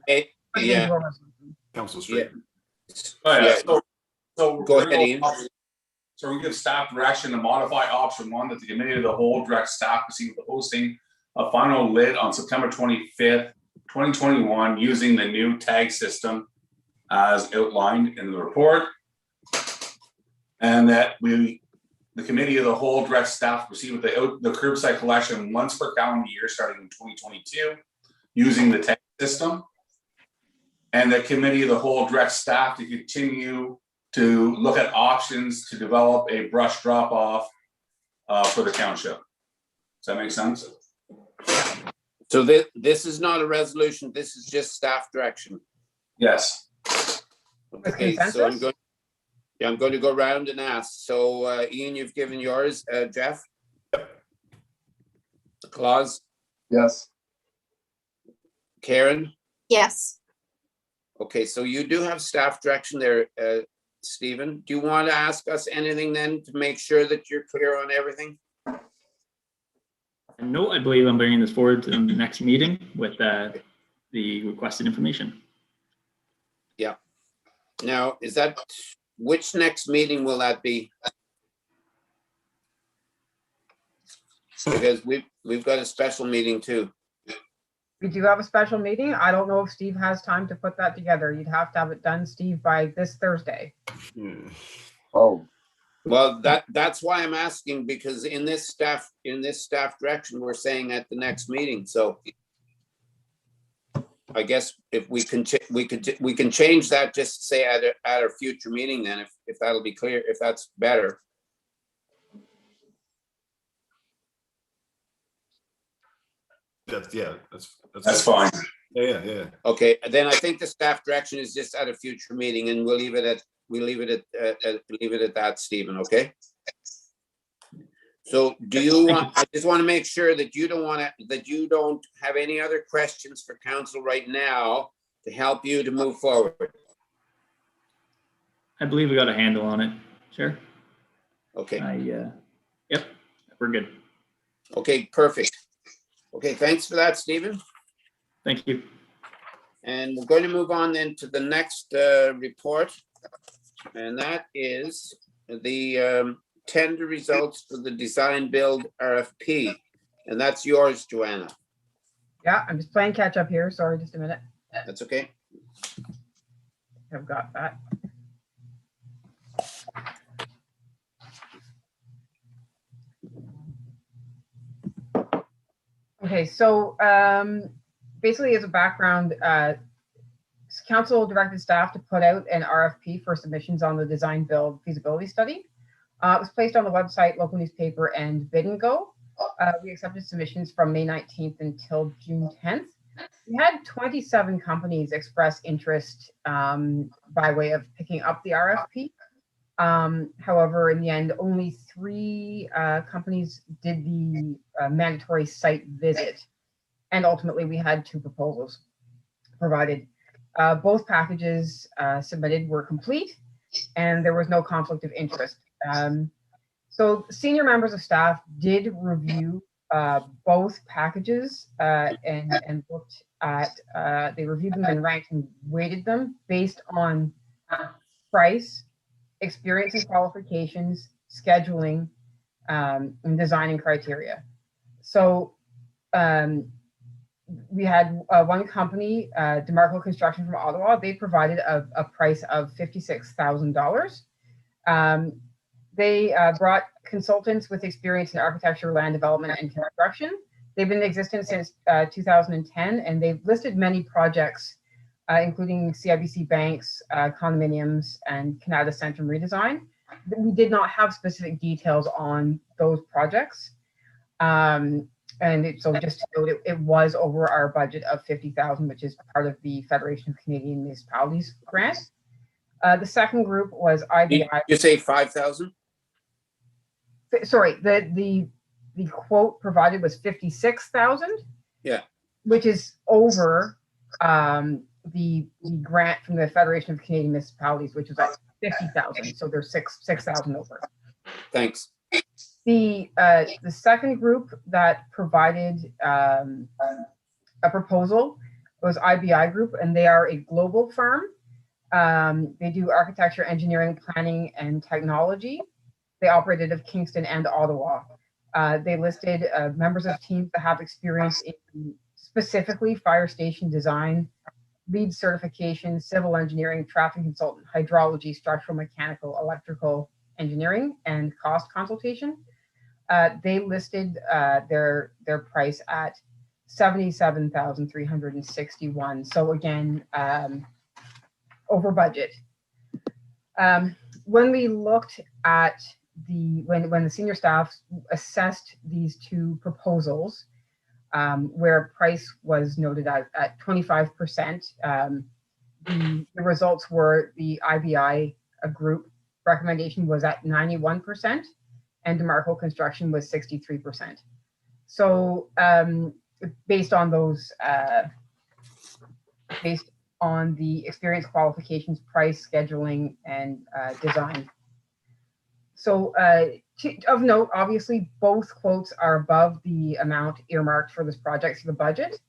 B: Yeah.
F: Council Street.
H: Oh, yeah. So
B: Go ahead, Ian.
H: So we give staff direction to modify option 1, that the committee of the whole direct staff proceed with hosting a final lid on September 25th, 2021, using the new tag system as outlined in the report. And that the committee of the whole direct staff proceed with the curbside collection once per calendar year starting in 2022 using the tag system. And the committee of the whole direct staff to continue to look at options to develop a brush drop off for the township. Does that make sense?
B: So this is not a resolution, this is just staff direction.
H: Yes.
B: Okay, so I'm going to go around and ask. So Ian, you've given yours. Jeff? Claus?
I: Yes.
B: Karen?
G: Yes.
B: Okay, so you do have staff direction there, Stephen. Do you want to ask us anything then to make sure that you're clear on everything?
A: No, I believe I'm bringing this forward to the next meeting with the requested information.
B: Yeah. Now, is that which next meeting will that be? Because we've got a special meeting too.
C: We do have a special meeting. I don't know if Steve has time to put that together. You'd have to have it done, Steve, by this Thursday.
I: Oh,
B: Well, that's why I'm asking, because in this staff direction, we're saying at the next meeting, so. I guess if we can change that, just say at a future meeting then, if that'll be clear, if that's better.
H: That's fine.
F: Yeah.
B: Okay, then I think the staff direction is just at a future meeting, and we'll leave it at that, Stephen, okay? So do you want, I just want to make sure that you don't have any other questions for council right now to help you to move forward.
A: I believe we got a handle on it, Chair.
B: Okay.
A: Yep, we're good.
B: Okay, perfect. Okay, thanks for that, Stephen.
A: Thank you.
B: And we're going to move on then to the next report. And that is the tender results for the design build RFP. And that's yours, Joanna.
C: Yeah, I'm just playing catch up here. Sorry, just a minute.
B: That's okay.
C: I've got that. Okay, so basically as a background, council directed staff to put out an RFP for submissions on the design build feasibility study. It was placed on the website, local newspaper, and Bid and Go. We accepted submissions from May 19th until June 10th. We had 27 companies express interest by way of picking up the RFP. However, in the end, only 3 companies did the mandatory site visit. And ultimately, we had 2 proposals provided. Both packages submitted were complete, and there was no conflict of interest. So senior members of staff did review both packages and looked at, they reviewed them and ranked and weighted them based on price, experience and qualifications, scheduling, and designing criteria. So we had one company, DeMarco Construction from Ottawa. They provided a price of $56,000. They brought consultants with experience in architecture, land development, and construction. They've been in existence since 2010, and they've listed many projects, including CIBC banks, condominiums, and Canada Centrum redesign. We did not have specific details on those projects. So just to note, it was over our budget of $50,000, which is part of the Federation of Canadian Municipalities grant. The second group was IBI.
B: You say 5,000?
C: Sorry, the quote provided was 56,000.
B: Yeah. Which
C: is over the grant from the Federation of Canadian Municipalities, which was at 50,000. So there's 6,000 over.
B: Thanks.
C: The second group that provided a proposal was IBI Group, and they are a global firm. They do architecture, engineering, planning, and technology. They operated of Kingston and Ottawa. They listed members of teams that have experience in specifically fire station design, lead certification, civil engineering, traffic consultant, hydrology, structural, mechanical, electrical engineering, and cost consultation. They listed their price at $77,361. So again, over budget. When we looked at when the senior staff assessed these 2 proposals, where price was noted at 25%, the results were the IBI group recommendation was at 91%, and DeMarco Construction was 63%. So based on those, based on the experience, qualifications, price, scheduling, and design. So of note, obviously, both quotes are above the amount earmarked for this project, for the budget.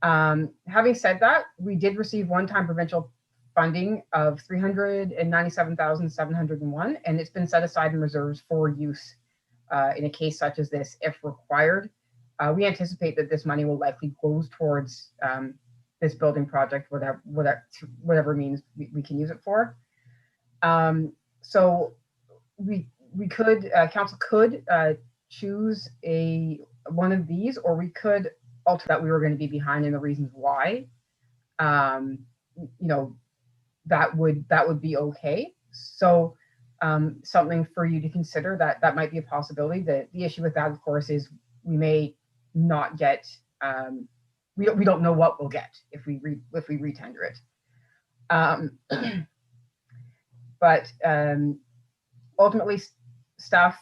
C: Having said that, we did receive one-time provincial funding of $397,701, and it's been set aside in reserves for use in a case such as this, if required. We anticipate that this money will likely goes towards this building project, whatever means we can use it for. So we could, council could choose one of these, or we could alter that we were going to be behind and the reasons why. That would be okay. So something for you to consider, that might be a possibility. The issue with that, of course, is we may not get, we don't know what we'll get if we retender it. But ultimately, staff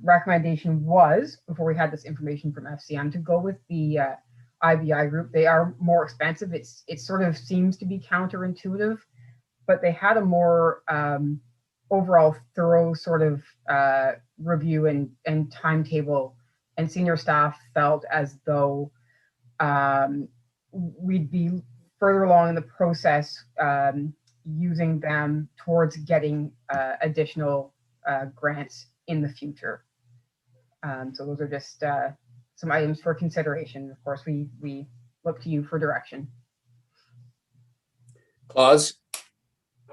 C: recommendation was, before we had this information from FCM, to go with the IBI group. They are more expensive. It sort of seems to be counterintuitive, but they had a more overall thorough sort of review and timetable, and senior staff felt as though we'd be further along in the process using them towards getting additional grants in the future. So those are just some items for consideration. Of course, we look to you for direction.
B: Claus?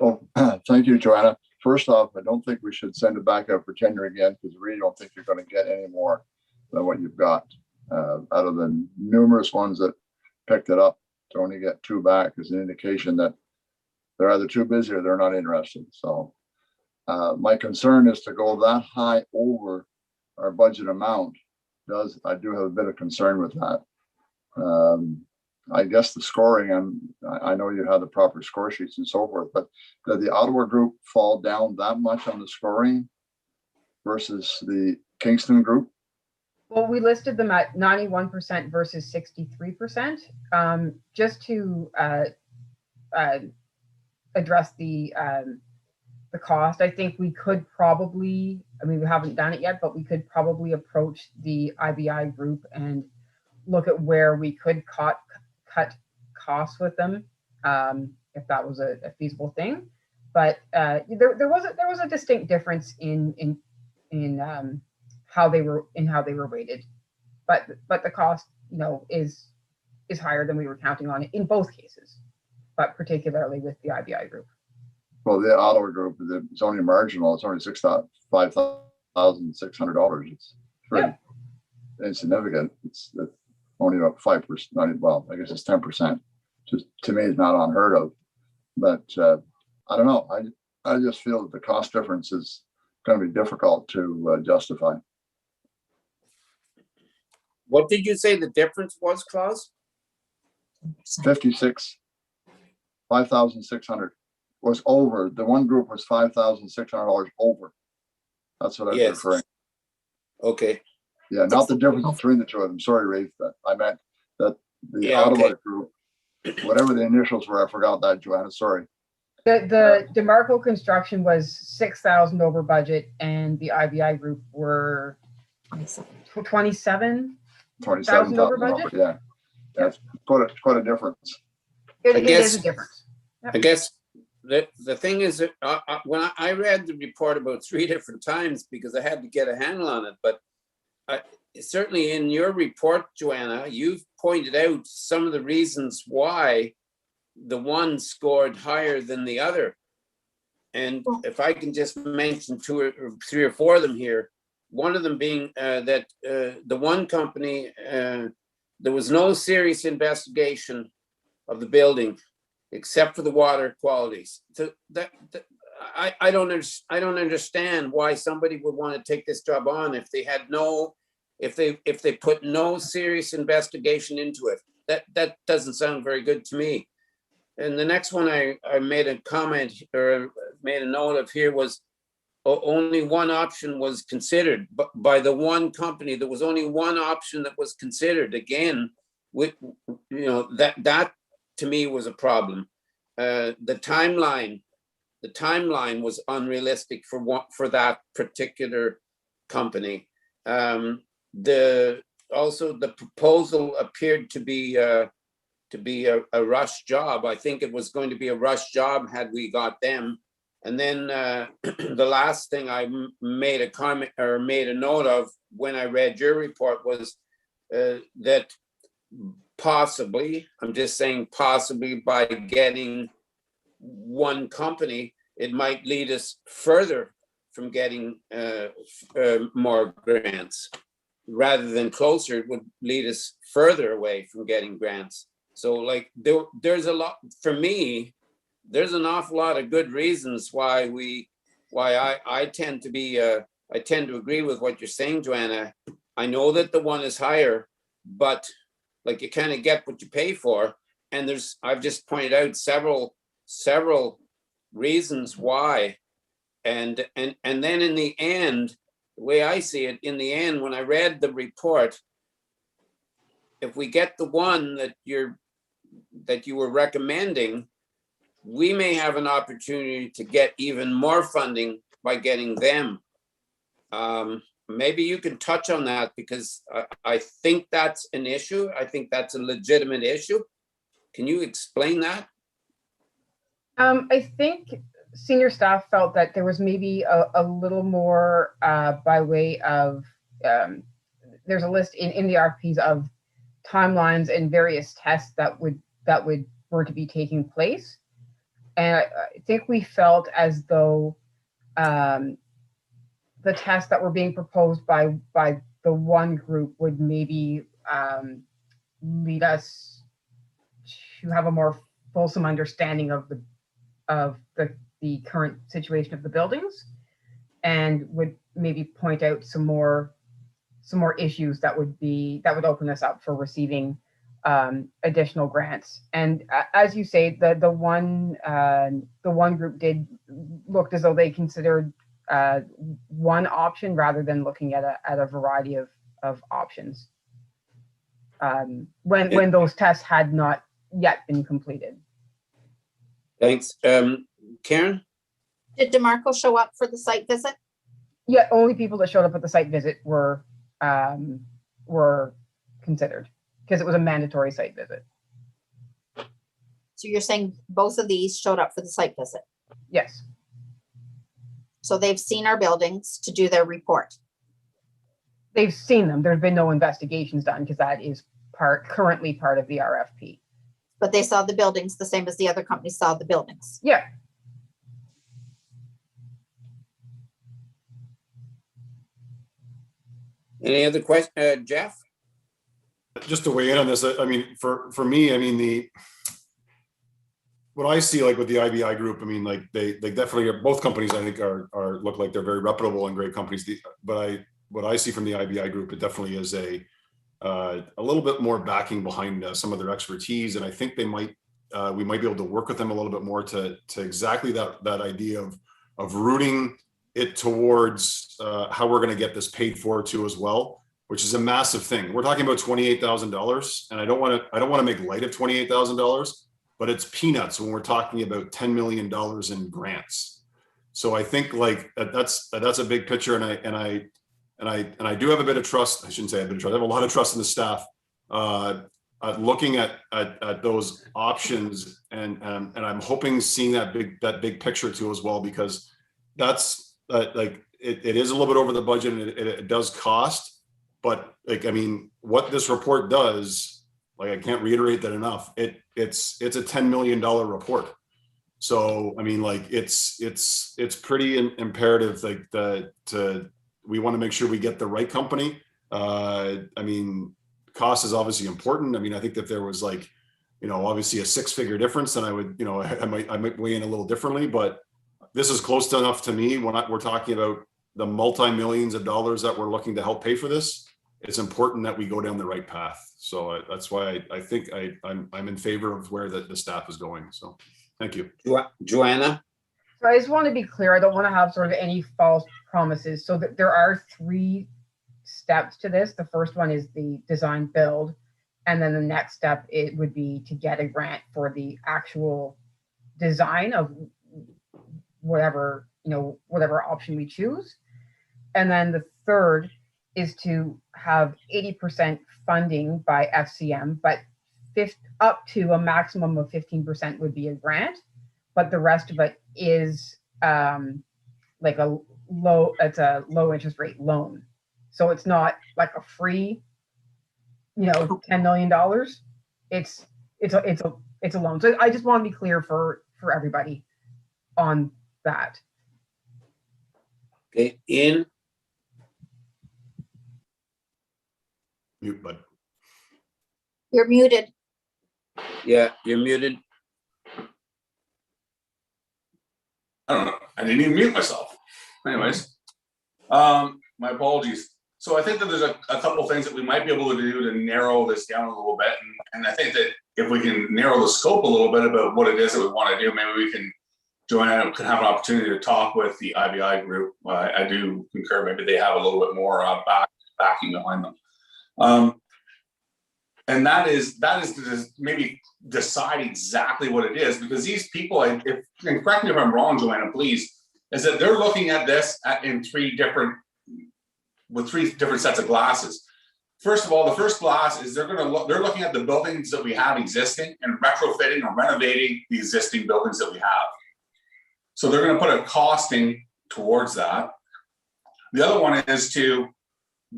I: Oh, thank you, Joanna. First off, I don't think we should send it back out for tender again, because we really don't think you're going to get any more than what you've got. Out of the numerous ones that picked it up, to only get 2 back is an indication that they're either too busy or they're not interested. So my concern is to go that high over our budget amount. I do have a bit of concern with that. I guess the scoring, I know you have the proper score sheets and so forth, but did the Ottawa group fall down that much on the scoring versus the Kingston group?
C: Well, we listed them at 91% versus 63%. Just to address the cost, I think we could probably, we haven't done it yet, but we could probably approach the IBI group and look at where we could cut costs with them, if that was a feasible thing. But there was a distinct difference in how they were rated, but the cost is higher than we were counting on in both cases, but particularly with the IBI group.
I: Well, the Ottawa group, it's only marginal. It's only $5,600. It's very insignificant. It's only about 5%. Well, I guess it's 10%. Just to me, it's not unheard of. But I don't know. I just feel that the cost difference is going to be difficult to justify.
B: What did you say the difference was, Claus?
I: 5,600 was over. The one group was $5,600 over. That's what I was referring.
B: Okay.
I: Yeah, not the difference between the two of them. Sorry, Rafe, but I meant that the Ottawa group, whatever the initials were, I forgot that, Joanna. Sorry.
C: The DeMarco construction was 6,000 over budget, and the IBI group were 27,000 over budget.
I: Yeah, that's quite a difference.
C: It is a difference.
B: I guess the thing is that when I read the report about 3 different times because I had to get a handle on it, but certainly in your report, Joanna, you've pointed out some of the reasons why the one scored higher than the other. And if I can just mention 2 or 3 or 4 of them here, one of them being that the one company, there was no serious investigation of the building except for the water qualities. So I don't understand why somebody would want to take this job on if they had if they put no serious investigation into it. That doesn't sound very good to me. And the next one I made a comment or made a note of here was only one option was considered, but by the one company, there was only one option that was considered. Again, with that to me was a problem. The timeline was unrealistic for that particular company. Also the proposal appeared to be to be a rush job. I think it was going to be a rush job had we got them. And then the last thing I made a comment or made a note of when I read your report was that possibly, I'm just saying possibly, by getting one company, it might lead us further from getting more grants. Rather than closer, it would lead us further away from getting grants. So like there's a lot, for me, there's an awful lot of good reasons why I tend to agree with what you're saying, Joanna. I know that the one is higher, but like you kind of get what you pay for. And I've just pointed out several reasons why. And then in the end, the way I see it, in the end, when I read the report, if we get the one that you were recommending, we may have an opportunity to get even more funding by getting them. Maybe you can touch on that, because I think that's an issue. I think that's a legitimate issue. Can you explain that?
C: I think senior staff felt that there was maybe a little more by way of, there's a list in the RFPs of timelines and various tests that were to be taking place. And I think we felt as though the tests that were being proposed by the one group would maybe lead us to have a more fulsome understanding of the current situation of the buildings, and would maybe point out some more issues that would open us up for receiving additional grants. And as you say, the one group looked as though they considered one option rather than looking at a variety of options when those tests had not yet been completed.
B: Thanks. Karen?
G: Did DeMarco show up for the site visit?
C: Yeah, only people that showed up at the site visit were considered, because it was a mandatory site visit.
G: So you're saying both of these showed up for the site visit?
C: Yes.
G: So they've seen our buildings to do their report?
C: They've seen them. There's been no investigations done, because that is currently part of the RFP.
G: But they saw the buildings the same as the other companies saw the buildings?
C: Yeah.
B: Any other question, Jeff?
F: Just to weigh in on this, I mean, for me, I mean, what I see, like with the IBI group, I mean, like they definitely are, both companies I think are look like they're very reputable and great companies. But what I see from the IBI group, it definitely is a little bit more backing behind some of their expertise, and I think we might be able to work with them a little bit more to exactly that idea of rooting it towards how we're going to get this paid for too as well, which is a massive thing. We're talking about $28,000, and I don't want to make light of $28,000, but it's peanuts when we're talking about $10 million in grants. So I think like that's a big picture, and I do have a bit of trust. I shouldn't say a bit of trust. I have a lot of trust in the staff looking at those options, and I'm hoping seeing that big picture too as well, because that's like it is a little bit over the budget, and it does cost. But like, I mean, what this report does, like, I can't reiterate that enough. It's a $10 million report. So I mean, like it's pretty imperative, like we want to make sure we get the right company. I mean, cost is obviously important. I mean, I think that there was like, obviously a 6-figure difference, then I would, I might weigh in a little differently, but this is close enough to me when we're talking about the multi-millions of dollars that we're looking to help pay for this. It's important that we go down the right path. So that's why I think I'm in favor of where the staff is going. So thank you.
B: Joanna?
C: So I just want to be clear. I don't want to have sort of any false promises. So that there are 3 steps to this. The first one is the design build. And then the next step, it would be to get a grant for the actual design of whatever option we choose. And then the third is to have 80% funding by FCM, but up to a maximum of 15% would be a grant, but the rest of it is like it's a low interest rate loan. So it's not like a free, $10 million. It's a loan. So I just want to be clear for everybody on that.
B: Okay, Ian,
F: Mute button.
G: You're muted.
B: yeah, you're muted.
H: I don't know. I didn't even mute myself. Anyways, my apologies. So I think that there's a couple things that we might be able to do to narrow this down a little bit. And I think that if we can narrow the scope a little bit about what it is that we want to do, maybe we can, Joanna can have an opportunity to talk with the IBI group. I do concur, maybe they have a little bit more backing behind them. And that is to just maybe decide exactly what it is, because these people, and correct me if I'm wrong, Joanna, please, is that they're looking at this with three different sets of glasses. First of all, the first glass is they're looking at the buildings that we have existing and retrofitting or renovating the existing buildings that we have. So they're going to put a costing towards that. The other one is to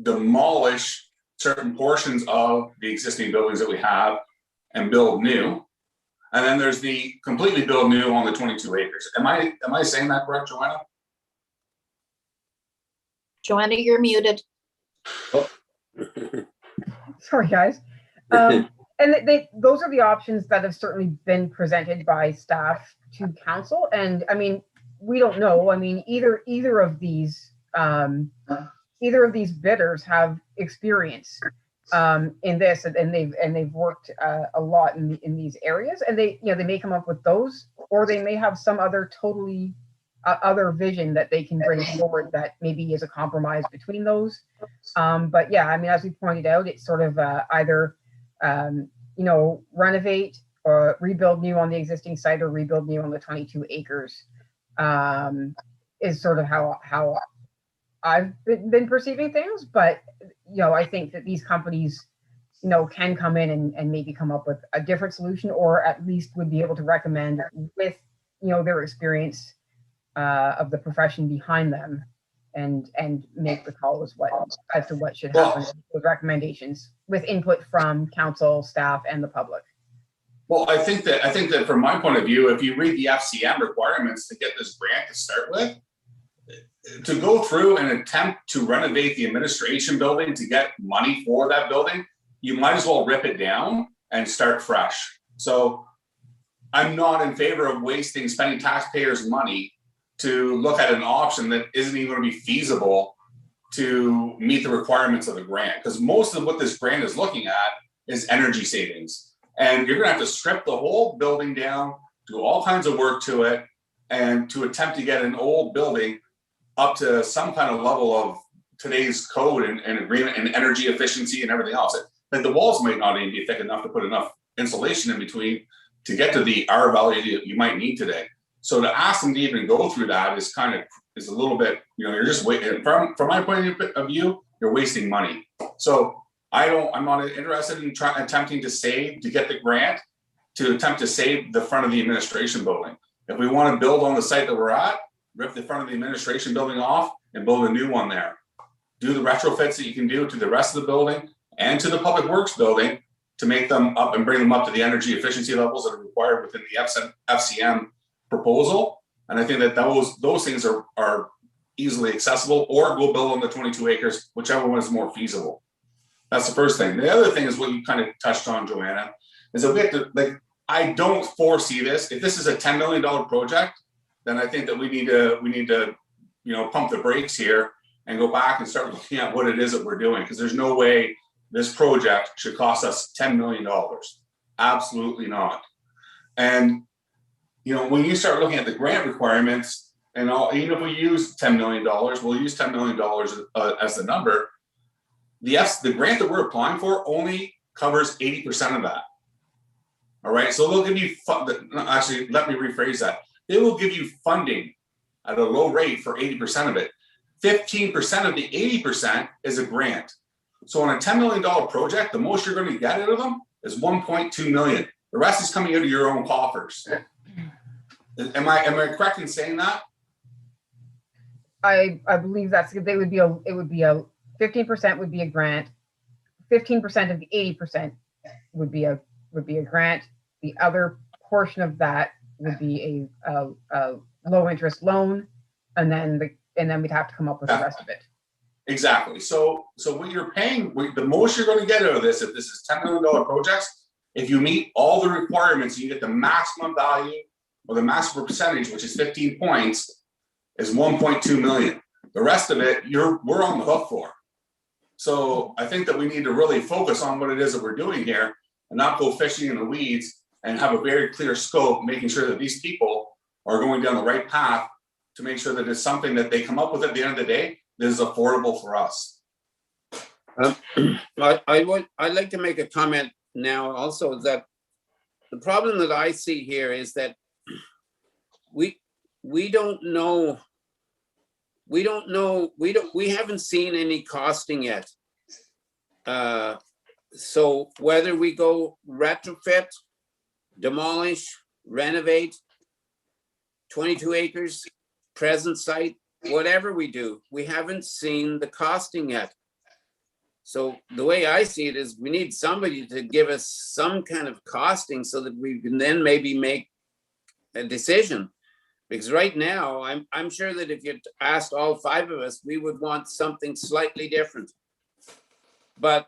H: demolish certain portions of the existing buildings that we have and build new. And then there's the completely build new on the 22 acres. Am I saying that correct, Joanna?
G: Joanna, you're muted.
C: Sorry, guys. And those are the options that have certainly been presented by staff to council. And I mean, we don't know. I mean, either of these bidders have experience in this, and they've worked a lot in these areas, and they may come up with those, or they may have some other totally other vision that they can bring forward that maybe is a compromise between those. But yeah, I mean, as we pointed out, it's sort of either renovate or rebuild new on the existing site, or rebuild new on the 22 acres is sort of how I've been perceiving things. But I think that these companies can come in and maybe come up with a different solution, or at least would be able to recommend with their experience of the profession behind them, and make the call as to what should happen with recommendations, with input from council, staff, and the public.
H: Well, I think that from my point of view, if you read the FCM requirements to get this grant to start with, to go through and attempt to renovate the administration building to get money for that building, you might as well rip it down and start fresh. So I'm not in favor of spending taxpayers' money to look at an option that isn't even going to be feasible to meet the requirements of the grant. Because most of what this grant is looking at is energy savings. And you're going to have to strip the whole building down, do all kinds of work to it, and to attempt to get an old building up to some kind of level of today's code and agreement and energy efficiency and everything else. Like the walls might not even be thick enough to put enough insulation in between to get to the R value that you might need today. So to ask them to even go through that is a little bit, you're just waiting. From my point of view, you're wasting money. So I'm not interested in attempting to get the grant to attempt to save the front of the administration building. If we want to build on the site that we're at, rip the front of the administration building off and build a new one there. Do the retrofits that you can do to the rest of the building and to the public works building to make them up and bring them up to the energy efficiency levels that are required within the FCM proposal. And I think that those things are easily accessible, or go build on the 22 acres, whichever one is more feasible. That's the first thing. The other thing is what you kind of touched on, Joanna, is that we have to, I don't foresee this. If this is a $10 million project, then I think that we need to pump the brakes here and go back and start looking at what it is that we're doing. Because there's no way this project should cost us $10 million. Absolutely not. And when you start looking at the grant requirements, and even if we use $10 million, we'll use $10 million as the number. The grant that we're applying for only covers 80% of that. All right, so they'll give you actually, let me rephrase that. They will give you funding at a low rate for 80% of it. 15% of the 80% is a grant. So on a $10 million project, the most you're going to get out of them is 1.2 million. The rest is coming out of your own coffers. Am I correct in saying that?
C: I believe it would be a 15% would be a grant. 15% of the 80% would be a grant. The other portion of that would be a low interest loan, and then we'd have to come up with the rest of it.
H: Exactly. So what you're paying, the most you're going to get out of this, if this is $10 million projects, if you meet all the requirements, you get the maximum value or the maximum percentage, which is 15 points, is 1.2 million. The rest of it, we're on the hook for. So I think that we need to really focus on what it is that we're doing here and not go fishing in the weeds, and have a very clear scope, making sure that these people are going down the right path to make sure that it's something that they come up with at the end of the day that is affordable for us.
B: I'd like to make a comment now also, that the problem that I see here is that we haven't seen any costing yet. So whether we go retrofit, demolish, renovate, 22 acres, present site, whatever we do, we haven't seen the costing yet. So the way I see it is we need somebody to give us some kind of costing so that we can then maybe make a decision. Because right now, I'm sure that if you asked all 5 of us, we would want something slightly different. But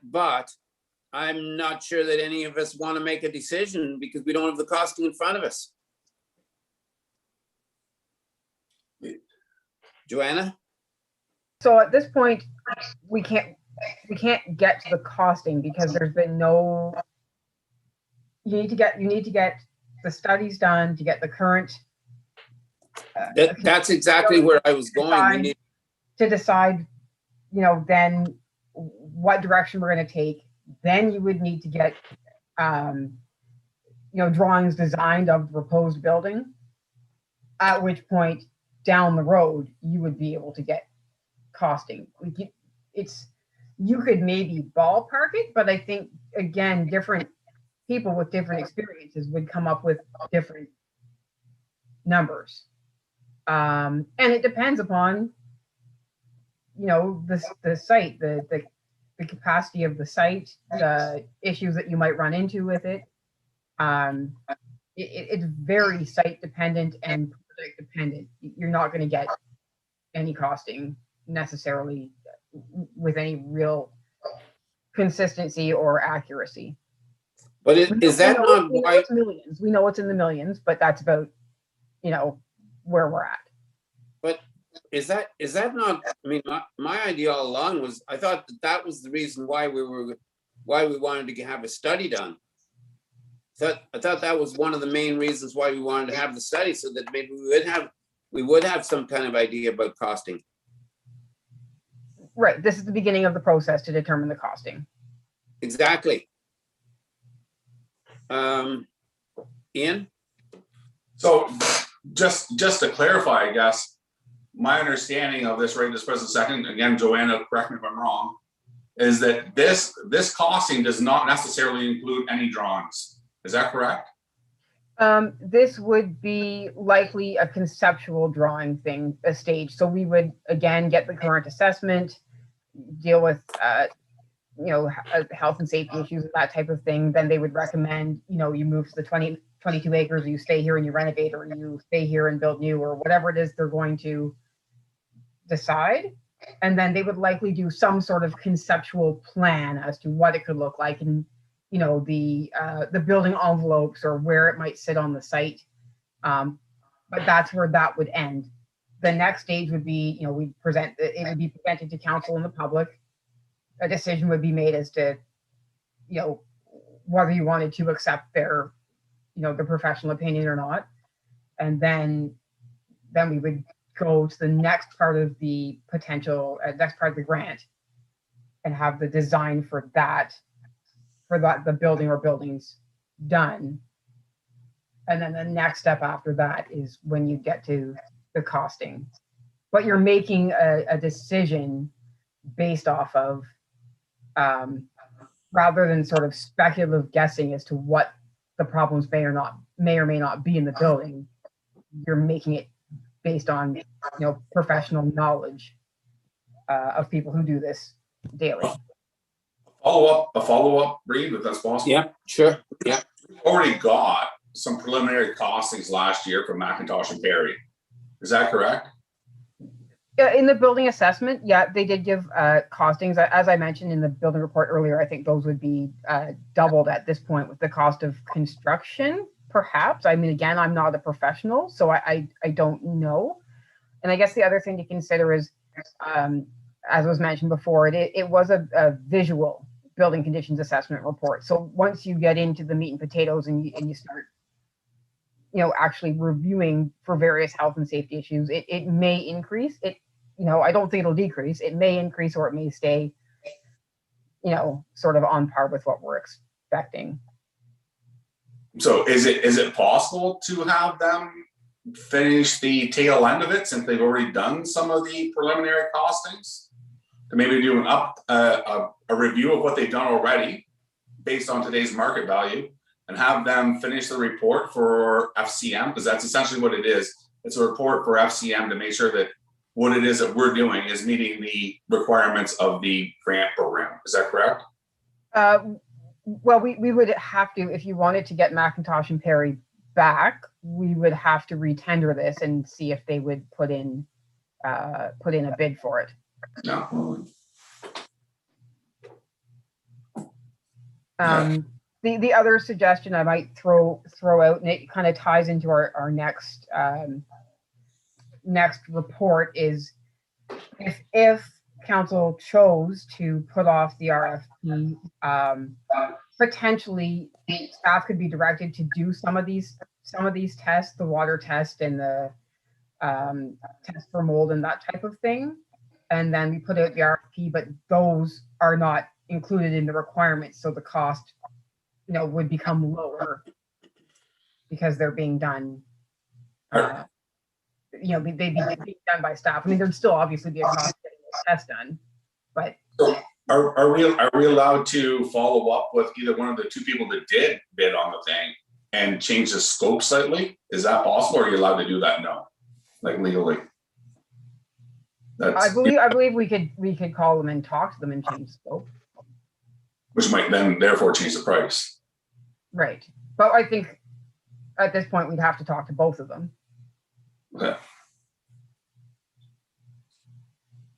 B: I'm not sure that any of us want to make a decision because we don't have the costing in front of us. Joanna?
C: So at this point, we can't get to the costing because there's been no. You need to get the studies done to get the current.
B: That's exactly where I was going.
C: To decide, then what direction we're going to take. Then you would need to get, drawings designed of the proposed building. At which point, down the road, you would be able to get costing. You could maybe ballpark it, but I think again, different people with different experiences would come up with different numbers. And it depends upon, the site, the capacity of the site, the issues that you might run into with it. It's very site dependent and project dependent. You're not going to get any costing necessarily with any real consistency or accuracy.
B: But is that not why?
C: It's millions. We know it's in the millions, but that's about, where we're at.
B: But is that not? I mean, my idea all along was I thought that was the reason why we wanted to have a study done. I thought that was one of the main reasons why we wanted to have the study, so that maybe we would have some kind of idea about costing.
C: Right. This is the beginning of the process to determine the costing.
B: Exactly. Ian?
H: So just to clarify, I guess, my understanding of this right this present second, again, Joanna, correct me if I'm wrong, is that this costing does not necessarily include any drawings. Is that correct?
C: This would be likely a conceptual drawing a stage. So we would, again, get the current assessment, deal with, health and safety issues, that type of thing. Then they would recommend, you move to the 22 acres, or you stay here and you renovate, or you stay here and build new, or whatever it is they're going to decide. And then they would likely do some sort of conceptual plan as to what it could look like, and the building envelopes or where it might sit on the site. But that's where that would end. The next stage would be, it would be presented to council and the public. A decision would be made as to, whether you wanted to accept their, the professional opinion or not. And then we would go to the next part of the potential, next part of the grant, and have the design for the building or buildings done. And then the next step after that is when you get to the costing. But you're making a decision based off of rather than sort of speculative guessing as to what the problems may or may not be in the building, you're making it based on, professional knowledge of people who do this daily.
H: A follow-up, Reed, if that's possible.
B: Yeah, sure. Yeah.
H: We've already got some preliminary costings last year from McIntosh and Perry. Is that correct?
C: Yeah, in the building assessment, yeah, they did give costings. As I mentioned in the building report earlier, I think those would be doubled at this point with the cost of construction, perhaps. I mean, again, I'm not a professional, so I don't know. And I guess the other thing to consider is, as was mentioned before, it was a visual building conditions assessment report. So once you get into the meat and potatoes and you start, actually reviewing for various health and safety issues, it may increase. I don't think it'll decrease. It may increase or it may stay, sort of on par with what we're expecting.
H: So is it possible to have them finish the tail end of it since they've already done some of the preliminary costings? To maybe do a review of what they've done already based on today's market value and have them finish the report for FCM, because that's essentially what it is. It's a report for FCM to make sure that what it is that we're doing is meeting the requirements of the grant program. Is that correct?
C: Well, we would have to, if you wanted to get McIntosh and Perry back, we would have to retender this and see if they would put in a bid for it.
H: No.
C: The other suggestion I might throw out, and it kind of ties into our next report, is if council chose to put off the RFP, potentially staff could be directed to do some of these tests, the water test and the test for mold and that type of thing. And then we put out the RFP, but those are not included in the requirements. So the cost, would become lower because they're being done, they'd be being done by staff. I mean, there'd still obviously be a cost getting the test done, but.
H: Are we allowed to follow up with either one of the two people that did bid on the thing and change the scope slightly? Is that possible? Or are you allowed to do that? No, like legally.
C: I believe we could call them and talk to them and change the scope.
H: Which might then therefore change the price.
C: Right. But I think at this point we'd have to talk to both of them.
H: Okay.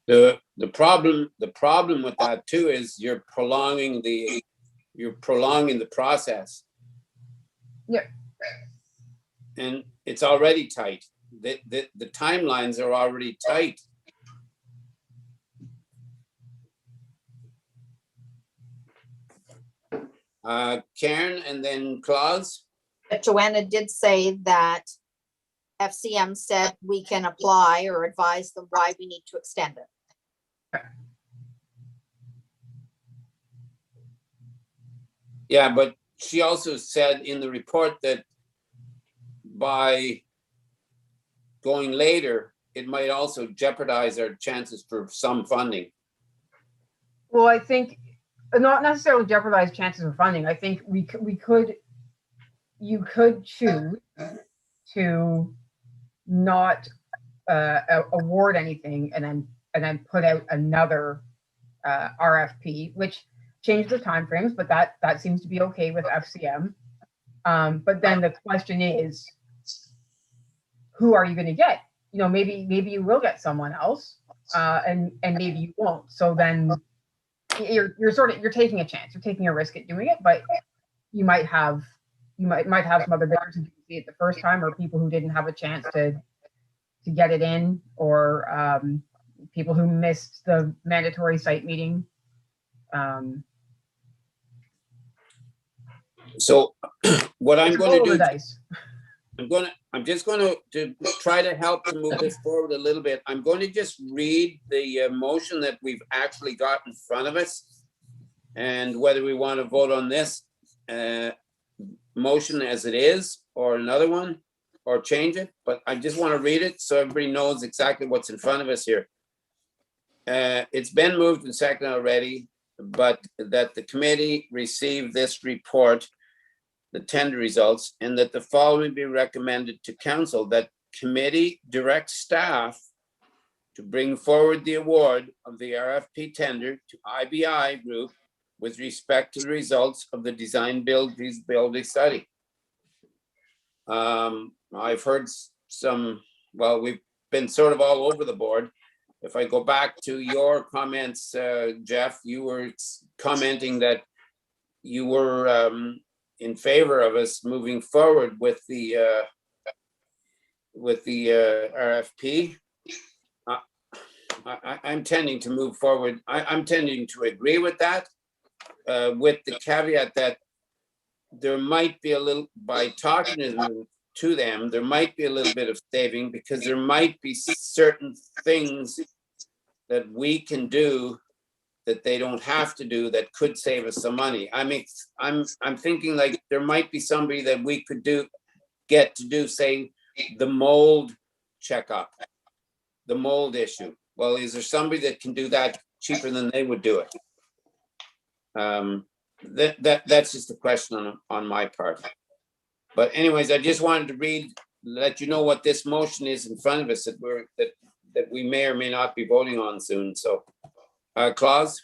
B: The problem with that too is you're prolonging the process.
C: Yeah.
B: And it's already tight. The timelines are already tight. Karen and then Claus.
G: But Joanna did say that FCM said we can apply or advise them why we need to extend it.
B: Yeah, but she also said in the report that by going later, it might also jeopardize our chances for some funding.
C: Well, I think not necessarily jeopardize chances of funding. I think you could choose to not award anything and then put out another RFP, which changes the timeframes, but that seems to be okay with FCM. But then the question is, who are you going to get? Maybe you will get someone else, and maybe you won't. So then you're taking a chance. You're taking a risk at doing it, but you might have some other bidders who didn't see it the first time, or people who didn't have a chance to get it in, or people who missed the mandatory site meeting.
B: So what I'm going to do,
C: Dice.
B: I'm just going to try to help to move this forward a little bit. I'm going to just read the motion that we've actually got in front of us, and whether we want to vote on this motion as it is or another one or change it. But I just want to read it so everybody knows exactly what's in front of us here. It's been moved and seconded already. but that the committee receive this report, the tender results, and that the following be recommended to council: that committee directs staff to bring forward the award of the RFP tender to IBI Group with respect to the results of the design build feasibility study. I've heard some, well, we've been sort of all over the board. If I go back to your comments, Jeff, you were commenting that you were in favor of us moving forward with the RFP. I'm tending to move forward. I'm tending to agree with that, with the caveat that there might be a little, by talking to them, there might be a little bit of saving, because there might be certain things that we can do that they don't have to do that could save us some money. I mean, I'm thinking like there might be somebody that we could get to do, say, the mold checkup, the mold issue. Well, is there somebody that can do that cheaper than they would do it? That's just a question on my part. But anyways, I just wanted to let you know what this motion is in front of us that we may or may not be voting on soon. So, Claus?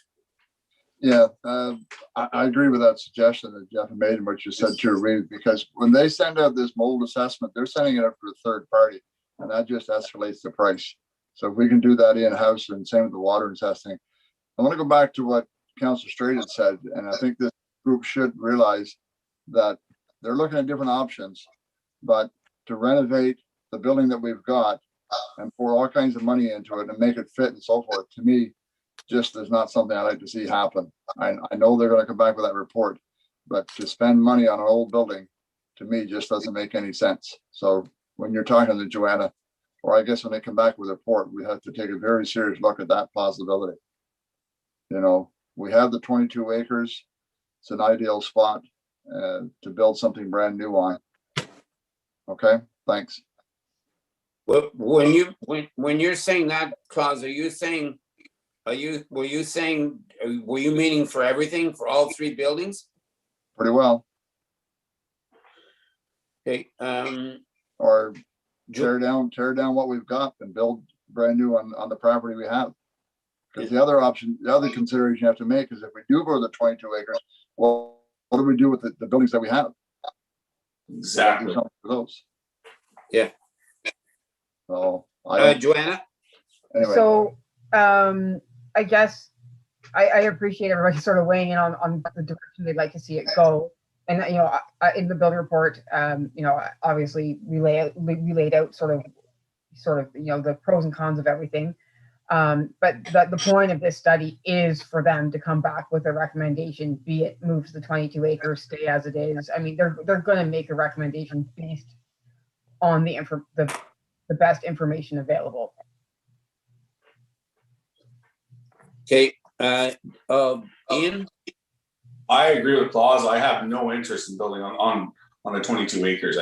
I: Yeah, I agree with that suggestion that Jeff made and what you said too, Reed, because when they send out this mold assessment, they're sending it out for a third party, and that just escalates the price. So if we can do that in-house, and same with the water testing. I want to go back to what Councillor Straight had said, and I think this group should realize that they're looking at different options, but to renovate the building that we've got and pour all kinds of money into it and make it fit and so forth, to me, just is not something I like to see happen. I know they're going to come back with that report, but to spend money on an old building, to me, just doesn't make any sense. So when you're talking to Joanna, or I guess when they come back with a report, we have to take a very serious look at that possibility. You know, we have the 22 acres. It's an ideal spot to build something brand new on. Okay, thanks.
B: Well, when you're saying that, Claus, were you meaning for everything, for all three buildings?
I: Pretty well.
B: Okay.
I: Or tear down what we've got and build brand new on the property we have. Because the other option, the other consideration you have to make is if we do go to the 22 acres, well, what do we do with the buildings that we have?
H: Exactly.
I: For those.
B: Yeah.
I: So
B: Joanna?
I: Anyway.
C: So I guess I appreciate everybody sort of weighing in on the direction they'd like to see it go. And you know, in the building report, you know, obviously we laid out sort of you know the pros and cons of everything. But the point of this study is for them to come back with a recommendation, be it move to the 22 acres, stay as it is. I mean, they're going to make a recommendation based on the best information available.
B: Okay, Ian?
H: I agree with Claus. I have no interest in building on the 22 acres.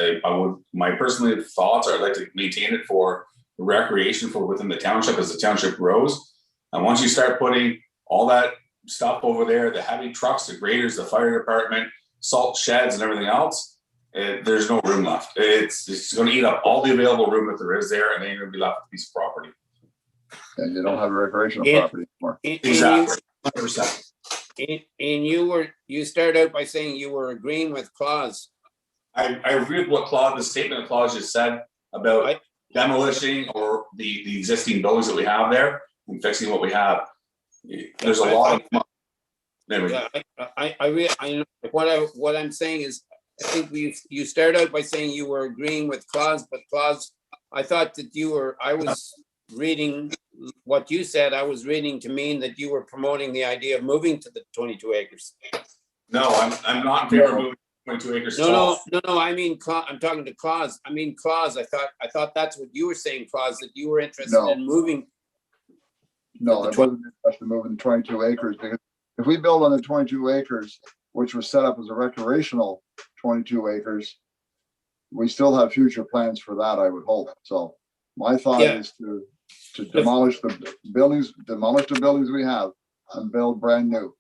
H: My personal thoughts are I'd like to maintain it for recreation for within the township as the township grows. And once you start putting all that stuff over there, the heavy trucks, the graders, the fire department, salt sheds and everything else, there's no room left. It's going to eat up all the available room that there is there, and then you're going to be left with a piece of property.
I: And you don't have a recreational property anymore.
H: Exactly. 100%.
B: And you started out by saying you were agreeing with Claus.
H: I agree with what the statement that Claus just said about demolishing or the existing buildings that we have there and fixing what we have. There's a lot of
B: what I'm saying is I think you started out by saying you were agreeing with Claus, but Claus, I thought that I was reading what you said, I was reading to mean that you were promoting the idea of moving to the 22 acres.
H: No, I'm not in favor of moving 22 acres.
B: No. I mean, I'm talking to Claus. I mean, Claus. I thought that's what you were saying, Claus, that you were interested in moving.
I: No, I wasn't interested in moving 22 acres because if we build on the 22 acres, which was set up as a recreational 22 acres, we still have future plans for that, I would hope. So my thought is to demolish the buildings we have and build brand new.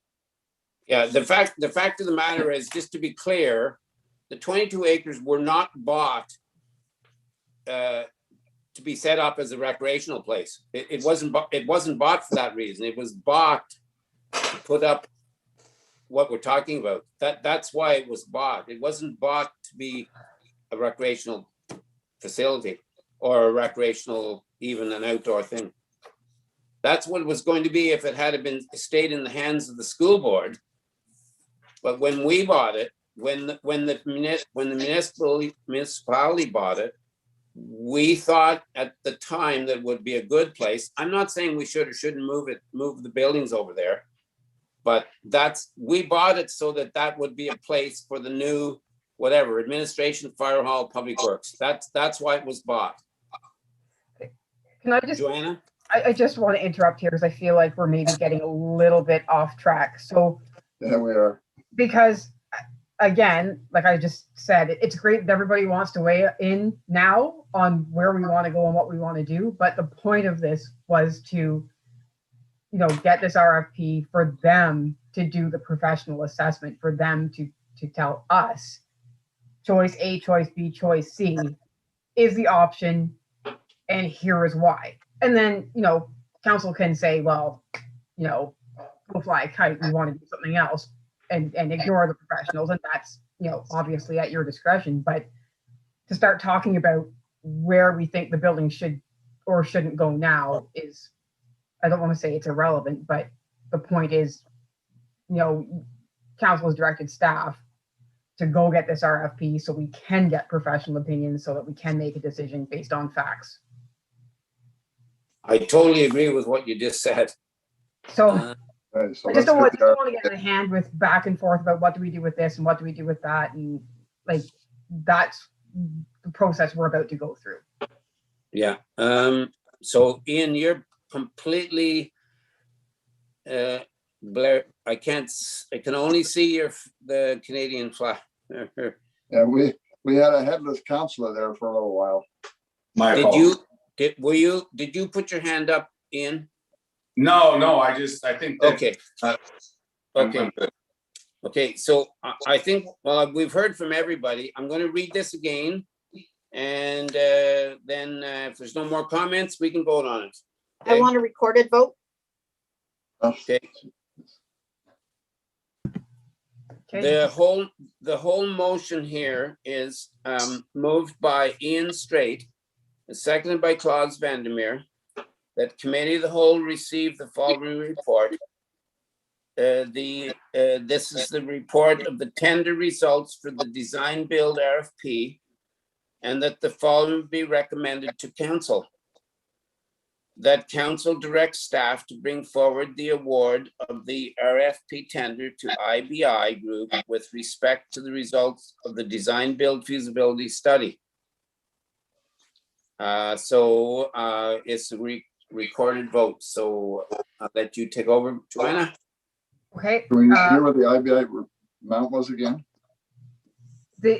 B: Yeah, the fact of the matter is, just to be clear, the 22 acres were not bought to be set up as a recreational place. It wasn't bought for that reason. It was bought to put up what we're talking about. That's why it was bought. It wasn't bought to be a recreational facility or a recreational, even an outdoor thing. That's what it was going to be if it had been stayed in the hands of the school board. But when we bought it, when the municipality bought it, we thought at the time that would be a good place. I'm not saying we should or shouldn't move the buildings over there, but we bought it so that would be a place for the new whatever administration, fire hall, public works. That's why it was bought.
C: Can I just,
B: Joanna?
C: I just want to interrupt here because I feel like we're maybe getting a little bit off track. So,
I: Yeah, we are.
C: because again, like I just said, it's great that everybody wants to weigh in now on where we want to go and what we want to do. But the point of this was to, get this RFP for them to do the professional assessment, for them to tell us choice A, choice B, choice C is the option, and here is why. And then, council can say, well, go fly a kite, we want to do something else. And ignore the professionals, and that's obviously at your discretion. But to start talking about where we think the building should or shouldn't go now is, I don't want to say it's irrelevant, but the point is, council has directed staff to go get this RFP so we can get professional opinions so that we can make a decision based on facts.
B: I totally agree with what you just said.
C: So
I: Right, so
C: I just
I: let's
C: don't want
I: get the
C: to get in a hand with back and forth about what do we do with this and what do we do with that, and that's the process we're about to go through.
B: Yeah. So Ian, you're completely blur. I can only see the Canadian flag.
I: Yeah, we had a headless councillor there for a little while.
H: My
B: Did
H: apologies.
B: did you put your hand up, Ian?
H: No, I think that.
B: Okay.
H: I'm
B: Okay.
H: good.
B: Okay, so I think, well, we've heard from everybody. I'm going to read this again. And then if there's no more comments, we can vote on it.
G: I want a recorded vote.
B: Okay. The whole motion here is moved by Ian Straight, and seconded by Claude Vandermeer, that committee of the whole received the following report. This is the report of the tender results for the design build RFP, and that the following be recommended to council. That council directs staff to bring forward the award of the RFP tender to IBI Group with respect to the results of the design build feasibility study. So it's a recorded vote. So I'll let you take over, Joanna.
C: Okay.
I: Can we hear what the IBI amount was again?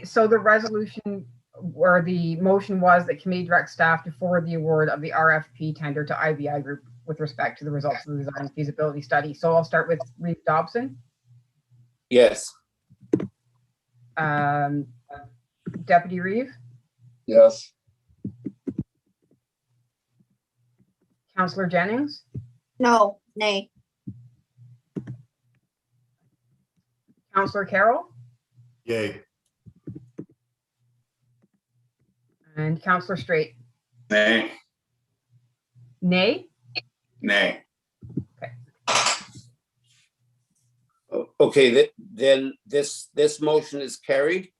C: So the resolution or the motion was that committee direct staff to forward the award of the RFP tender to IBI Group with respect to the results of the design feasibility study. So I'll start with Reeve Dobson.
B: Yes.
C: Deputy Reeve,
I: Yes.
C: Councillor Jennings,
G: No, nay.
C: Councillor Carroll,
F: Yay.
C: and Councillor Straight.
H: Nay.
C: Nay?
H: Nay.
B: Okay, then this motion is carried.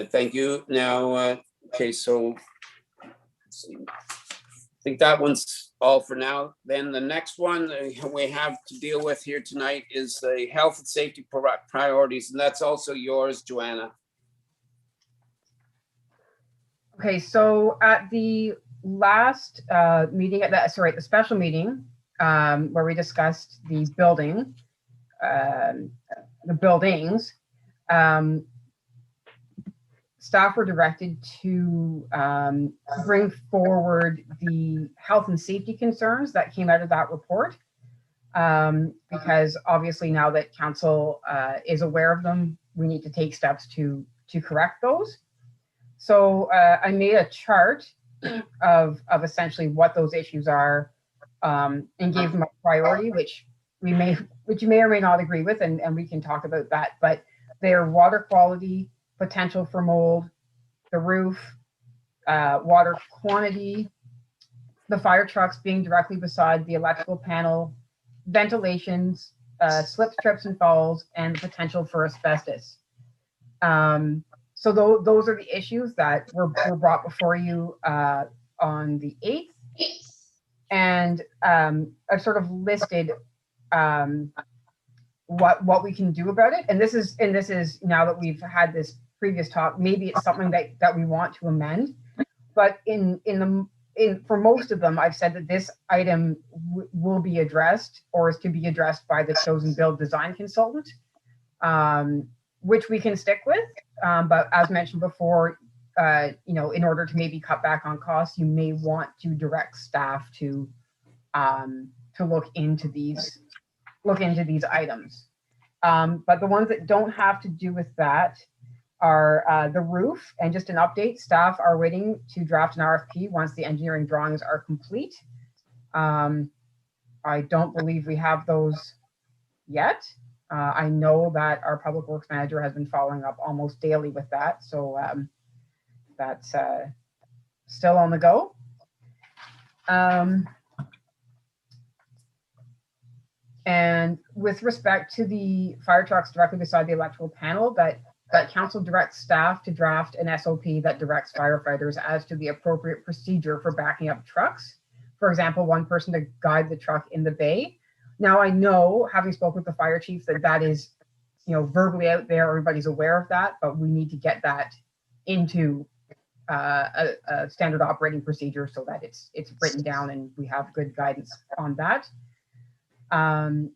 B: Thank you. Now, okay, so let's see. I think that one's all for now. Then the next one we have to deal with here tonight is the health and safety priorities, and that's also yours, Joanna.
C: Okay, so at the last meeting, the special meeting where we discussed the buildings, staff were directed to bring forward the health and safety concerns that came out of that report. because obviously now that council is aware of them, we need to take steps to correct those. So I made a chart of essentially what those issues are, and gave them a priority, which you may or may not agree with, and we can talk about that. But they're water quality, potential for mold, the roof, water quantity, the fire trucks being directly beside the electrical panel, ventilations, slips, trips, and falls, and the potential for asbestos. So those are the issues that were brought before you on the 8th. And I've sort of listed what we can do about it. And this is now that we've had this previous talk, maybe it's something that we want to amend. But for most of them, I've said that this item will be addressed, or is to be addressed by the chosen build design consultant, which we can stick with. But as mentioned before, in order to maybe cut back on costs, you may want to direct staff to look into these items. But the ones that don't have to do with that are the roof. And just an update, staff are waiting to draft an RFP once the engineering drawings are complete. I don't believe we have those yet. I know that our public works manager has been following up almost daily with that. So that's still on the go. And with respect to the fire trucks directly beside the electrical panel, that council directs staff to draft an SOP that directs firefighters as to the appropriate procedure for backing up trucks. For example, one person to guide the truck in the bay. Now, I know, having spoken with the fire chief, that is, verbally out there, everybody's aware of that, but we need to get that into a standard operating procedure so that it's written down and we have good guidance on that. And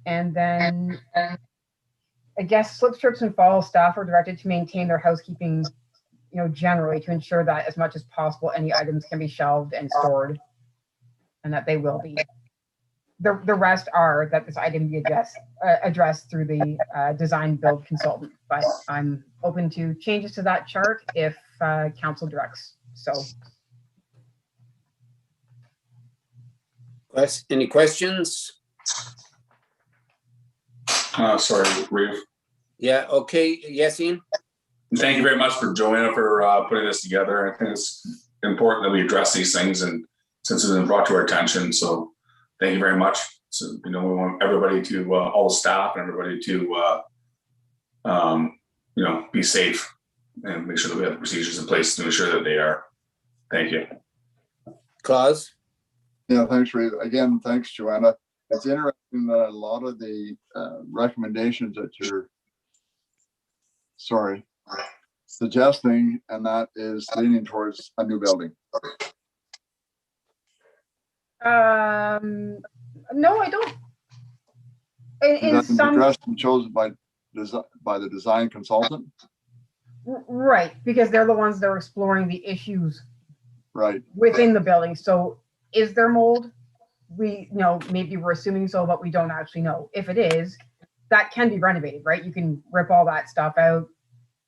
C: then I guess slips, trips, and falls, staff are directed to maintain their housekeeping, generally, to ensure that as much as possible, any items can be shelved and stored, and that they will be. The rest are that this item be addressed through the design build consultant, but I'm open to changes to that chart if council directs so.
B: Any questions?
H: Sorry, Reeve.
B: Yeah, okay. Yes, Ian?
H: Thank you very much for Joanna for putting this together. I think it's important that we address these things, and since it's been brought to our attention, so thank you very much. So, we want everybody to, all the staff and everybody to, be safe and make sure that we have the procedures in place to ensure that they are. Thank you.
B: Claus?
I: Yeah, thanks, Reeve. Again, thanks, Joanna. It's interesting that a lot of the recommendations that you're suggesting, and that is leaning towards a new building.
C: No, I don't. In some
I: addressed and chosen by the design consultant.
C: Right, because they're the ones that are exploring the issues within the building. So is there mold? We maybe we're assuming so, but we don't actually know. If it is, that can be renovated, right? You can rip all that stuff out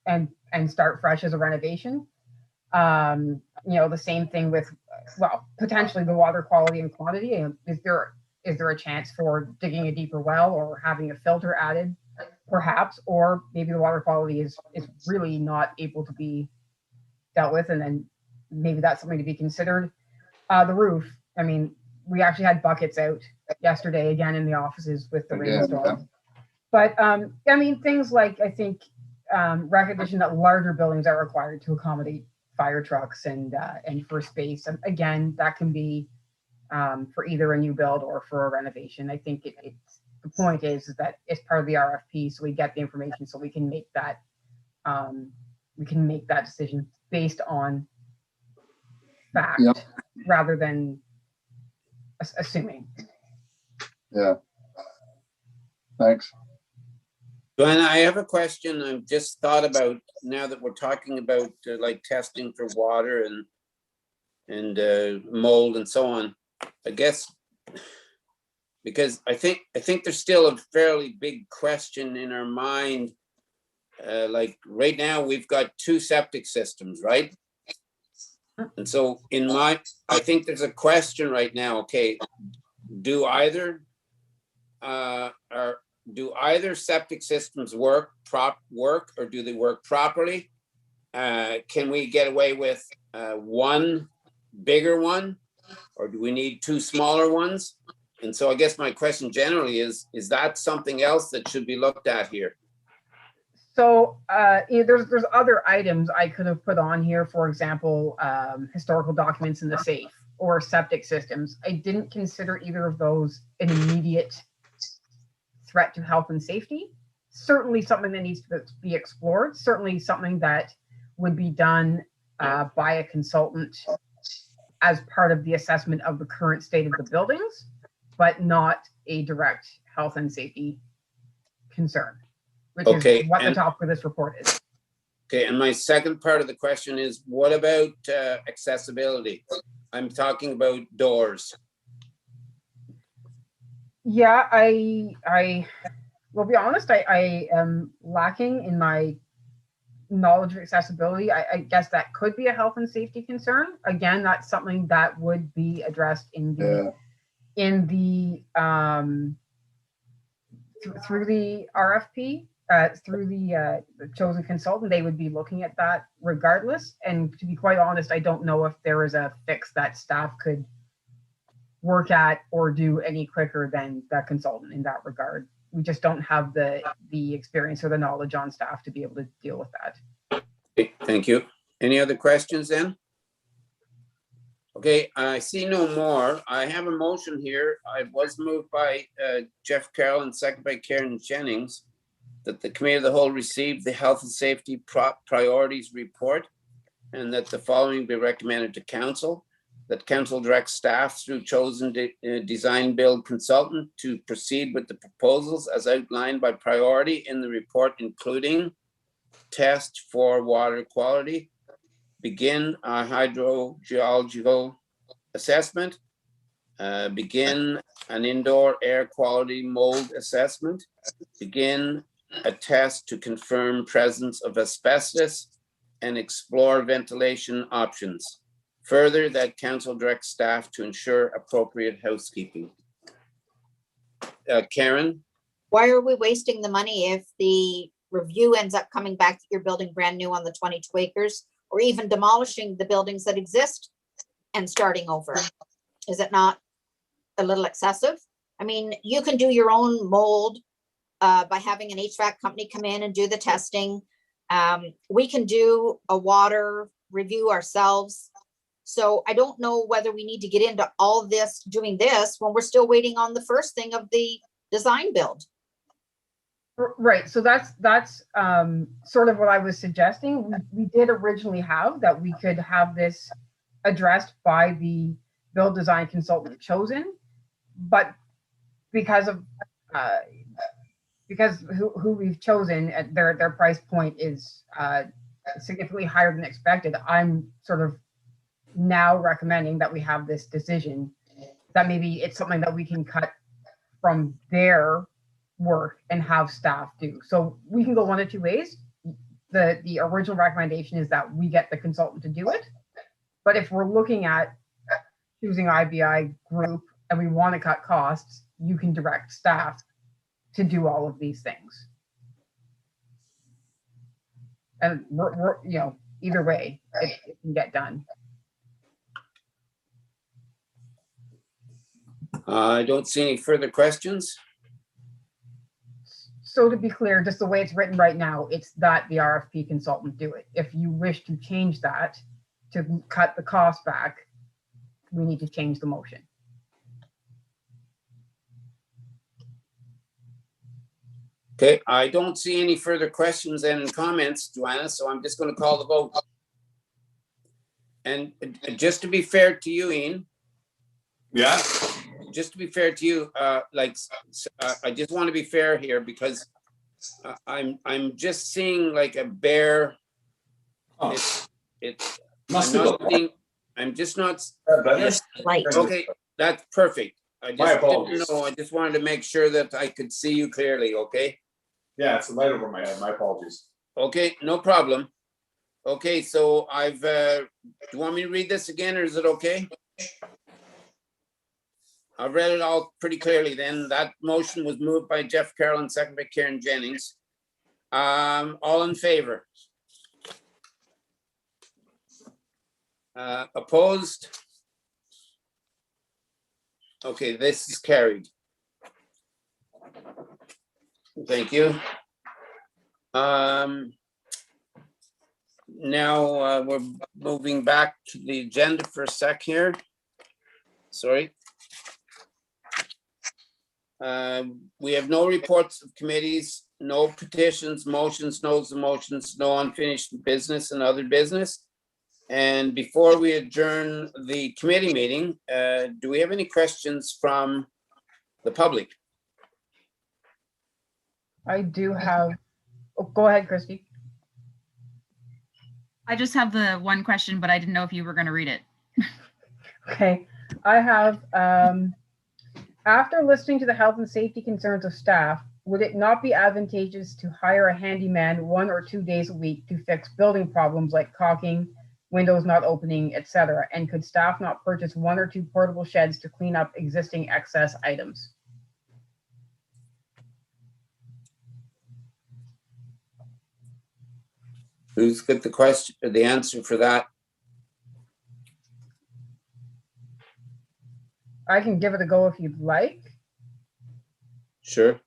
C: and start fresh as a renovation. The same thing with, potentially the water quality and quantity. Is there a chance for digging a deeper well or having a filter added, perhaps? Or maybe the water quality is really not able to be dealt with, and then maybe that's something to be considered. The roof, we actually had buckets out yesterday again in the offices with the rainstorm. But things like, I think, recognition that larger buildings are required to accommodate fire trucks and for space. And again, that can be for either a new build or for a renovation. I think it's the point is that it's part of the RFP, so we get the information so we can make that decision based on fact rather than assuming.
I: Yeah. Thanks.
B: Joanna, I have a question. I've just thought about, now that we're talking about like testing for water and mold and so on. I guess because I think there's still a fairly big question in our mind. Like right now, we've got 2 septic systems, right? And so I think there's a question right now, okay, do either septic systems work or do they work properly? Can we get away with one bigger one, or do we need 2 smaller ones? And so I guess my question generally is that something else that should be looked at here?
C: So there's other items I could have put on here, for example, historical documents in the safe or septic systems. I didn't consider either of those an immediate threat to health and safety. Certainly something that needs to be explored, certainly something that would be done by a consultant as part of the assessment of the current state of the buildings, but not a direct health and safety concern, which is what the topic of this report is.
B: Okay, and my second part of the question is, what about accessibility? I'm talking about doors.
C: Yeah, I will be honest, I am lacking in my knowledge of accessibility. I guess that could be a health and safety concern. Again, that's something that would be addressed in the through the RFP, through the chosen consultant. They would be looking at that regardless. And to be quite honest, I don't know if there is a fix that staff could work at or do any quicker than the consultant in that regard. We just don't have the experience or the knowledge on staff to be able to deal with that.
B: Okay, thank you. Any other questions then? Okay, I see no more. I have a motion here. I was moved by Jeff Carroll and seconded by Karen Jennings that the Committee of the Whole receive the Health and Safety Priorities Report and that the following be recommended to Council. That Council directs staff through chosen design build consultant to proceed with the proposals as outlined by priority in the report, including test for water quality, begin a hydrogeological assessment, begin an indoor air quality mold assessment, begin a test to confirm presence of asbestos, and explore ventilation options. Further, that Council directs staff to ensure appropriate housekeeping. Karen?
G: Why are we wasting the money if the review ends up coming back that you're building brand new on the 22 acres, or even demolishing the buildings that exist and starting over? Is it not a little excessive? I mean, you can do your own mold by having an HVAC company come in and do the testing. We can do a water review ourselves. So I don't know whether we need to get into all this, doing this when we're still waiting on the first thing of the design build.
C: Right. So that's sort of what I was suggesting. We did originally have that we could have this addressed by the build design consultant chosen, but because of who we've chosen, at their price point is significantly higher than expected. I'm sort of now recommending that we have this decision, that maybe it's something that we can cut from their work and have staff do. So we can go one of 2 ways. The original recommendation is that we get the consultant to do it. But if we're looking at choosing IBI group and we want to cut costs, you can direct staff to do all of these things. And we're either way, it can get done.
B: I don't see any further questions.
C: So to be clear, just the way it's written right now, it's that the RFP consultant do it. If you wish to change that to cut the cost back, we need to change the motion.
B: Okay, I don't see any further questions and comments, Joanna, so I'm just going to call the vote. And just to be fair to you, Ian.
H: Yeah.
B: Just to be fair to you, I just want to be fair here because I'm just seeing like a bare.
H: Oh.
B: I'm just not.
G: Light.
B: Okay, that's perfect. I
H: My
B: just
H: apologies.
B: didn't know. I just wanted to make sure that I could see you clearly, okay?
H: Yeah, it's a light over my head. My apologies.
B: Okay, no problem. Okay, so do you want me to read this again or is it okay? I've read it all pretty clearly then. That motion was moved by Jeff Carroll and seconded by Karen Jennings. All in favor? Opposed? Okay, this is carried. Thank you. Now we're moving back to the agenda for a sec here. Sorry. We have no reports of committees, no petitions, motions, no motions, no unfinished business and other business. And before we adjourn the committee meeting, do we have any questions from the public?
C: I do have, oh, go ahead, Christy.
J: I just have the one question, but I didn't know if you were going to read it.
C: Okay, I have, after listening to the health and safety concerns of staff, would it not be advantageous to hire a handyman 1 or 2 days a week to fix building problems like caulking, windows not opening, etc.? And could staff not purchase 1 or 2 portable sheds to clean up existing excess items?
B: Who's got the question or the answer for that?
C: I can give it a go if you'd like.
B: Sure.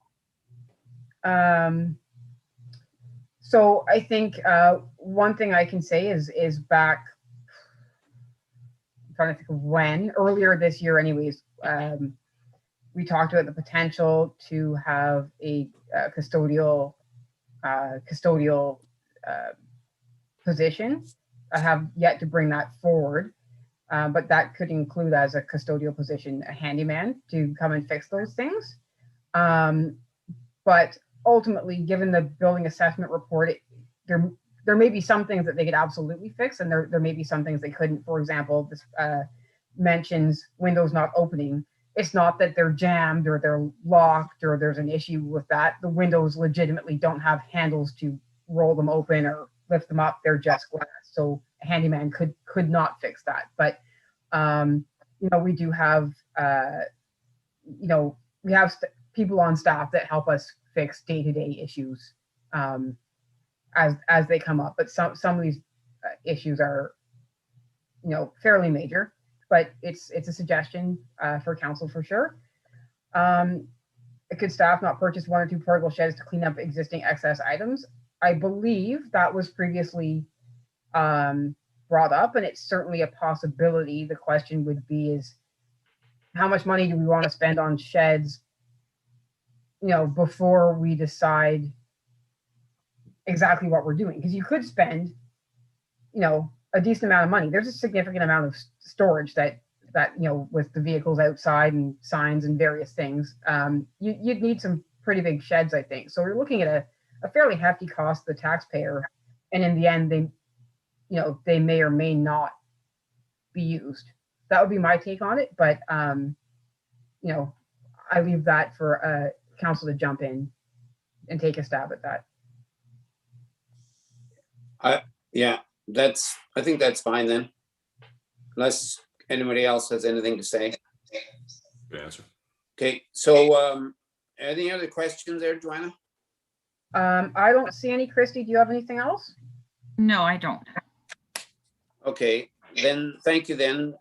C: So I think one thing I can say is back, I'm trying to think of when, earlier this year anyways, we talked about the potential to have a custodial position. I have yet to bring that forward, but that could include as a custodial position, a handyman to come and fix those things. But ultimately, given the building assessment report, there may be some things that they could absolutely fix, and there may be some things they couldn't. For example, this mentions windows not opening. It's not that they're jammed or they're locked or there's an issue with that. The windows legitimately don't have handles to roll them open or lift them up. They're just glass. So a handyman could not fix that. But we do have we have people on staff that help us fix day-to-day issues as they come up. But some of these issues are fairly major. But it's a suggestion for council for sure. Could staff not purchase 1 or 2 portable sheds to clean up existing excess items? I believe that was previously brought up, and it's certainly a possibility. The question would be is how much money do we want to spend on sheds, before we decide exactly what we're doing? Because you could spend, a decent amount of money. There's a significant amount of storage that with the vehicles outside and signs and various things, you'd need some pretty big sheds, I think. So we're looking at a fairly hefty cost to the taxpayer, and in the end, they may or may not be used. That would be my take on it, but I leave that for council to jump in and take a stab at that.
B: Yeah, I think that's fine then. Unless anybody else has anything to say.
F: Good answer.
B: Okay, so any other questions there, Joanna?
C: I don't see any. Christy, do you have anything else?
J: No, I don't.
B: Okay, then thank you then.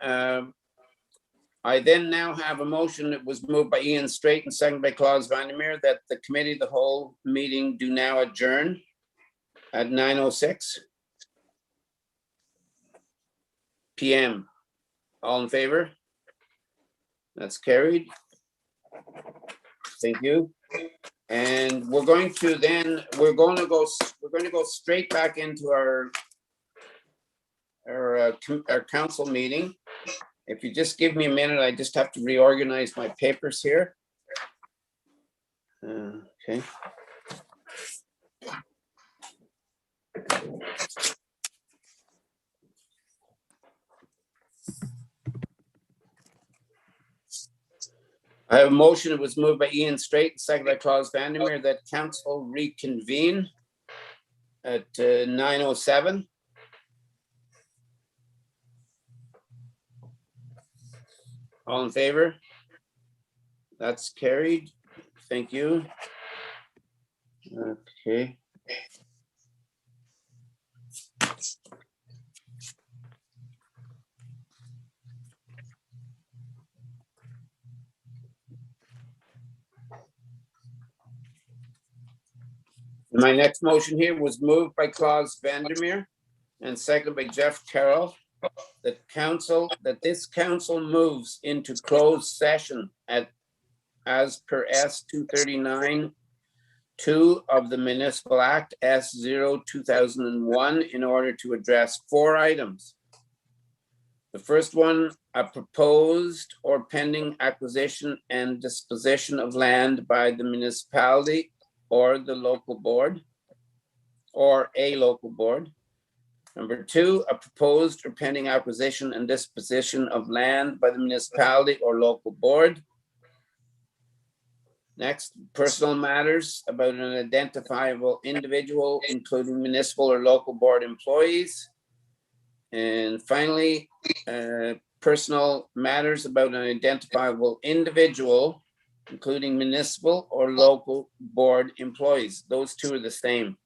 B: I then now have a motion that was moved by Ian Straight and seconded by Claus Vandermeer that the committee of the whole meeting do now adjourn at 9:06 p.m. All in favor? That's carried. Thank you. And we're going to go straight back into our council meeting. If you just give me a minute, I just have to reorganize my papers here. Okay. I have a motion. It was moved by Ian Straight, seconded by Klaus Vandermeer, that council reconvene at 9:07. All in favor? That's carried. Thank you. Okay. My next motion here was moved by Klaus Vandermeer and seconded by Jeff Carroll, that this council moves into closed session as per S 239(2) of the Municipal Act S 0/2001 in order to address 4 items. The first one, a proposed or pending acquisition and disposition of land by the municipality or the local board, or a local board. Number 2, a proposed or pending acquisition and disposition of land by the municipality or local board. Next, personal matters about an identifiable individual, including municipal or local board employees. And finally, personal matters about an identifiable individual, including municipal or local board employees. Those 2 are the same.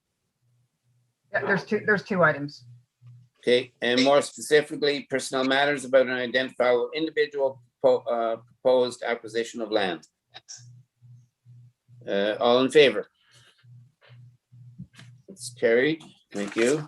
C: Yeah, there's two items.
B: Okay, and more specifically, personnel matters about an identifiable individual proposed acquisition of land. All in favor? It's carried. Thank you.